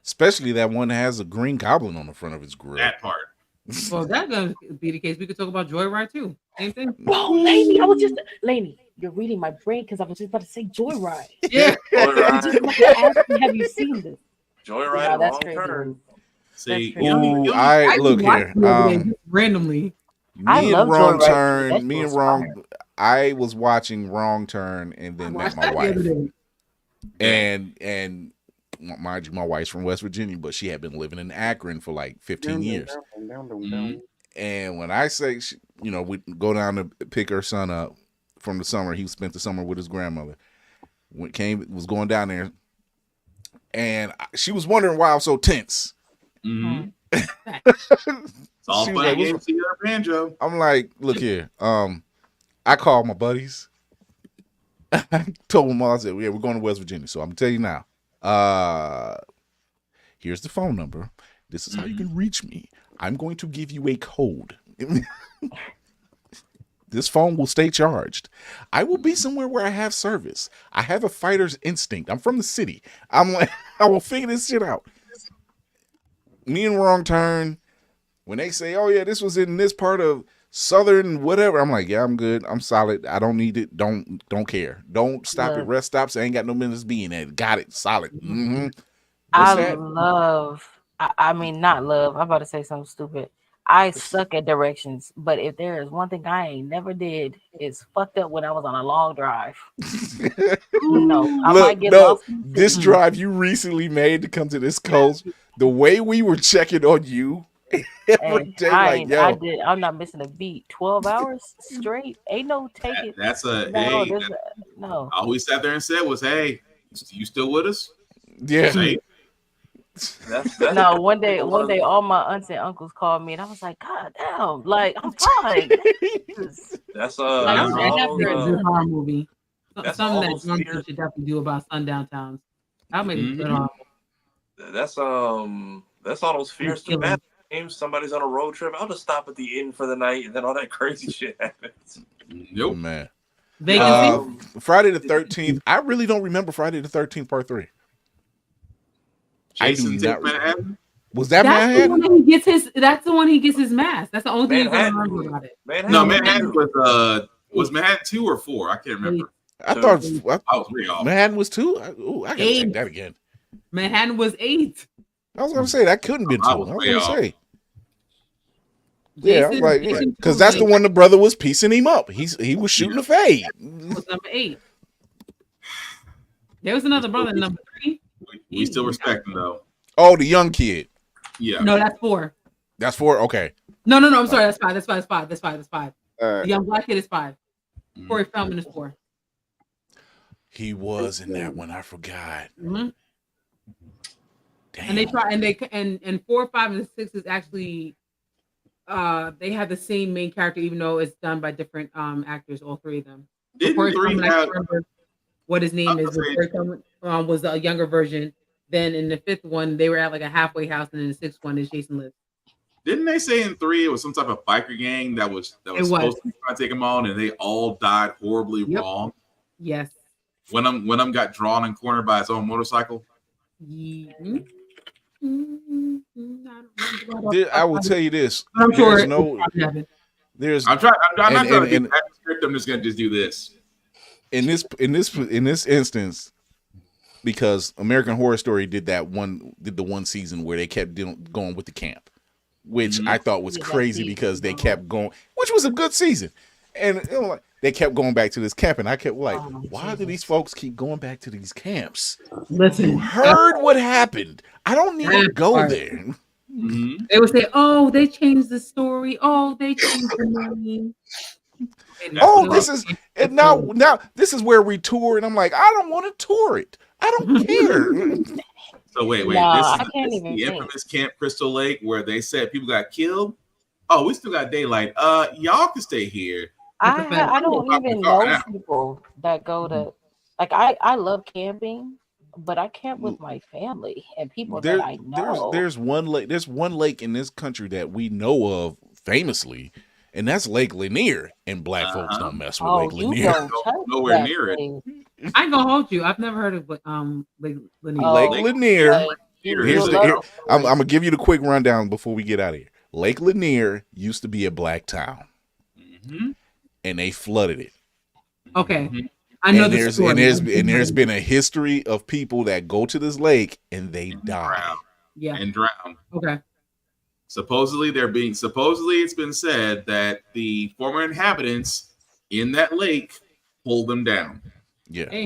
Especially that one that has a green goblin on the front of its grill. That part. Well, if that's gonna be the case, we could talk about Joyride too. Same thing. Oh, Lainey, you're reading my brain because I was just about to say Joyride. Yeah. I was just about to ask you, have you seen this? Joyride, that's wrong crazy. turn. See, I look here. Randomly. Me and Wrong Turn. Me and Wrong. I was watching Wrong Turn and then met my wife. And mind you, my wife's from West Virginia, but she had been living in Akron for like 15 years. And when I say, we go down to pick her son up from the summer, he spent the summer with his grandmother. Was going down there, and she was wondering why I was so tense. Mm-hmm. It's all fun games to your banjo. I'm like, look here. I called my buddies. I told them all, I said, yeah, we're going to West Virginia. So I'm gonna tell you now. Here's the phone number. This is how you can reach me. I'm going to give you a code. This phone will stay charged. I will be somewhere where I have service. I have a fighter's instinct. I'm from the city. I'm like, I will figure this shit out. Me and Wrong Turn, when they say, oh yeah, this was in this part of Southern whatever, I'm like, yeah, I'm good. I'm solid. I don't need it. Don't care. Don't stop at rest stops. I ain't got no business being there. Got it. Solid. Mm-hmm. I mean, not love. I'm about to say something stupid. I suck at directions, but if there is one thing I ain't never did, it's fucked up when I was on a long drive. Might get lost. This drive you recently made to come to this coast, the way we were checking on you every day, I'm not missing a beat. 12 hours straight. Ain't no taking. No. All we sat there and said was, hey, you still with us? Yeah. Hey. No, one day all my aunts and uncles called me and I was like, God damn, like I'm fine. That's a horror movie. Something that Norm should definitely do about sundown towns. That'll make it good horror. That's all those fears to bad games. Somebody's on a road trip. I'll just stop at the inn for the night, and then all that crazy shit happens. Nope, man. Friday the 13th. I really don't remember Friday the 13th Part 3. Jason Take Manhattan? Was that Manhattan? That's the one he gets his mask. That's the only thing I remember about it. Manhattan was Manhattan 2 or 4? I can't remember. I thought I was way off. Manhattan was 2. I gotta check that again. Manhattan was 8. I was gonna say that couldn't be 2. I was gonna say. Yeah, I was like, because that's the one the brother was piecing him up. He was shooting a fade. Was number 8. There was another brother, number 3. We still respect him though. Oh, the young kid. Yeah. No, that's 4. That's 4. Okay. No. I'm sorry. That's 5. That's 5. The young black kid is 5. Corey Feldman is 4. He was in that one. I forgot. Mm-hmm. And they try and 4, 5, and 6 is actually they have the same main character, even though it's done by different actors. All 3 of them. Didn't 3 have? What his name is? Was a younger version. Then in the 5th one, they were at like a halfway house, and then the 6th one is Jason lives. Didn't they say in 3 it was some type of biker gang that was supposed to be trying to take him on, and they all died horribly wrong? Yes. When got drawn and cornered by his own motorcycle. Mm-hmm. I will tell you this. I'm sure I'm not trying to be that strict. I'm just gonna just do this. In this instance, because American Horror Story did the one season where they kept going with the camp, which I thought was crazy because they kept going, which was a good season, and they kept going back to this camp, and I kept why do these folks keep going back to these camps? Listen, you heard what happened. I don't need to go there. They would say, "Oh, they changed the story. Oh, they changed the name." Oh, this is and now this is where we tour, and I'm like, I don't want to tour it. I don't care. So wait, No, this is the infamous Camp Crystal Lake where they said people got killed. Oh, we still got daylight. Y'all can stay here. I don't even know people that go to I love camping, but I camp with my family and people that I know. There's one lake in this country that we know of famously, and that's Lake Lanier. And black folks don't mess with Lake Lanier. Nowhere near it. I ain't gonna hold you. I've never heard of Lake Lanier. Lake Lanier. I'm gonna give you the quick rundown before we get out of here. Lake Lanier used to be a black town, and they flooded it. Okay, I know the story. And there's been a history of people that go to this lake and they die. And drown. Okay. Supposedly it's been said that the former inhabitants in that lake pulled them down. Yeah.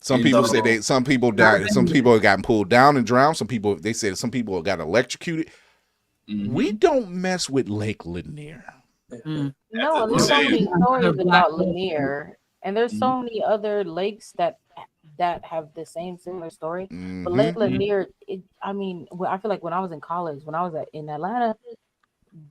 Some people say some people died. Some people have gotten pulled down and drowned. They said some people got electrocuted. We don't mess with Lake Lanier. No, and there's so many stories about Lanier, and there's so many other lakes that have the same similar story. But Lake Lanier, I feel like when I was in college, when I was in Atlanta,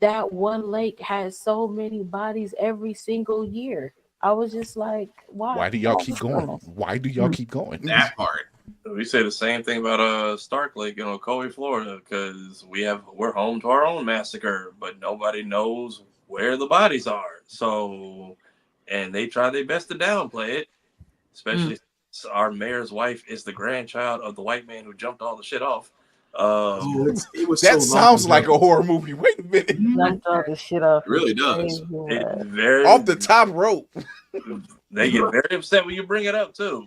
that one lake has so many bodies every single year. I was just like, why? Why do y'all keep going? Why do y'all keep going? That part. We say the same thing about Stark Lake in Ocoee, Florida, because we're home to our own massacre, but nobody knows where the bodies are. So, and they try their best to downplay it, especially since our mayor's wife is the grandchild of the white man who jumped all the shit off. That sounds like a horror movie. Wait a minute. Jumped all the shit off. It really does. Off the top rope. They get very upset when you bring it up too.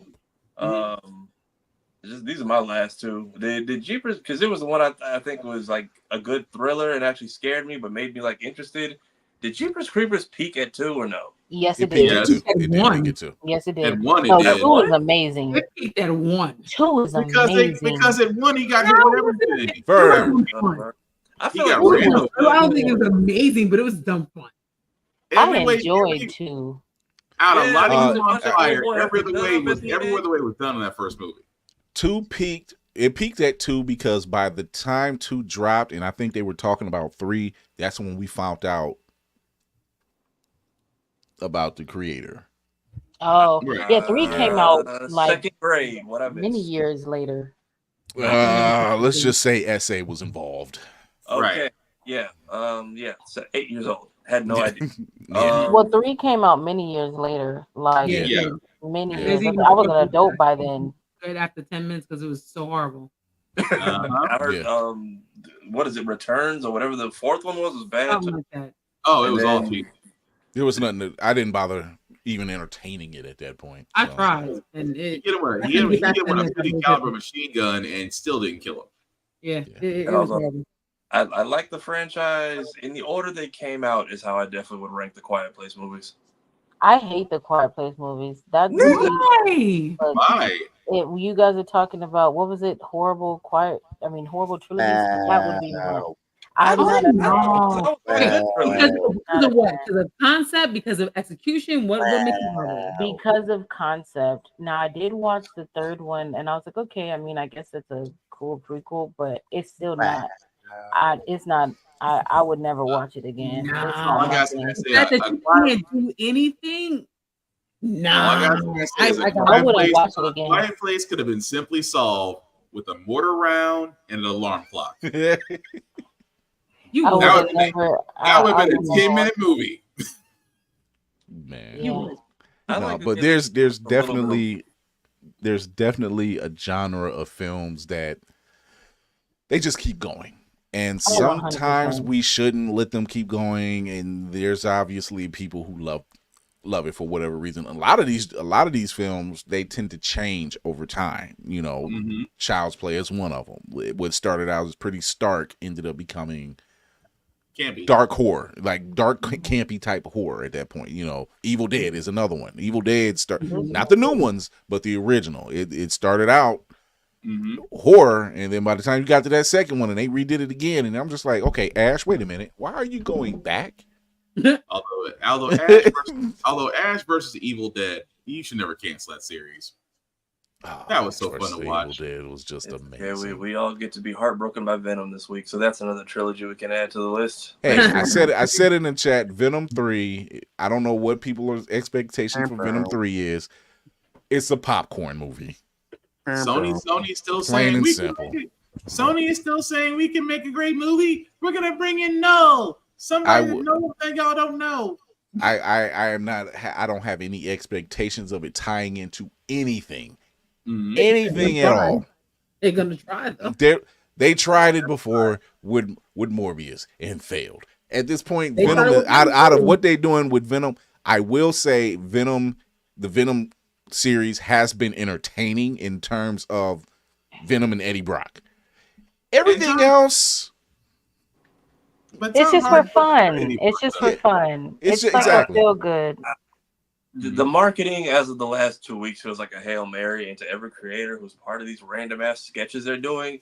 These are my last two. The Jeepers, because it was the one I think was like a good thriller and actually scared me, but made me like interested. Did Jeepers Creepers peak at 2 or no? Yes, it did. It did. Yes, it did. At 1, it did. 2 was amazing. It peaked at 1. 2 is amazing. Because at 1 he got hit with everything. I don't think it was amazing, but it was dumb fun. I enjoyed 2. Out of Lighting on Fire, every other way was done in that first movie. 2 peaked. It peaked at 2 because by the time 2 dropped, and I think they were talking about 3, that's when we found out about the creator. Oh, yeah, 3 came out like 2nd grade. What I missed. many years later. Let's just say SA was involved. Okay. Right. Yeah. So 8 years old. Had no idea. Well, 3 came out many years later. Like many years. I was an adult by then. Straight after 10 minutes because it was so horrible. I heard what is it, Returns or whatever the 4th one was bad. Something like that. Oh, it was all cheap. There was nothing that I didn't bother even entertaining it at that point. I tried, and he hit him with a 50 caliber machine gun and still didn't kill him. Yeah, it was horrible. I like the franchise. In the order they came out is how I definitely would rank the Quiet Place movies. I hate the Quiet Place movies. That's why. You guys are talking about, what was it? Horrible Trilogies. That would be one. I don't know. Because of what? Because of concept? Because of execution? What makes it horrible? Because of concept. Now, I did watch the 3rd one, and I was like, okay, I guess it's a cool prequel, but it's still not. It's not. I would never watch it again. No. That you can't do anything. No, I wouldn't watch it again. Quiet Place could have been simply solved with a mortar round and an alarm clock. That would have been a 10-minute movie. Man, but there's definitely a genre of films that they just keep going. And sometimes 100%. we shouldn't let them keep going. And there's obviously people who love it for whatever reason. A lot of these films, they tend to change over time. Child's Play is one of them. What started out as pretty stark ended up becoming campy, dark horror, like dark campy type of horror at that point. Evil Dead is another one. Evil Dead not the new ones, but the original. It started out horror, and then by the time you got to that second one and they redid it again, and I'm just like, okay, Ash, wait a minute, why are you going back? although Ash versus Evil Dead, you should never cancel that series. That was so fun to watch. Evil Dead was just amazing. Yeah, we all get to be heartbroken by Venom this week, so that's another trilogy we can add to the list. Hey, I said in the chat, Venom 3. I don't know what people's expectation for Venom 3 is. It's a popcorn movie. Sony's still Plain saying and simple. Sony is still saying we can make a great movie. We're gonna bring in Null. Somebody that knows that y'all don't know. I am not. I don't have any expectations of it tying into anything, anything at all. They're gonna try though. They tried it before with Morbius and failed. At this point, Venom, out of what they're doing with Venom, I will say the Venom series has been entertaining in terms of Venom and Eddie Brock. Everything else. It's just for fun. It's just for fun. It's like exactly. feel good. The marketing as of the last 2 weeks feels like a Hail Mary, and to every creator who's part of these random ass sketches they're doing,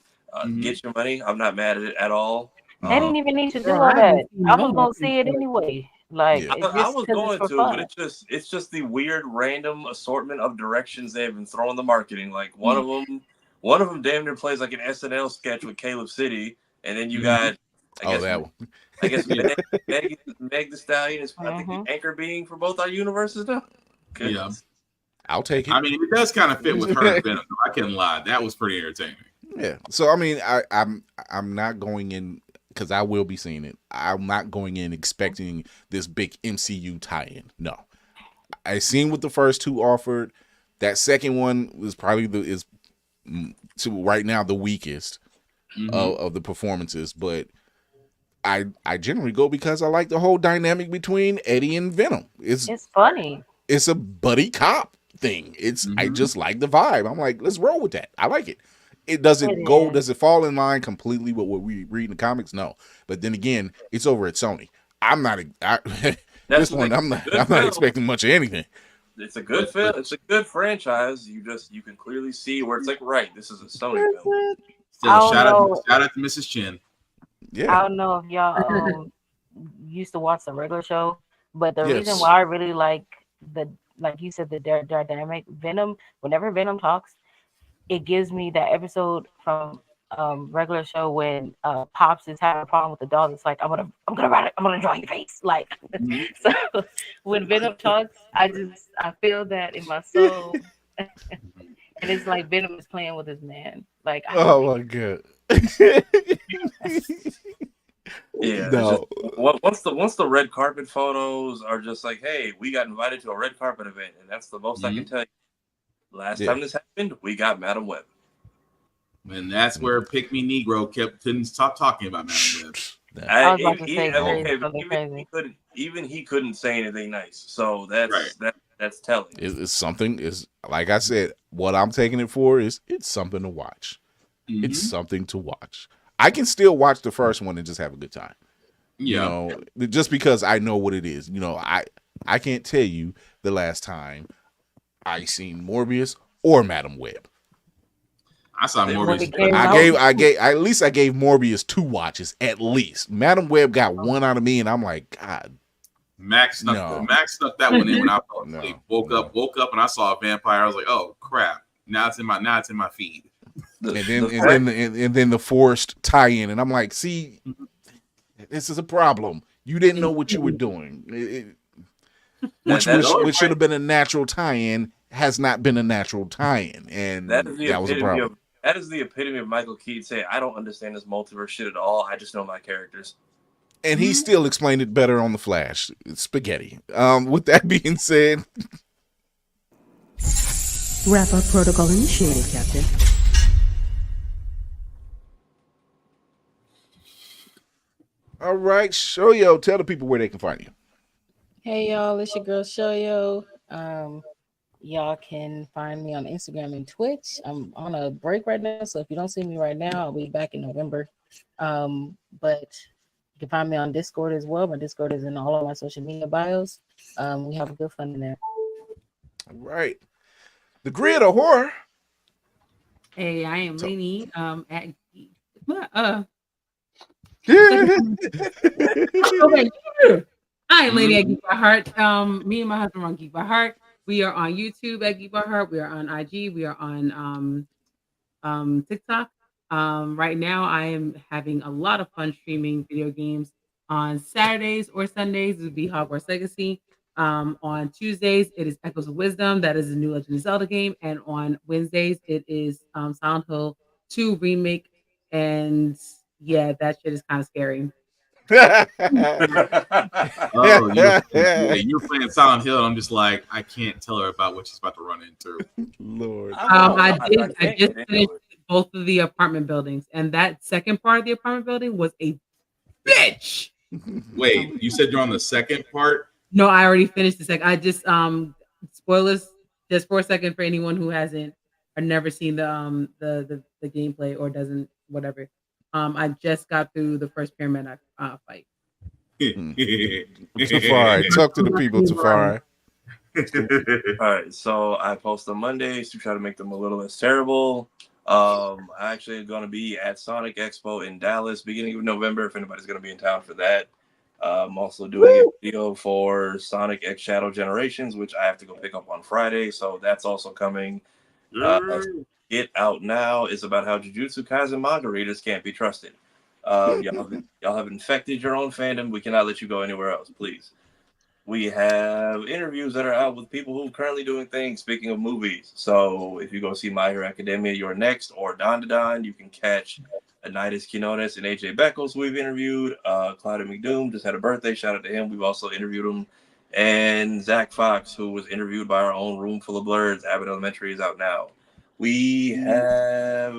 get your money. I'm not mad at it at all. They didn't even need to do all that. I'm gonna go see it anyway. Like I was going to, but it's just the weird random assortment of directions they have been throwing the marketing. Like one of them damn near plays like an SNL sketch with Caleb City, and then you got that one. I guess Meg the Stallion is I think the anchor being for both our universes now. Yeah, I'll take it. I mean, it does kind of fit with her and Venom. I can't lie, that was pretty entertaining. Yeah. So I mean, I'm not going in because I will be seeing it. I'm not going in expecting this big MCU tie-in. No, I seen what the first two offered. That second one was probably to right now the weakest of the performances, but I generally go because I like the whole dynamic between Eddie and Venom. It's funny. It's a buddy cop thing. I just like the vibe. I'm like, let's roll with that. I like it. Does it fall in line completely with what we read in the comics? No. But then again, it's over at Sony. I'm not expecting much of anything. It's a good film. It's a good franchise. You can clearly see where it's like, right, this is a Sony film. Still, shout out to Mrs. Chin. Yeah. I don't know if y'all used to watch the regular show, but the reason why I really like like you said, the dynamic Venom, whenever Venom talks, it gives me that episode from regular show when Pops is having a problem with the dog. It's like I'm gonna draw your face. Like so when Venom talks, I feel that in my soul. And it's like Venom is playing with his man. Like oh my god. Yeah. No. Once the red carpet photos are just like, hey, we got invited to a red carpet event, and that's the most I can tell you. Last time this happened, we got Madam Web. And that's where Pick Me Negro couldn't stop talking about Madam Web. Even he couldn't say anything nice. So that's telling. It's something. Is like I said, what I'm taking it for is it's something to watch. It's something to watch. I can still watch the first one and just have a good time. Yeah. You know, just because I know what it is. You know, I can't tell you the last time I seen Morbius or Madam Web. I saw Morbius. I gave Morbius 2 watches at least. Madam Web got 1 out of me, and I'm like, God. Max snuck that one in when I fell asleep. Woke up, and I saw a vampire. I was like, oh crap! Now it's in my feed. And then the forced tie-in, and I'm like, see, this is a problem. You didn't know what you were doing. Which should have been a natural tie-in has not been a natural tie-in, and that was a problem. That is the epitome of Michael Keaton saying, "I don't understand this multiverse shit at all. I just know my characters." And he still explained it better on The Flash. It's spaghetti. With that being said, wrap-up protocol initiated, Captain. All right, Shoyo, tell the people where they can find you. Hey y'all, it's your girl Shoyo. Y'all can find me on Instagram and Twitch. I'm on a break right now, so if you don't see me right now, I'll be back in November. But you can find me on Discord as well. My Discord is in all of my social media bios. We have good fun in there. All right. The Grid of Horror. Hey, I am Lainey at I am Lady at Geek by Heart. Me and my husband are on Geek by Heart. We are on YouTube at Geek by Heart. We are on IG. We are on TikTok. Right now, I am having a lot of fun streaming video games on Saturdays or Sundays. It would be Hogwarts Legacy. On Tuesdays, it is Echoes of Wisdom. That is a new Legend of Zelda game. And on Wednesdays, it is Silent Hill 2 Remake. And yeah, that shit is kind of scary. Oh, you're playing Silent Hill. I'm just like, I can't tell her about what she's about to run into. Lord. I just finished both of the apartment buildings, and that second part of the apartment building was a bitch. Wait, you said you're on the second part? No, I already finished the second. I just spoilers just for a second for anyone who hasn't or never seen the gameplay or doesn't whatever. I just got through the first pyramid fight. Tafari, talk to the people, Tafari. All right, so I post on Mondays to try to make them a little less terrible. I actually am going to be at Sonic Expo in Dallas beginning of November if anybody's going to be in town for that. I'm also doing a video for Sonic X Shadow Generations, which I have to go pick up on Friday, so that's also coming. Get Out Now is about how Jujutsu Kaisen manga readers can't be trusted. Y'all have infected your own fandom. We cannot let you go anywhere else, please. We have interviews that are out with people who are currently doing things, speaking of movies. So if you go see My Hero Academia, You're Next, or Don to Don, you can catch Anitas Quinones and AJ Beckles, who we've interviewed. Claudia McDoom just had a birthday. Shout out to him. We've also interviewed him. And Zach Fox, who was interviewed by our own Room Full of Blerds. Abbott Elementary is out now. We have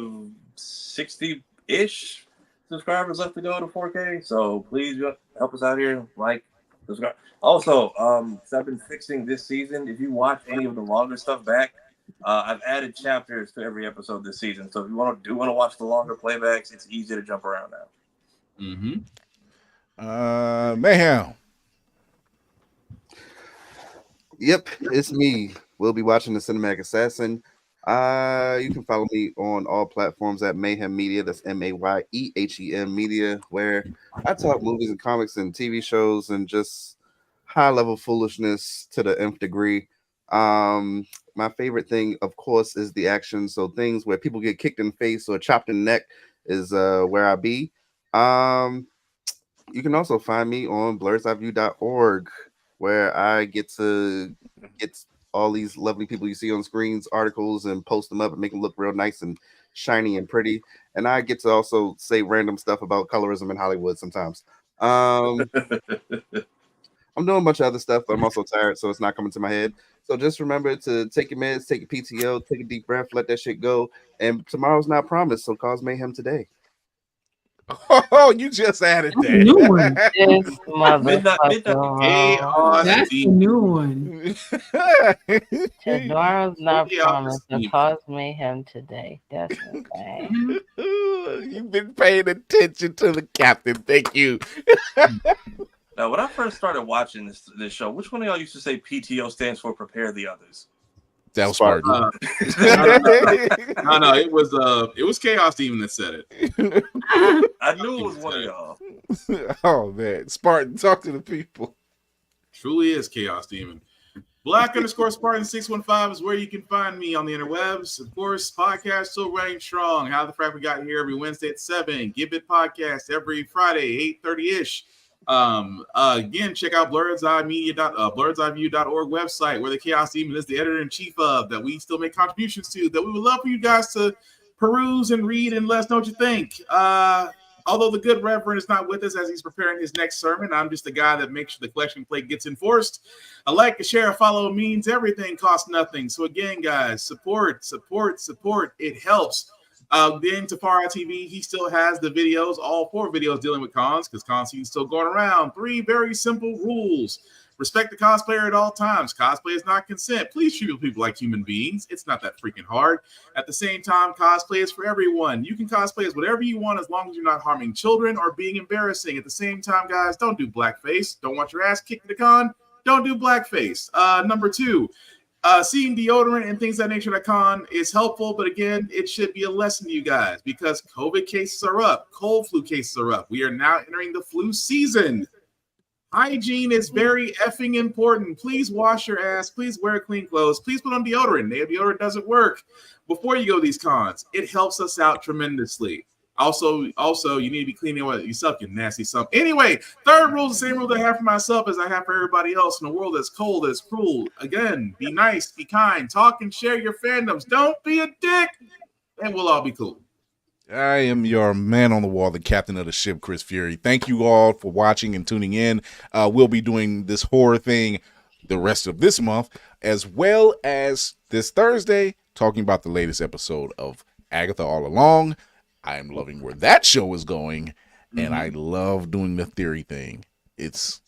60-ish subscribers left to go to 4K. So please help us out here. Like, subscribe. Also, so I've been fixing this season. If you watch any of the longer stuff back, I've added chapters to every episode this season. So if you want to watch the longer playbacks, it's easy to jump around now. Mayhem. Yep, it's me. We'll be watching the Cinematic Assassin. You can follow me on all platforms at Mayhem Media. That's MAYEHEM Media, where I talk movies and comics and TV shows and just high-level foolishness to the nth degree. My favorite thing, of course, is the action. So things where people get kicked in the face or chopped in the neck is where I be. You can also find me on blerdseyeView.org, where I get to get all these lovely people you see on screens, articles, and post them up and make them look real nice and shiny and pretty. And I get to also say random stuff about colorism in Hollywood sometimes. I'm doing a bunch of other stuff, but I'm also tired, so it's not coming to my head. So just remember to take your meds, take your PTO, take a deep breath, let that shit go. And tomorrow's not promised, so cause mayhem today. Oh, you just added that. New one. This motherfucker. That's a new one. Tomorrow's not promised, so cause mayhem today. That's insane. You've been paying attention to the captain. Thank you. Now, when I first started watching this show, which one of y'all used to say PTO stands for Prepare the Others? That was Spartan. No, it was Chaos Demon that said it. I knew it was one of y'all. Oh man, Spartan, talk to the people. Truly is Chaos Demon. Black_Spartan615 is where you can find me on the interwebs. Of course, podcast still running strong. How the Frack We Got Here every Wednesday at 7. Give It podcast every Friday, 8:30-ish. Again, check out blerdseyeView.org website, where the Chaos Demon is the editor-in-chief of, that we still make contributions to, that we would love for you guys to peruse and read and let us know what you think. Although the good Reverend is not with us as he's preparing his next sermon, I'm just the guy that makes sure the collection plate gets enforced. A like, a share, a follow means everything, costs nothing. So again, guys, support. It helps. Then Tafara TV, he still has the videos, all 4 videos dealing with cons, because con season's still going around. 3 very simple rules. Respect the cosplayer at all times. Cosplay is not consent. Please treat people like human beings. It's not that freaking hard. At the same time, cosplay is for everyone. You can cosplay as whatever you want as long as you're not harming children or being embarrassing. At the same time, guys, don't do blackface. Don't want your ass kicked at the con? Don't do blackface. Number 2, seeing deodorant and things of that nature at a con is helpful, but again, it should be a lesson to you guys because COVID cases are up. Cold flu cases are up. We are now entering the flu season. Hygiene is very effing important. Please wash your ass. Please wear clean clothes. Please put on deodorant. Deodorant doesn't work before you go to these cons. It helps us out tremendously. Also, you need to be cleaning yourself, you nasty son. Anyway, 3rd rule is the same rule that I have for myself as I have for everybody else in a world that's cold, that's cruel. Again, be nice, be kind, talk and share your fandoms. Don't be a dick, and we'll all be cool. I am your man on the wall, the captain of the ship, Chris Fury. Thank you all for watching and tuning in. We'll be doing this horror thing the rest of this month, as well as this Thursday, talking about the latest episode of Agatha All Along. I am loving where that show is going, and I love doing the theory thing. It's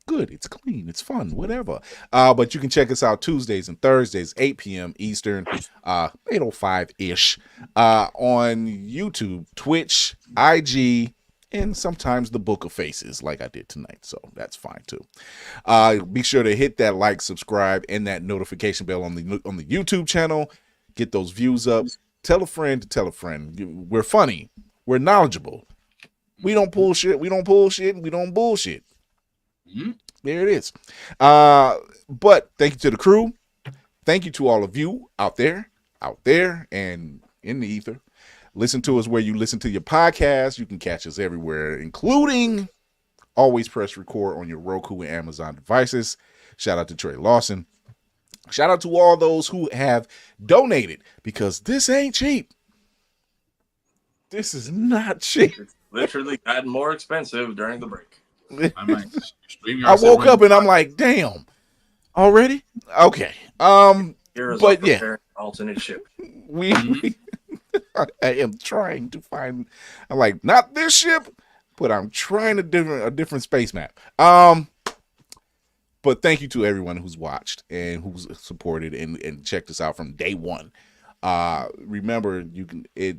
good, it's clean, it's fun, whatever. But you can check us out Tuesdays and Thursdays, 8 p.m. Eastern, 8:05-ish, on YouTube, Twitch, IG, and sometimes the Book of Faces, like I did tonight. So that's fine too. Be sure to hit that like, subscribe, and that notification bell on the YouTube channel. Get those views up. Tell a friend to tell a friend. We're funny. We're knowledgeable. We don't bullshit. We don't bullshit. We don't bullshit. There it is. But thank you to the crew. Thank you to all of you out there, and in the ether. Listen to us where you listen to your podcast. You can catch us everywhere, including always press record on your Roku and Amazon devices. Shout out to Trey Lawson. Shout out to all those who have donated, because this ain't cheap. This is not cheap. It's literally gotten more expensive during the break. I woke up and I'm like, damn, already? Okay. But yeah, alternate ship. I am trying to find, I'm like, not this ship, but I'm trying a different space map. But thank you to everyone who's watched and who's supported and checked us out from day one. Remember, it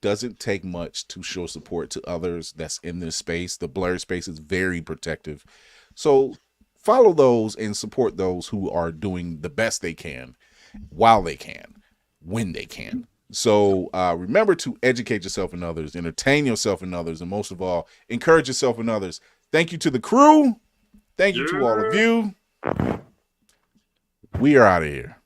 doesn't take much to show support to others that's in this space. The Blerd space is very protective. So follow those and support those who are doing the best they can while they can, when they can. So remember to educate yourself and others, entertain yourself and others, and most of all, encourage yourself and others. Thank you to the crew. Thank you to all of you. We are out of here.